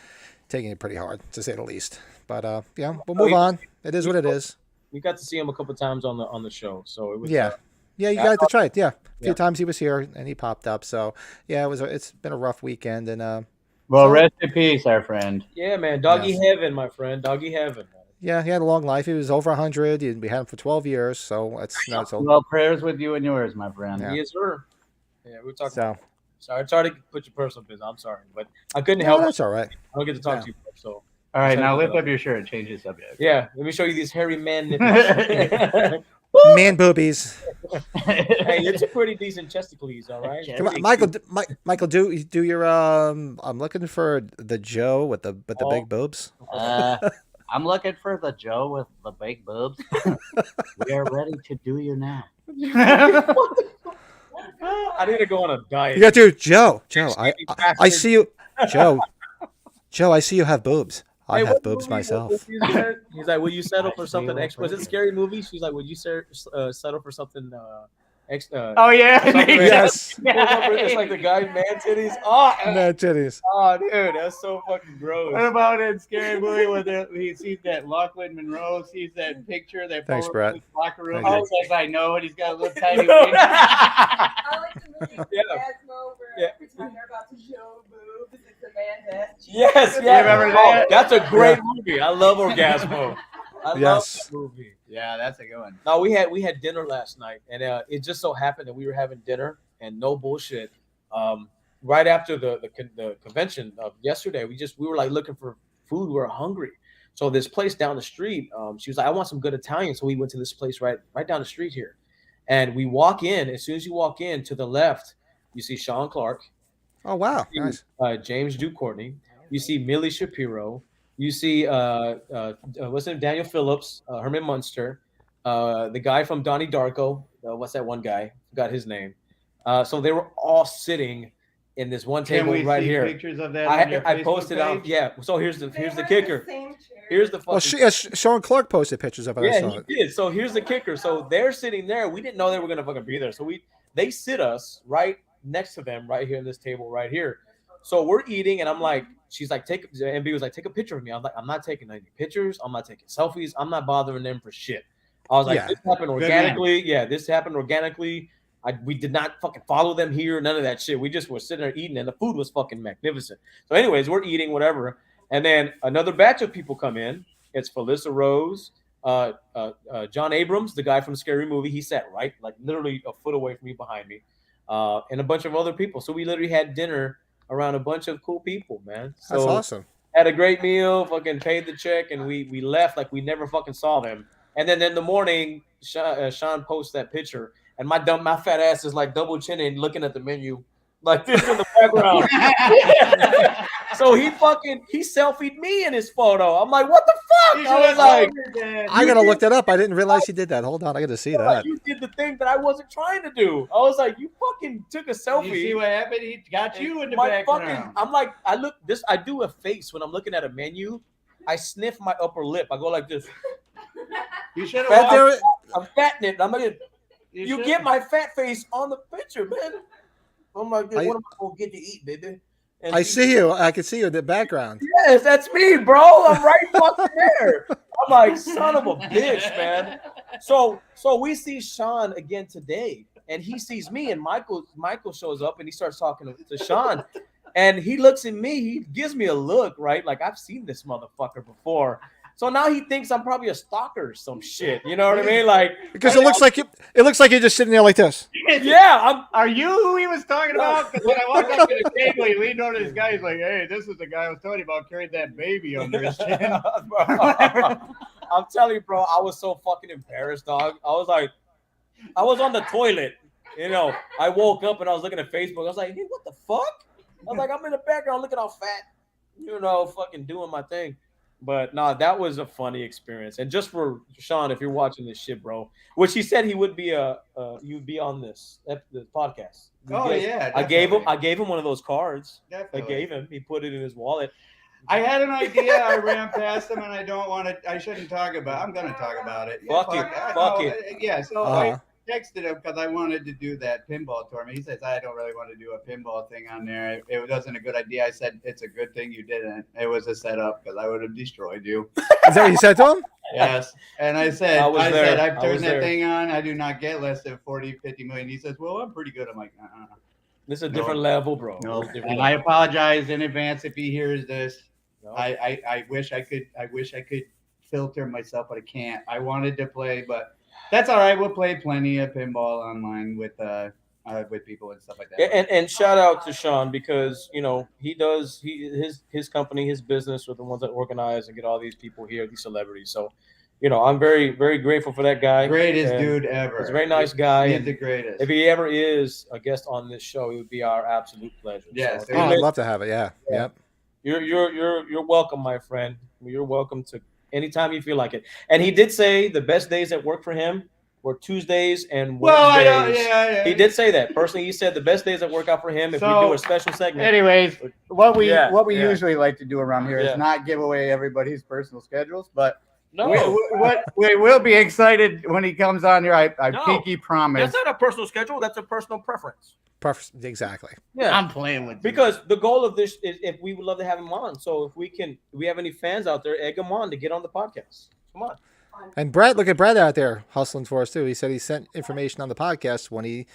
taking it pretty hard, to say the least. But we'll move on. It is what it is. We got to see him a couple times on the show, so it was. You got to try it. Yeah, a few times he was here and he popped up. So yeah, it's been a rough weekend, and rest in peace, our friend. Yeah, man, doggy heaven, my friend, doggy heaven. Man. Yeah, he had a long life. He was over 100. We had him for 12 years, so it's not so. Well, prayers with you and yours, my friend. Yeah. Yes, sir. Yeah, we're talking. So, sorry to put your personal business. I'm sorry, but I couldn't help. That's all right. I don't get to talk to you much, so. All right, now lift up your shirt. Change the subject. Yeah, let me show you these hairy man nipples. Man boobies. Hey, it's a pretty decent chesticles, all right. Come on, Michael, do your I'm looking for the Joe with the big boobs. I'm looking for the Joe with the big boobs. We are ready to do you now. I need to go on a diet. You got to Joe. I see you, Joe. Joe, I see you have boobs. I have boobs myself. He's like, will you settle for something extra? Was it a scary movie? She's like, would you settle for something extra? Oh, yeah. Yes. It's like the guy man titties. Oh, man titties. Oh, dude, that's so fucking gross. What about that scary movie where he sees that Lachlan Monroe sees that picture, that Thanks, Brett. locker room? I says, I know it. He's got a little tiny wing. I like the movie Gasmo where every time they're about to show boobs, it's a man head. Yes, remember that? That's a great movie. I love Orgasmo. I love that movie. Yeah, that's a good one. No, we had dinner last night, and it just so happened that we were having dinner, and no bullshit. Right after the convention of yesterday, we were like looking for food. We were hungry, so this place down the street. She was like, "I want some good Italian," so we went to this place right down the street here, and we walk in. As soon as you walk in, to the left, you see Sean Clark. Oh wow, nice. James Ducourney. You see Millie Shapiro. You see what's his name? Daniel Phillips, Herman Munster, the guy from Donnie Darko. What's that one guy? Forgot his name. So they were all sitting in this one table right here. Pictures of that I posted out. Yeah. So here's the kicker. Here's the fucking. Well, Sean Clark posted pictures of it. Yeah, he did. So here's the kicker. So they're sitting there. We didn't know they were gonna fucking be there. So they sit us right next to them, right here in this table right here. So we're eating, and I'm like, she's like, MB was like, take a picture of me. I'm like, I'm not taking any pictures. I'm not taking selfies. I'm not bothering them for shit. I was like, this happened organically. Yeah, this happened organically. We did not fucking follow them here. None of that shit. We just were sitting there eating, and the food was fucking magnificent. So anyways, we're eating, whatever. And then another batch of people come in. It's Felissa Rose, John Abrams, the guy from Scary Movie. He sat right, like literally a foot away from me, behind me, and a bunch of other people. So we literally had dinner around a bunch of cool people, man. So that's awesome. Had a great meal, fucking paid the check, and we left like we never fucking saw them. And then in the morning, Sean posts that picture, and my fat ass is like double chinning, looking at the menu like this in the background. So he selfied me in his photo. I'm like, what the fuck? I was like, I gotta look that up. I didn't realize he did that. Hold on, I gotta see that. You did the thing that I wasn't trying to do. I was like, you fucking took a selfie. You see what happened? He got you in the background. I'm like, I do a face when I'm looking at a menu. I sniff my upper lip. I go like this. You should have. I'm fattening it. I'm like, you get my fat face on the picture, man. I'm like, what am I gonna get to eat, baby? And I see you. I can see you in the background. Yes, that's me, bro. I'm right fucking there. I'm like, son of a bitch, man. So we see Sean again today, and he sees me, and Michael shows up, and he starts talking to Sean, and he looks at me. He gives me a look, right? Like, I've seen this motherfucker before. So now he thinks I'm probably a stalker or some shit. You know what I mean? Like, because it looks like you're just sitting there like this. Yeah. Are you who he was talking about? Because when I walked up to the table, he leaned over to this guy. He's like, "Hey, this is the guy I was talking about. Carried that baby under his chin." I'm telling you, bro. I was so fucking embarrassed, dog. I was on the toilet. You know, I woke up and I was looking at Facebook. I was like, "Hey, what the fuck?" I was like, "I'm in the background looking all fat, fucking doing my thing." But no, that was a funny experience. And just for Sean, if you're watching this shit, bro, which he said he would be you'd be on this podcast. I gave him one of those cards. Definitely. I gave him. He put it in his wallet. I had an idea. I ran past him, and I don't want to. I shouldn't talk about. I'm going to talk about it. Fuck it. Yeah. So I texted him because I wanted to do that pinball tournament. He says I don't really want to do a pinball thing on there. It wasn't a good idea. I said it's a good thing you didn't. It was a setup because I would have destroyed you. Is that what you said to him? Yes. And I said I've turned that there. thing on. I do not get less than 40, 50 million. He says, well, I'm pretty good. I'm like, This is a different level, bro. No. And I apologize in advance if he hears this. No. I wish I could filter myself, but I can't. I wanted to play, but that's all right. We'll play plenty of pinball online with people and stuff like that. And shout out to Sean because his company, his business are the ones that organize and get all these people here, these celebrities. So, I'm very, very grateful for that guy. Greatest dude ever. He's a very nice guy. He's the greatest. If he ever is a guest on this show, it would be our absolute pleasure. Yes. So, I'd love to have it. Yeah. Yep. You're welcome, my friend. You're welcome to anytime you feel like it. And he did say the best days that work for him were Tuesdays and Wednesdays. He did say that. Personally, he said the best days that work out for him if we do a special segment. Anyways, what we usually like to do around here is not give away everybody's personal schedules, but we will be excited when he comes on here. I pinky promise. That's not a personal schedule. That's a personal preference. Exactly. Yeah, I'm playing with you. Because the goal of this is if we would love to have him on. So if we have any fans out there, egg them on to get on the podcast. Come on. And Brett, look at Brett out there hustling for us too. He said he sent information on the podcast when he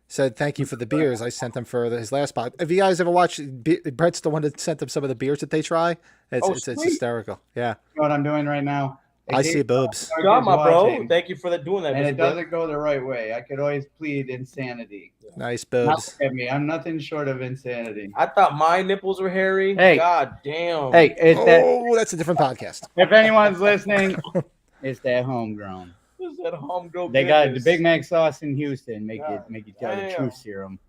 said thank you for the beers. I sent them for his last pod. If you guys ever watched, Brett's the one that sent them some of the beers that they try. It's hysterical. Yeah. You know what I'm doing right now? I see boobs. Good job, my bro. Thank you for doing that. And it doesn't go the right way. I could always plead insanity. Nice boobs. Look at me. I'm nothing short of insanity. I thought my nipples were hairy. Hey. God damn. Hey, that's a different podcast. If anyone's listening, it's that homegrown. It's that homegrown. They got the Big Mac sauce in Houston. Make you tell the truth serum.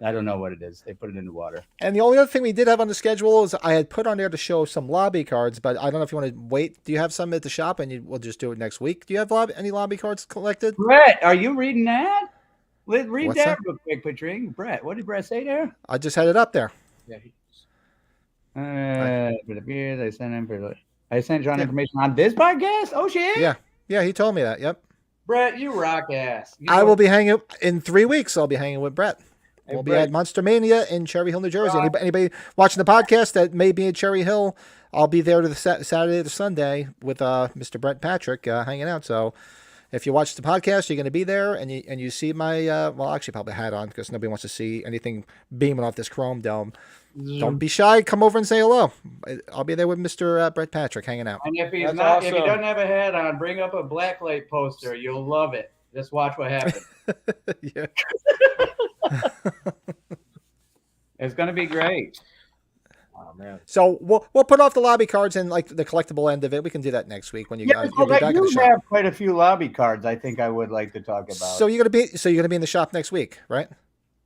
I don't know what it is. They put it in the water. And the only other thing we did have on the schedule is I had put on there to show some lobby cards, but I don't know if you want to wait. Do you have some at the shop, and we'll just do it next week? Do you have any lobby cards collected? Brett, are you reading that? Read What's that real quick, Patrick. Brett, what did Brett say there? I just had it up there. Yeah. For the beers, I sent John information on this podcast. Oh shit. Yeah, he told me that. Yep. Brett, you rock ass. I will be hanging in 3 weeks. I'll be hanging with Brett. We'll be at Monster Mania in Cherry Hill, New Jersey. Anybody watching the podcast that may be at Cherry Hill, I'll be there to the Saturday to Sunday with Mr. Brett Patrick hanging out. So if you watch the podcast, you're going to be there, and you see my actually probably hat on because nobody wants to see anything beaming off this chrome dome. Don't be shy. Come over and say hello. I'll be there with Mr. Brett Patrick hanging out. And if he's not, if he doesn't have a hat on, bring up a blacklight poster. You'll love it. Just watch what happens. Yeah. It's gonna be great. Oh man! So we'll put off the lobby cards and like the collectible end of it. We can do that next week when you guys. You'll be back in the shop. Have quite a few lobby cards. I think I would like to talk about. So you're gonna be in the shop next week, right?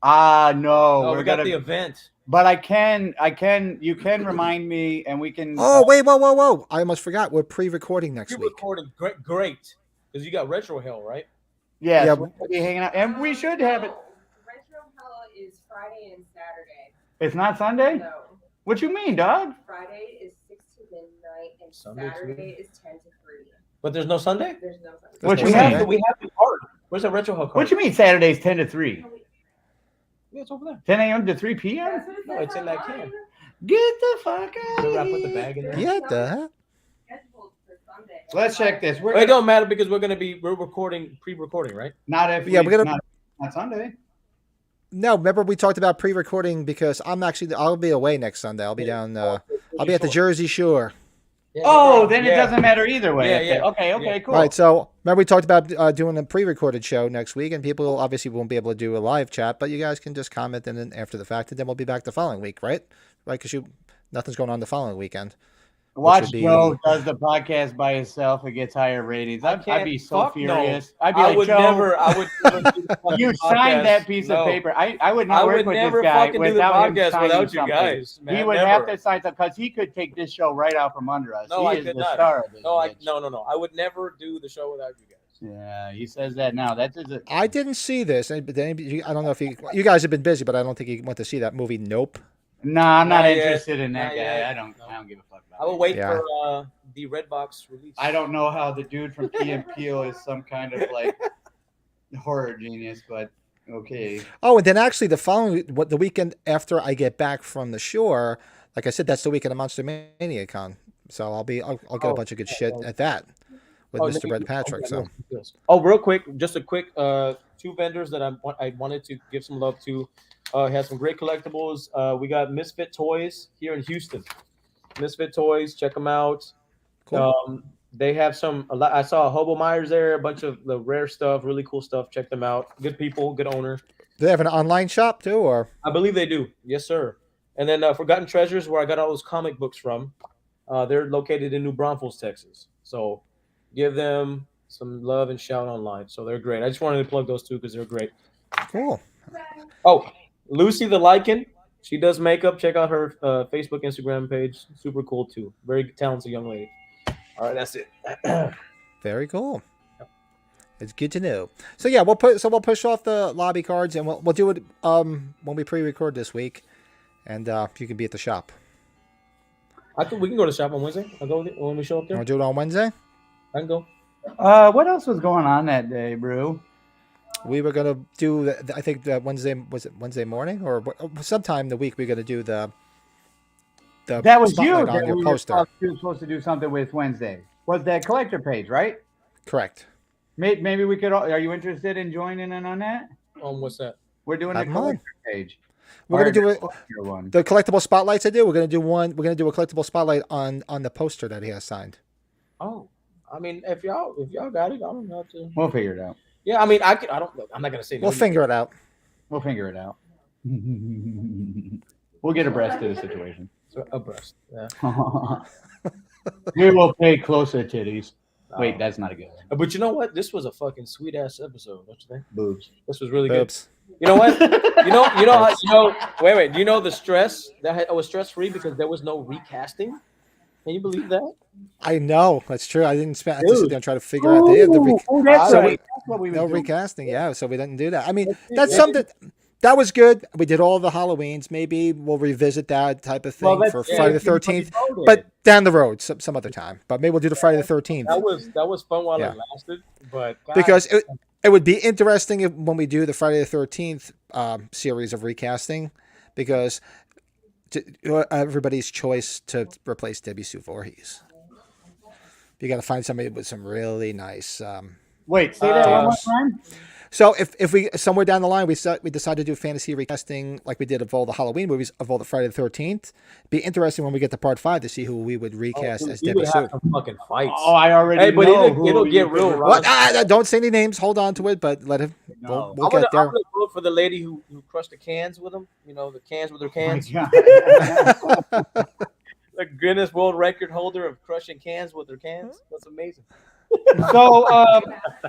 No. We got the event. But you can remind me, and we can. Oh wait, whoa! I almost forgot. We're pre-recording next week. Recording, great, because you got Retro Hill, right? Yes, yeah, we'll be hanging out, and we should have it. Retro Hill is Friday and Saturday. It's not Sunday? No. What you mean, dog? Friday is 6 to midnight, and Saturday is 10 to 3. But there's no Sunday? There's no Sunday. What you mean? We have the card. Where's the Retro Hill card? What you mean Saturday's 10 to 3? Yeah, it's over there. 10 a.m. to 3 p.m.? No, it's in that can. Get the fuck out of here. I here. put the bag in there. Get the heck? Let's check this. It don't matter because we're recording, pre-recording, right? Not Sunday. No, remember we talked about pre-recording because I'll be away next Sunday. I'll be down. I'll be at the Jersey Shore. Yeah, then it doesn't matter either way. Yeah. Okay, cool. All right, so remember we talked about doing a pre-recorded show next week, and people obviously won't be able to do a live chat, but you guys can just comment and then after the fact, and then we'll be back the following week, right? Right, because nothing's going on the following weekend. Watch would be- Joe does the podcast by himself and gets higher ratings. I'd be so Fuck no. furious. I'd be I like, would Joe, never. I would never do the fucking you signed podcast. that piece of No. paper. I would not I work would with never this guy fucking do the without him podcast signing without you something. guys. He Man, would never. have to sign something because he could take this show right out from under us. No, he I is could the not. star of this. No, bitch. no. I would never do the show without you guys. Yeah, he says that now. That's his. I didn't see this. I don't know if you guys have been busy, but I don't think you went to see that movie. Nope. No, I'm not Not yet. interested in that Not guy. yet. I don't give a fuck about I will it. wait Yeah. for the Redbox release. I don't know how the dude from Key and Peele is some kind of like horror genius, but okay. Oh, and then actually the weekend after I get back from the shore, like I said, that's the weekend of Monster Mania Con. So I'll get a bunch of good shit at that with Mr. Brett Patrick. So real quick, just a quick 2 vendors that I wanted to give some love to. Has some great collectibles. We got Misfit Toys here in Houston. Misfit Toys, check them out. Cool. They have I saw a Hobo Myers there, a bunch of the rare stuff, really cool stuff. Check them out. Good people, good owner. Do they have an online shop too, or? I believe they do. Yes, sir. And then Forgotten Treasures, where I got all those comic books from. They're located in New Braunfels, Texas. So give them some love and shout online. So they're great. I just wanted to plug those 2 because they're great. Cool. Oh, Lucy the Lycan. She does makeup. Check out her Facebook, Instagram page. Super cool too. Very talented young lady. All right, that's it. Very cool. It's good to know. So yeah, we'll push off the lobby cards and we'll do it when we pre-record this week, and you can be at the shop. We can go to the shop on Wednesday. I'll go when we show up there. Want to do it on Wednesday? I can go. What else was going on that day, Brew? We were gonna do. I think Wednesday, was it Wednesday morning or sometime the week? We're gonna do the. That was you. spotlight That on your we were poster. supposed to do something with Wednesday. Was that collector page, right? Correct. Maybe we could. Are you interested in joining in on that? What's that? We're doing a Have 'em on. collector page. We're gonna do it. Your one. The collectible spotlights I do. We're gonna do one. We're gonna do a collectible spotlight on the poster that he has signed. Oh, I mean, if y'all got it, I don't have to. We'll figure it out. Yeah, I mean, I don't. I'm not gonna say. We'll figure it out. We'll figure it out. We'll get abreast to the situation. Abreast. Yeah. We will pay closer titties. Wait, that's not a good one. But you know what? This was a fucking sweet ass episode, don't you think? Boobs. This was really Boobs. good. You know what? Wait. Do you know the stress that I was stress free because there was no recasting? Can you believe that? I know that's true. I didn't spend. I just sit there and try to figure out the That's so right. That's what we no were doing. recasting. Yeah, so we didn't do that. I mean, that's something that was good. We did all the Halloweens. Maybe we'll revisit that type of thing for Friday the 13th, but down the road, some other time. But maybe we'll do the Friday the 13th. That was fun while it lasted, but because it would be interesting when we do the Friday the 13th series of recasting, because everybody's choice to replace Debbie Sue Voorhees. You got to find somebody with some really nice. Wait, say that one more time. So if we somewhere down the line we decide to do fantasy recasting like we did of all the Halloween movies of all the Friday the 13th, be interesting when we get to part 5 to see who we would recast as Debbie Sue. Fucking fights. Oh, I already know. It'll get real. What? Don't say any names. Hold on to it, but let him. No. We'll get there. I'm gonna vote for the lady who crushed the cans with them. You know, the cans with her cans. The Guinness World Record holder of crushing cans with her cans. That's amazing. So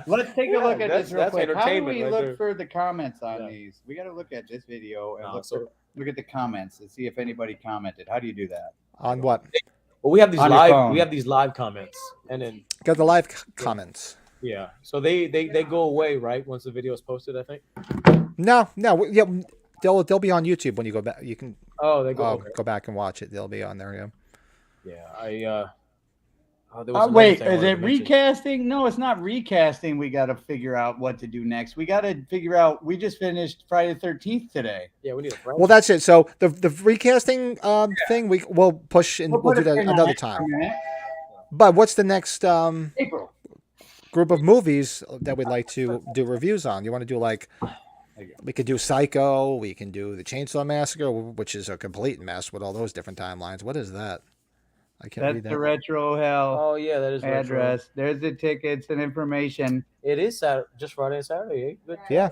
let's take a look at this real that's quick. How do entertainment we right look there. for the comments on these? We got to look at this video and look at the comments and see if anybody commented. How do you do that? On what? Well, we have these On your phone. live comments, and then Got the live comments. yeah. So they go away right once the video is posted. I think. No, yeah, they'll be on YouTube when you go back. You can Oh, they go. Okay. go back and watch it. They'll be on there. Yeah. Yeah, there was Wait, another thing I is wanted it to mention. recasting? No, it's not recasting. We got to figure out what to do next. We got to figure out. We just finished Friday the 13th today. Yeah, we need a friend. Well, that's it. So the recasting thing we'll push and we'll do that another time. But what's the next April. group of movies that we'd like to do reviews on? You want to do like? We could do Psycho. We can do the Chainsaw Massacre, which is a complete mess with all those different timelines. What is that? I can't That's read that. the retro hell Oh yeah, that is address. retro. There's the tickets and information. It is Saturday, just Friday and Saturday. Eh? Good. Yeah.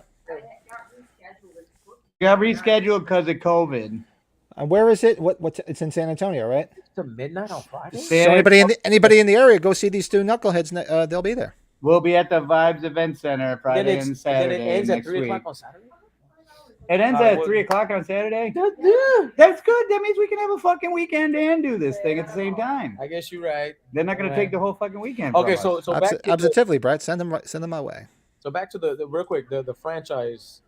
Got rescheduled because of COVID. And where is it? It's in San Antonio, right? to midnight on Friday. So anybody in the area, go see these two knuckleheads. They'll be there. We'll be at the Vibes Event Center Friday Then and Saturday. Then it ends at next 3 o'clock week. on Saturday. It ends at 3 o'clock on Saturday. That's good. That means we can have a fucking weekend and do this thing at the same time. I guess you're right. They're not going to take the whole fucking weekend. Okay, from so us. back to Absolutely, Brett. Send them my way. So back to the real quick the franchise.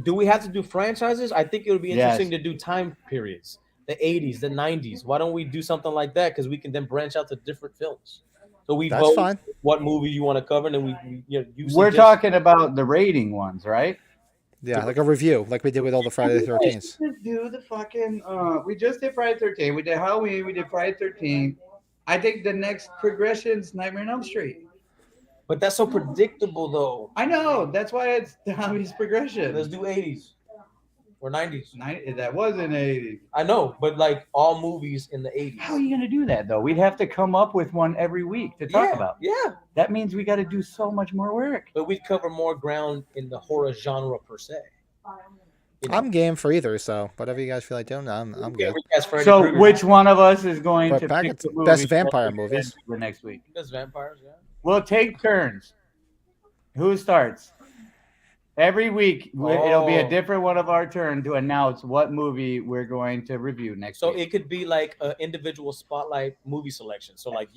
Do we have to do franchises? I think it would be interesting to do time periods. The 80s, the 90s. Why don't we do something like that? Because we can then branch out to different films. So we That's vote fine. what movie you want to cover, and then we're talking about the rating ones, right? Yeah, like a review, like we did with all the Friday the 13th. Just do the fucking. We just did Friday 13th. We did Halloween. We did Friday 13th. I think the next progression's Nightmare on Elm Street. But that's so predictable, though. I know. That's why it's the obvious progression. Let's do 80s or 90s. That was in the 80s. I know, but like all movies in the 80s. How are you going to do that, though? We'd have to come up with one every week to talk about. Yeah. That means we got to do so much more work. But we'd cover more ground in the horror genre per se. I'm game for either, so whatever you guys feel like doing, I'm good. So which one of us is going to back pick at the best vampire movies the next week? Best vampires, yeah. We'll take turns. Who starts? Every week, it'll be a different one of our turn to announce what movie we're going to review next week. So it could be like an individual spotlight movie selection. So like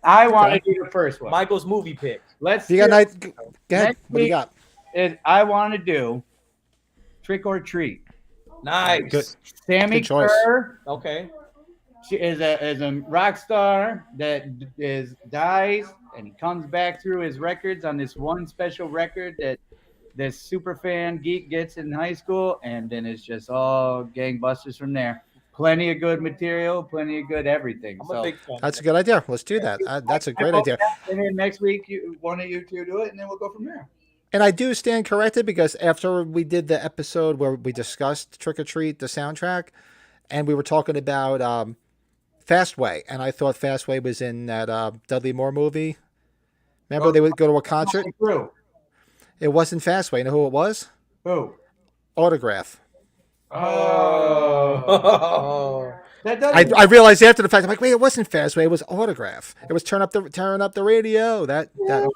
I want to do the first one. Michael's movie pick. Let's. You got night. Go ahead. What do you got? I want to do Trick or Treat. Nice. Good. Sammy Good choice. Kerr. Okay. She is a rock star that dies and he comes back through his records on this one special record that this super fan geek gets in high school, and then it's just all gangbusters from there. Plenty of good material, plenty of good everything. I'm a big fan. That's a good idea. Let's do that. That's a great idea. And then next week, one of you two do it, and then we'll go from there. And I do stand corrected because after we did the episode where we discussed Trick or Treat, the soundtrack, and we were talking about Fastway, and I thought Fastway was in that Dudley Moore movie. Remember they would go to a concert? It wasn't Fastway. You know who it was? Who? Autograph. Oh. I realized after the fact, I'm like, wait, it wasn't Fastway. It was Autograph. It was turn up the radio. That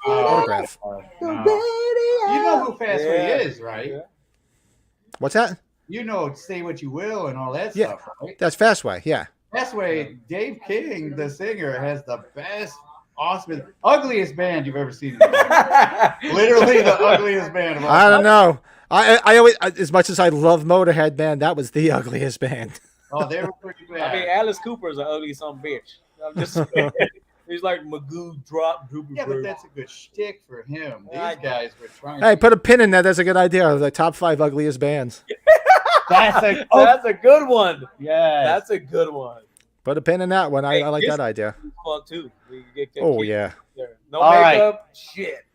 Autograph. You know who Fastway is, right? Yeah. What's that? You know, Say What You Will and all that Yeah. stuff, right? That's Fastway. Yeah. Fastway, Dave King, the singer, has the best, awesome, ugliest band you've ever seen. Literally the ugliest band of all I don't time. know. I always, as much as I love Motorhead, man, that was the ugliest band. Oh, they were pretty bad. I mean, Alice Cooper's an ugly son bitch. I'm just saying. He's like Magoo drop drooper. Yeah, but that's a good shtick for him. These guys were trying. Hey, put a pin in that. That's a good idea. The top 5 ugliest bands. That's a good one. Yeah, that's a good one. Put a pin in that one. I like that idea. Fun too. Oh yeah. No makeup. Shit.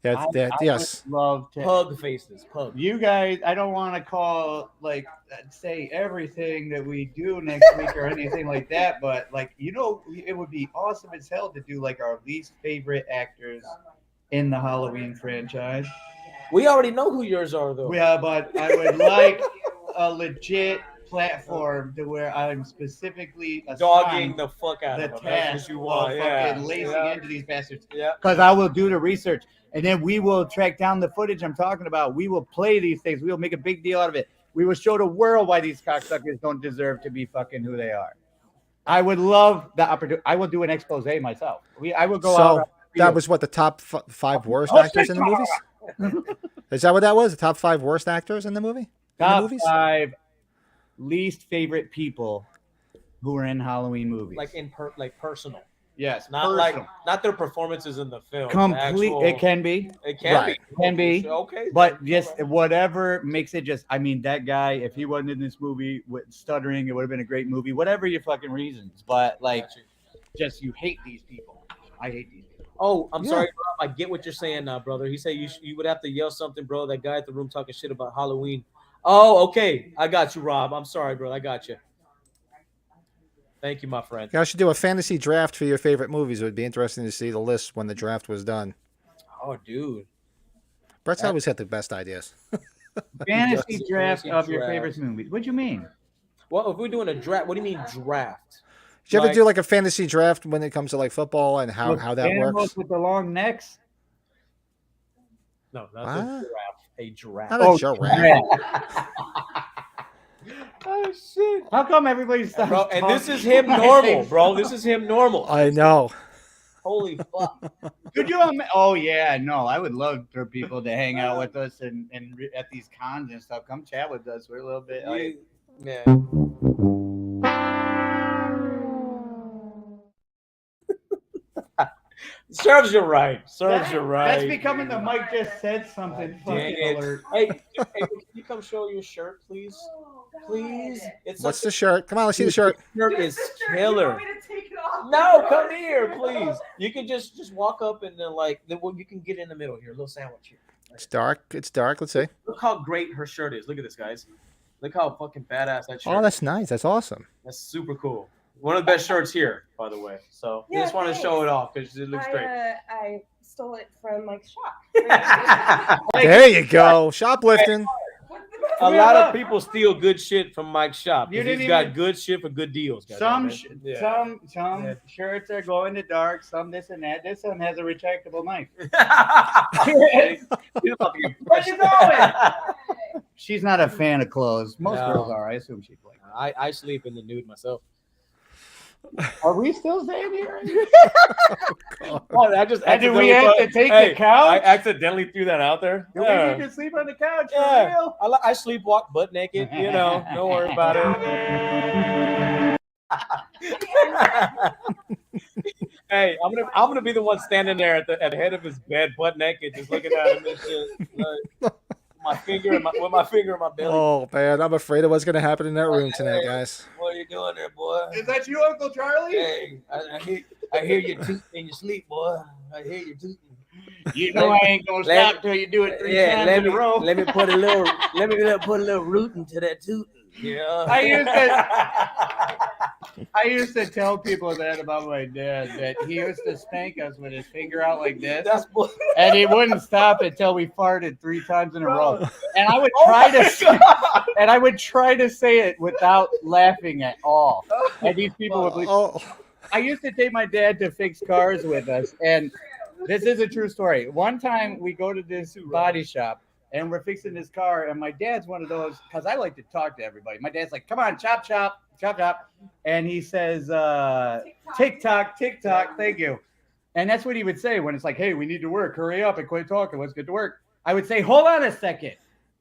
Yes. I would love to Pug faces. Pug. You guys, I don't want to say everything that we do next week or anything like that, but it would be awesome as hell to do like our least favorite actors in the Halloween franchise. We already know who yours are, though. Yeah, but I would like a legit platform to where I'm specifically dogging the fuck out the of them. task That's what you want. of Yeah. fucking lacing into these bastards. Yeah. Because I will do the research, and then we will track down the footage I'm talking about. We will play these things. We will make a big deal out of it. We will show the world why these cocksuckers don't deserve to be fucking who they are. I would love the opportunity. I will do an expose myself. I will go out. That was what the top 5 worst actors in the movies? Is that what that was? The top 5 worst actors in the movie? Top 5 least favorite people who were in Halloween movies. Like personal. Yes, not personal. not their performances in the film. It can be. It can be. It can be. Okay. But just whatever makes it just. I mean, that guy. If he wasn't in this movie with stuttering, it would have been a great movie. Whatever your fucking reasons, but just you hate these people. I hate these people. Oh, I'm sorry, Rob. I get what you're saying now, brother. He said you would have to yell something, bro. That guy at the room talking shit about Halloween. Oh, okay. I got you, Rob. I'm sorry, bro. I got you. Thank you, my friend. Yeah, I should do a fantasy draft for your favorite movies. It would be interesting to see the list when the draft was done. Oh, dude. Brett's always had the best ideas. Fantasy draft of your favorite movies. What do you mean? Well, if we're doing a draft, what do you mean draft? Did you ever do like a fantasy draft when it comes to like football and how that animals works? with the long necks. No, not a giraffe. A giraffe. Not a giraffe. Oh shit! How come everybody stops? Bro, and this is him normal, bro. This is him normal. I know. Holy fuck! Could you? Oh yeah, no. I would love for people to hang out with us and at these cons and stuff. Come chat with us. We're a little bit. Man. Serves you right. Serves you right. That's becoming the Mike just said something fucking alert. Hey, can you come show your shirt, please? Please. What's the shirt? Come on, let's see the shirt. The shirt is killer. No, come here, please. You can just walk up and then you can get in the middle here, a little sandwich here. It's dark. It's dark. Let's see. Look how great her shirt is. Look at this, guys. Look how fucking badass that shirt. Oh, that's nice. That's awesome. That's super cool. One of the best shirts here, by the way. So I just want to show it off because it looks great. I stole it from Mike's shop. There you go. Shoplifting. A lot of people steal good shit from Mike's shop. You He's didn't got even- good shit for good deals. Some Yeah. shirts are going to dark. Some this and that. This one has a retractable knife. He's about to get Where you going? She's not a fan of clothes. Most No. girls are. I assume she's like. I sleep in the nude myself. Are we still staying here? Oh, I just And do we accidentally have thought- to take Hey, the couch? I accidentally threw that out there. Do Yeah. we need to sleep on the couch? For Yeah. real? I sleepwalk butt naked. You know, don't worry about it. Hey, I'm gonna be the one standing there at the head of his bed, butt naked, just looking at him and shit. Like, my finger in my belly. Oh man, I'm afraid of what's gonna happen in that room tonight, guys. What are you doing there, boy? Is that you, Uncle Charlie? Hey, I hear you tooting in your sleep, boy. I hear you tooting. You know I ain't gonna stop till you do it three times in a row. Let me put a little root into that tooting. Yeah. I used to tell people that about my dad, that he used to spank us with his finger out like this, That's bull- and he wouldn't stop until we farted 3 times in a row. And I would try to say it without laughing at all. And these people would be. Oh, I used to take my dad to fix cars with us, and this is a true story. One time we go to this body shop and we're fixing this car, and my dad's one of those, because I like to talk to everybody. My dad's like, come on, chop, chop, chop, chop. And he says, tick-tock, tick-tock, thank you. And that's what he would say when it's like, hey, we need to work. Hurry up and quit talking. Let's get to work. I would say, hold on a second.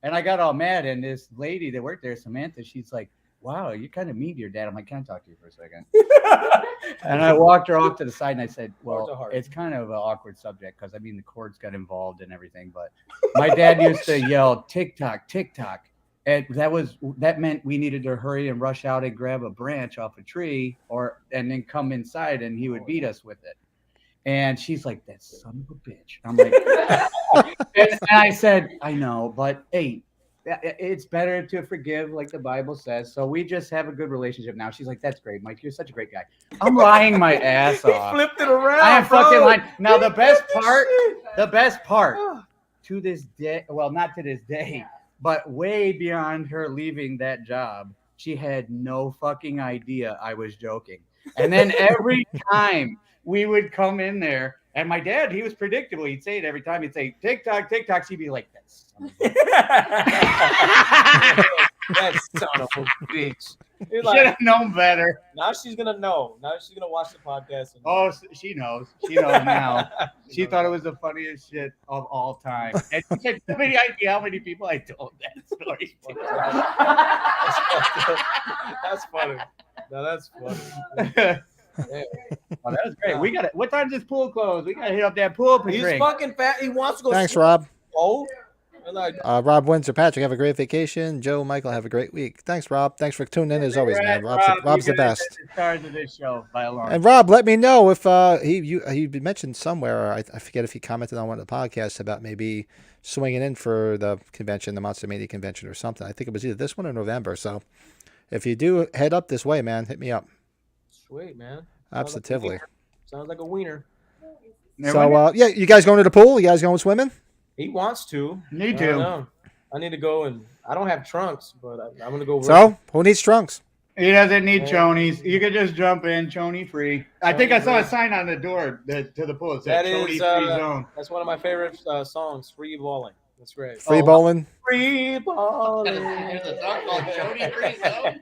And I got all mad, and this lady that worked there, Samantha, she's like, wow, you're kind of mean to your dad. I'm like, can I talk to you for a second? And I walked her off to the side and I said, well, it's kind of an awkward subject because, I mean, the cords got involved and everything. But my dad used to yell, tick-tock, tick-tock. And that meant we needed to hurry and rush out and grab a branch off a tree and then come inside and he would beat us with it. And she's like, that son of a bitch. I'm like, and I said, I know, but hey, it's better to forgive, like the Bible says. So we just have a good relationship now. She's like, that's great, Mike. You're such a great guy. I'm lying my ass off. He flipped it around. I am fucking lying. Now the best part, Oh. to this day, well, not to this day, but way beyond her leaving that job, she had no fucking idea I was joking. And then every time we would come in there, and my dad, he was predictable. He'd say it every time. He'd say, tick-tock, tick-tock. She'd be like, this. That son of a bitch. Should have known better. Now she's going to know. Now she's going to watch the podcast. Oh, she knows. She knows now. She thought it was the funniest shit of all time. And she had no idea how many people I told that story to. That's funny. No, that's funny. Yeah. Oh, that was great. We got it. What time does this pool close? We got to hit up that pool. He's drink. fucking fat. He wants to go. thanks, Rob. Oh, like, Rob Windsor, Patrick, have a great vacation. Joe, Michael, have a great week. Thanks, Rob. Thanks for tuning in as always, man. Rob's the best. Stars of this show by a long. And Rob, let me know if he mentioned somewhere. I forget if he commented on one of the podcasts about maybe swinging in for the convention, the Monster Mania convention, or something. I think it was either this one or November. So if you do head up this way, man, hit me up. sweet, man. Absolutely. Sounds like a wiener. So yeah, you guys going to the pool? You guys going swimming? He wants to. Need I don't to. know. I need to go, and I don't have trunks, but I'm gonna go. So who needs trunks? He doesn't need chonies. You could just jump in, chony free. I think I saw a sign on the door to the pool. It said That chony is free zone. that's one of my favorite songs, Free Balling. That's great. Free bowling. Free balling. There's a song called Chony Free Zone.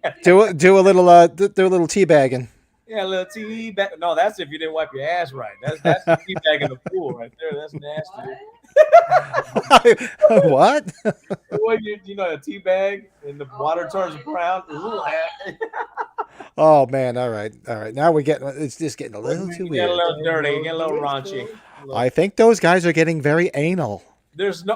Do a little do a little teabagging. Yeah, a little tea bag. No, that's if you didn't wipe your ass right. That's the tea bag in the pool right there. That's nasty. What? What you know a tea bag and the water turns brown. Oh man! All right. Now we're getting. It's just getting a little too Get a weird. little dirty, get a little raunchy. I think those guys are getting very anal. There's no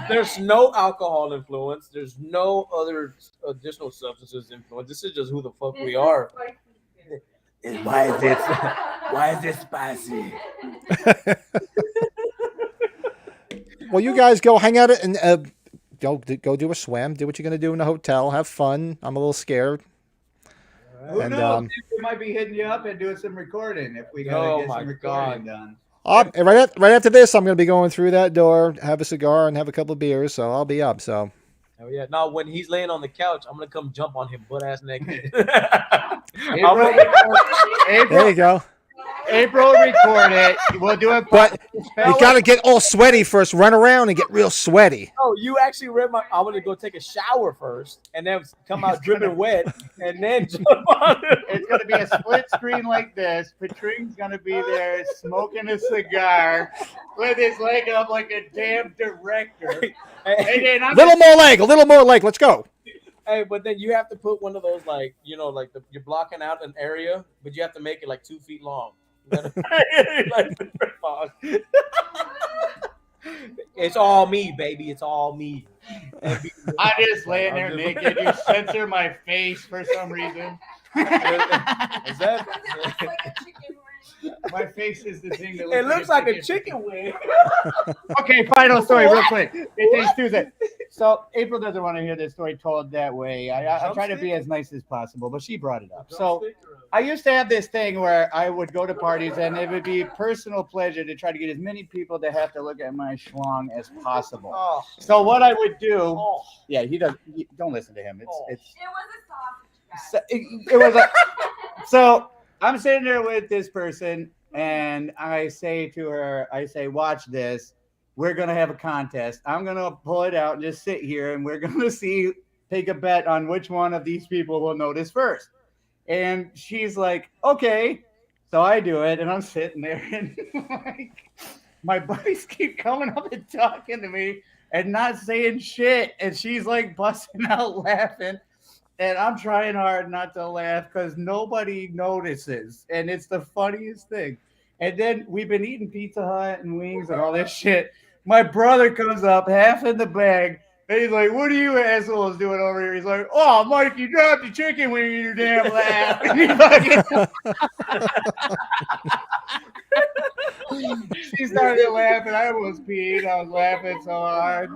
there's no alcohol influence. There's no other additional substances influence. This is just who the fuck we are. Why is it spicy? Well, you guys go hang out and go do a swim. Do what you're gonna do in the hotel. Have fun. I'm a little scared. Who And, knows? We might be hitting you up and doing some recording if we gotta get some recording done. And right after this, I'm gonna be going through that door, have a cigar, and have a couple of beers. So I'll be up. So. Oh yeah. Now when he's laying on the couch, I'm gonna come jump on him butt ass naked. April, There you go. April, record it. We'll do it. But you got to get all sweaty first. Run around and get real sweaty. Oh, you actually read my. I'm gonna go take a shower first, and then come out dripping wet, and then jump on it. It's gonna be a split screen like this. Patrine's gonna be there smoking a cigar with his leg up like a damn director. And then A little more leg. Let's go. Hey, but then you have to put one of those like you're blocking out an area, but you have to make it like 2 feet long. It's all me, baby. It's all me. I just laying there naked. You censor my face for some reason. Is that? My face is the thing that It looks like a chicken wing. Okay, final story, real quick. It's Tuesday. So April doesn't want to hear this story told that way. I try to be as nice as possible, but she brought it up. So I used to have this thing where I would go to parties, and it would be personal pleasure to try to get as many people to have to look at my schlong as possible. Oh. So what I would do, yeah, don't listen to him. It's it was a so I'm sitting there with this person, and I say to her, watch this. We're going to have a contest. I'm going to pull it out and just sit here, and we're going to take a bet on which one of these people will notice first. And she's like, okay. So I do it, and I'm sitting there, and my buddies keep coming up and talking to me and not saying shit. And she's like busting out laughing. And I'm trying hard not to laugh because nobody notices. And it's the funniest thing. And then we've been eating Pizza Hut and wings and all this shit. My brother comes up, half in the bag. And he's like, what are you assholes doing over here? He's like, oh, Mike, you dropped the chicken when you damn laugh. She started laughing. I almost peed. I was laughing so hard.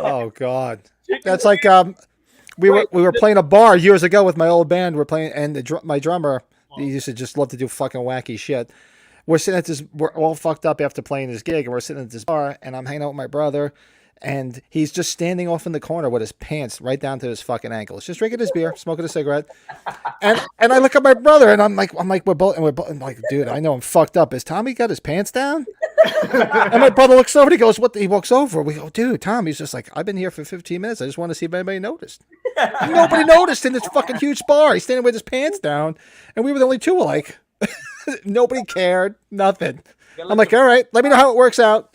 Oh, God. That's like we were playing a bar years ago with my old band. We're playing, and my drummer, he used to just love to do fucking wacky shit. We're all fucked up after playing this gig, and we're sitting at this bar, and I'm hanging out with my brother, and he's just standing off in the corner with his pants right down to his fucking ankles, just drinking his beer, smoking a cigarette. And I look at my brother, and I'm like, we're both I'm like, dude, I know I'm fucked up. Has Tommy got his pants down? And my brother looks over, and he goes, what? He walks over. We go, dude, Tom. He's just like, I've been here for 15 minutes. I just want to see if anybody noticed. Nobody noticed in this fucking huge bar. He's standing with his pants down, and we were the only two. Like, nobody cared. Nothing. I'm like, all right, let me know how it works out.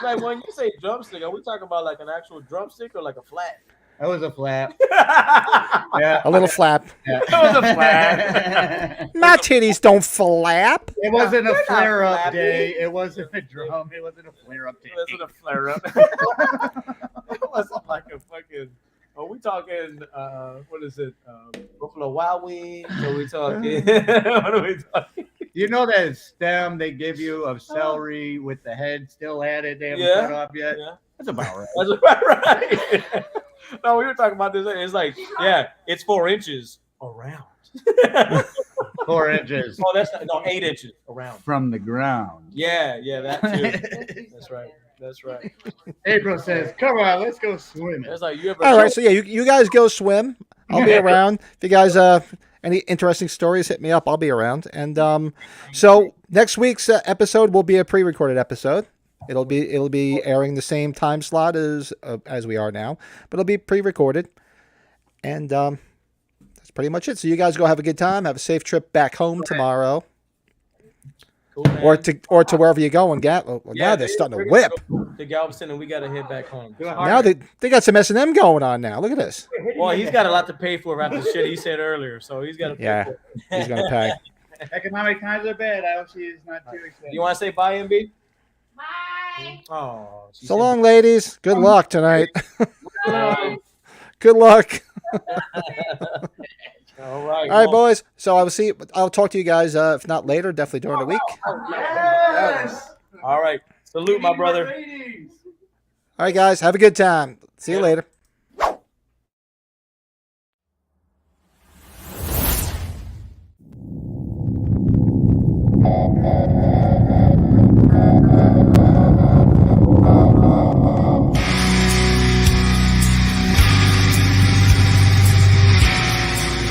Like when you say drumstick, are we talking about like an actual drumstick or like a flat? That was a flap. Yeah, a little flap. Yeah. That was a flap. My titties don't flap. It wasn't a flare-up day. It wasn't a drum. It wasn't a flare-up day. It wasn't a flare-up. It wasn't like a fucking. Are we talking? What is it? Buffalo Wild Wings? Are we talking? What are we talking? You know that stem they give you of celery with the head still at it? They haven't cut off yet. Yeah. That's about right. That's about right. No, we were talking about this. It's like, yeah, it's 4 inches around. 4 inches. Oh, that's not, no, 8 inches around from the ground. Yeah, that too. That's right. That's right. April says, "Come on, let's go swimming." It's like you ever. All right, so yeah, you guys go swim. I'll be around. If you guys any interesting stories, hit me up. I'll be around. And so next week's episode will be a pre-recorded episode. It'll be airing the same time slot as we are now, but it'll be pre-recorded. And that's pretty much it. So you guys go have a good time. Have a safe trip back home tomorrow. Cool, man. Or to wherever you're going. Now they're starting to whip. To Galveston, and we got to head back home. Now they got some S&M going on now. Look at this. Well, he's got a lot to pay for after the shit he said earlier, so he's got to pay for it. He's going to pay. Economic times are bad. I hope she's not too expensive. You want to say bye, MB? Bye. Oh. So long, ladies. Good luck tonight. Good luck. All right. All right, boys. So I'll talk to you guys, if not later, definitely during the week. Yes. All right. Salute, my brother. All right, guys. Have a good time. See you later. Thank you.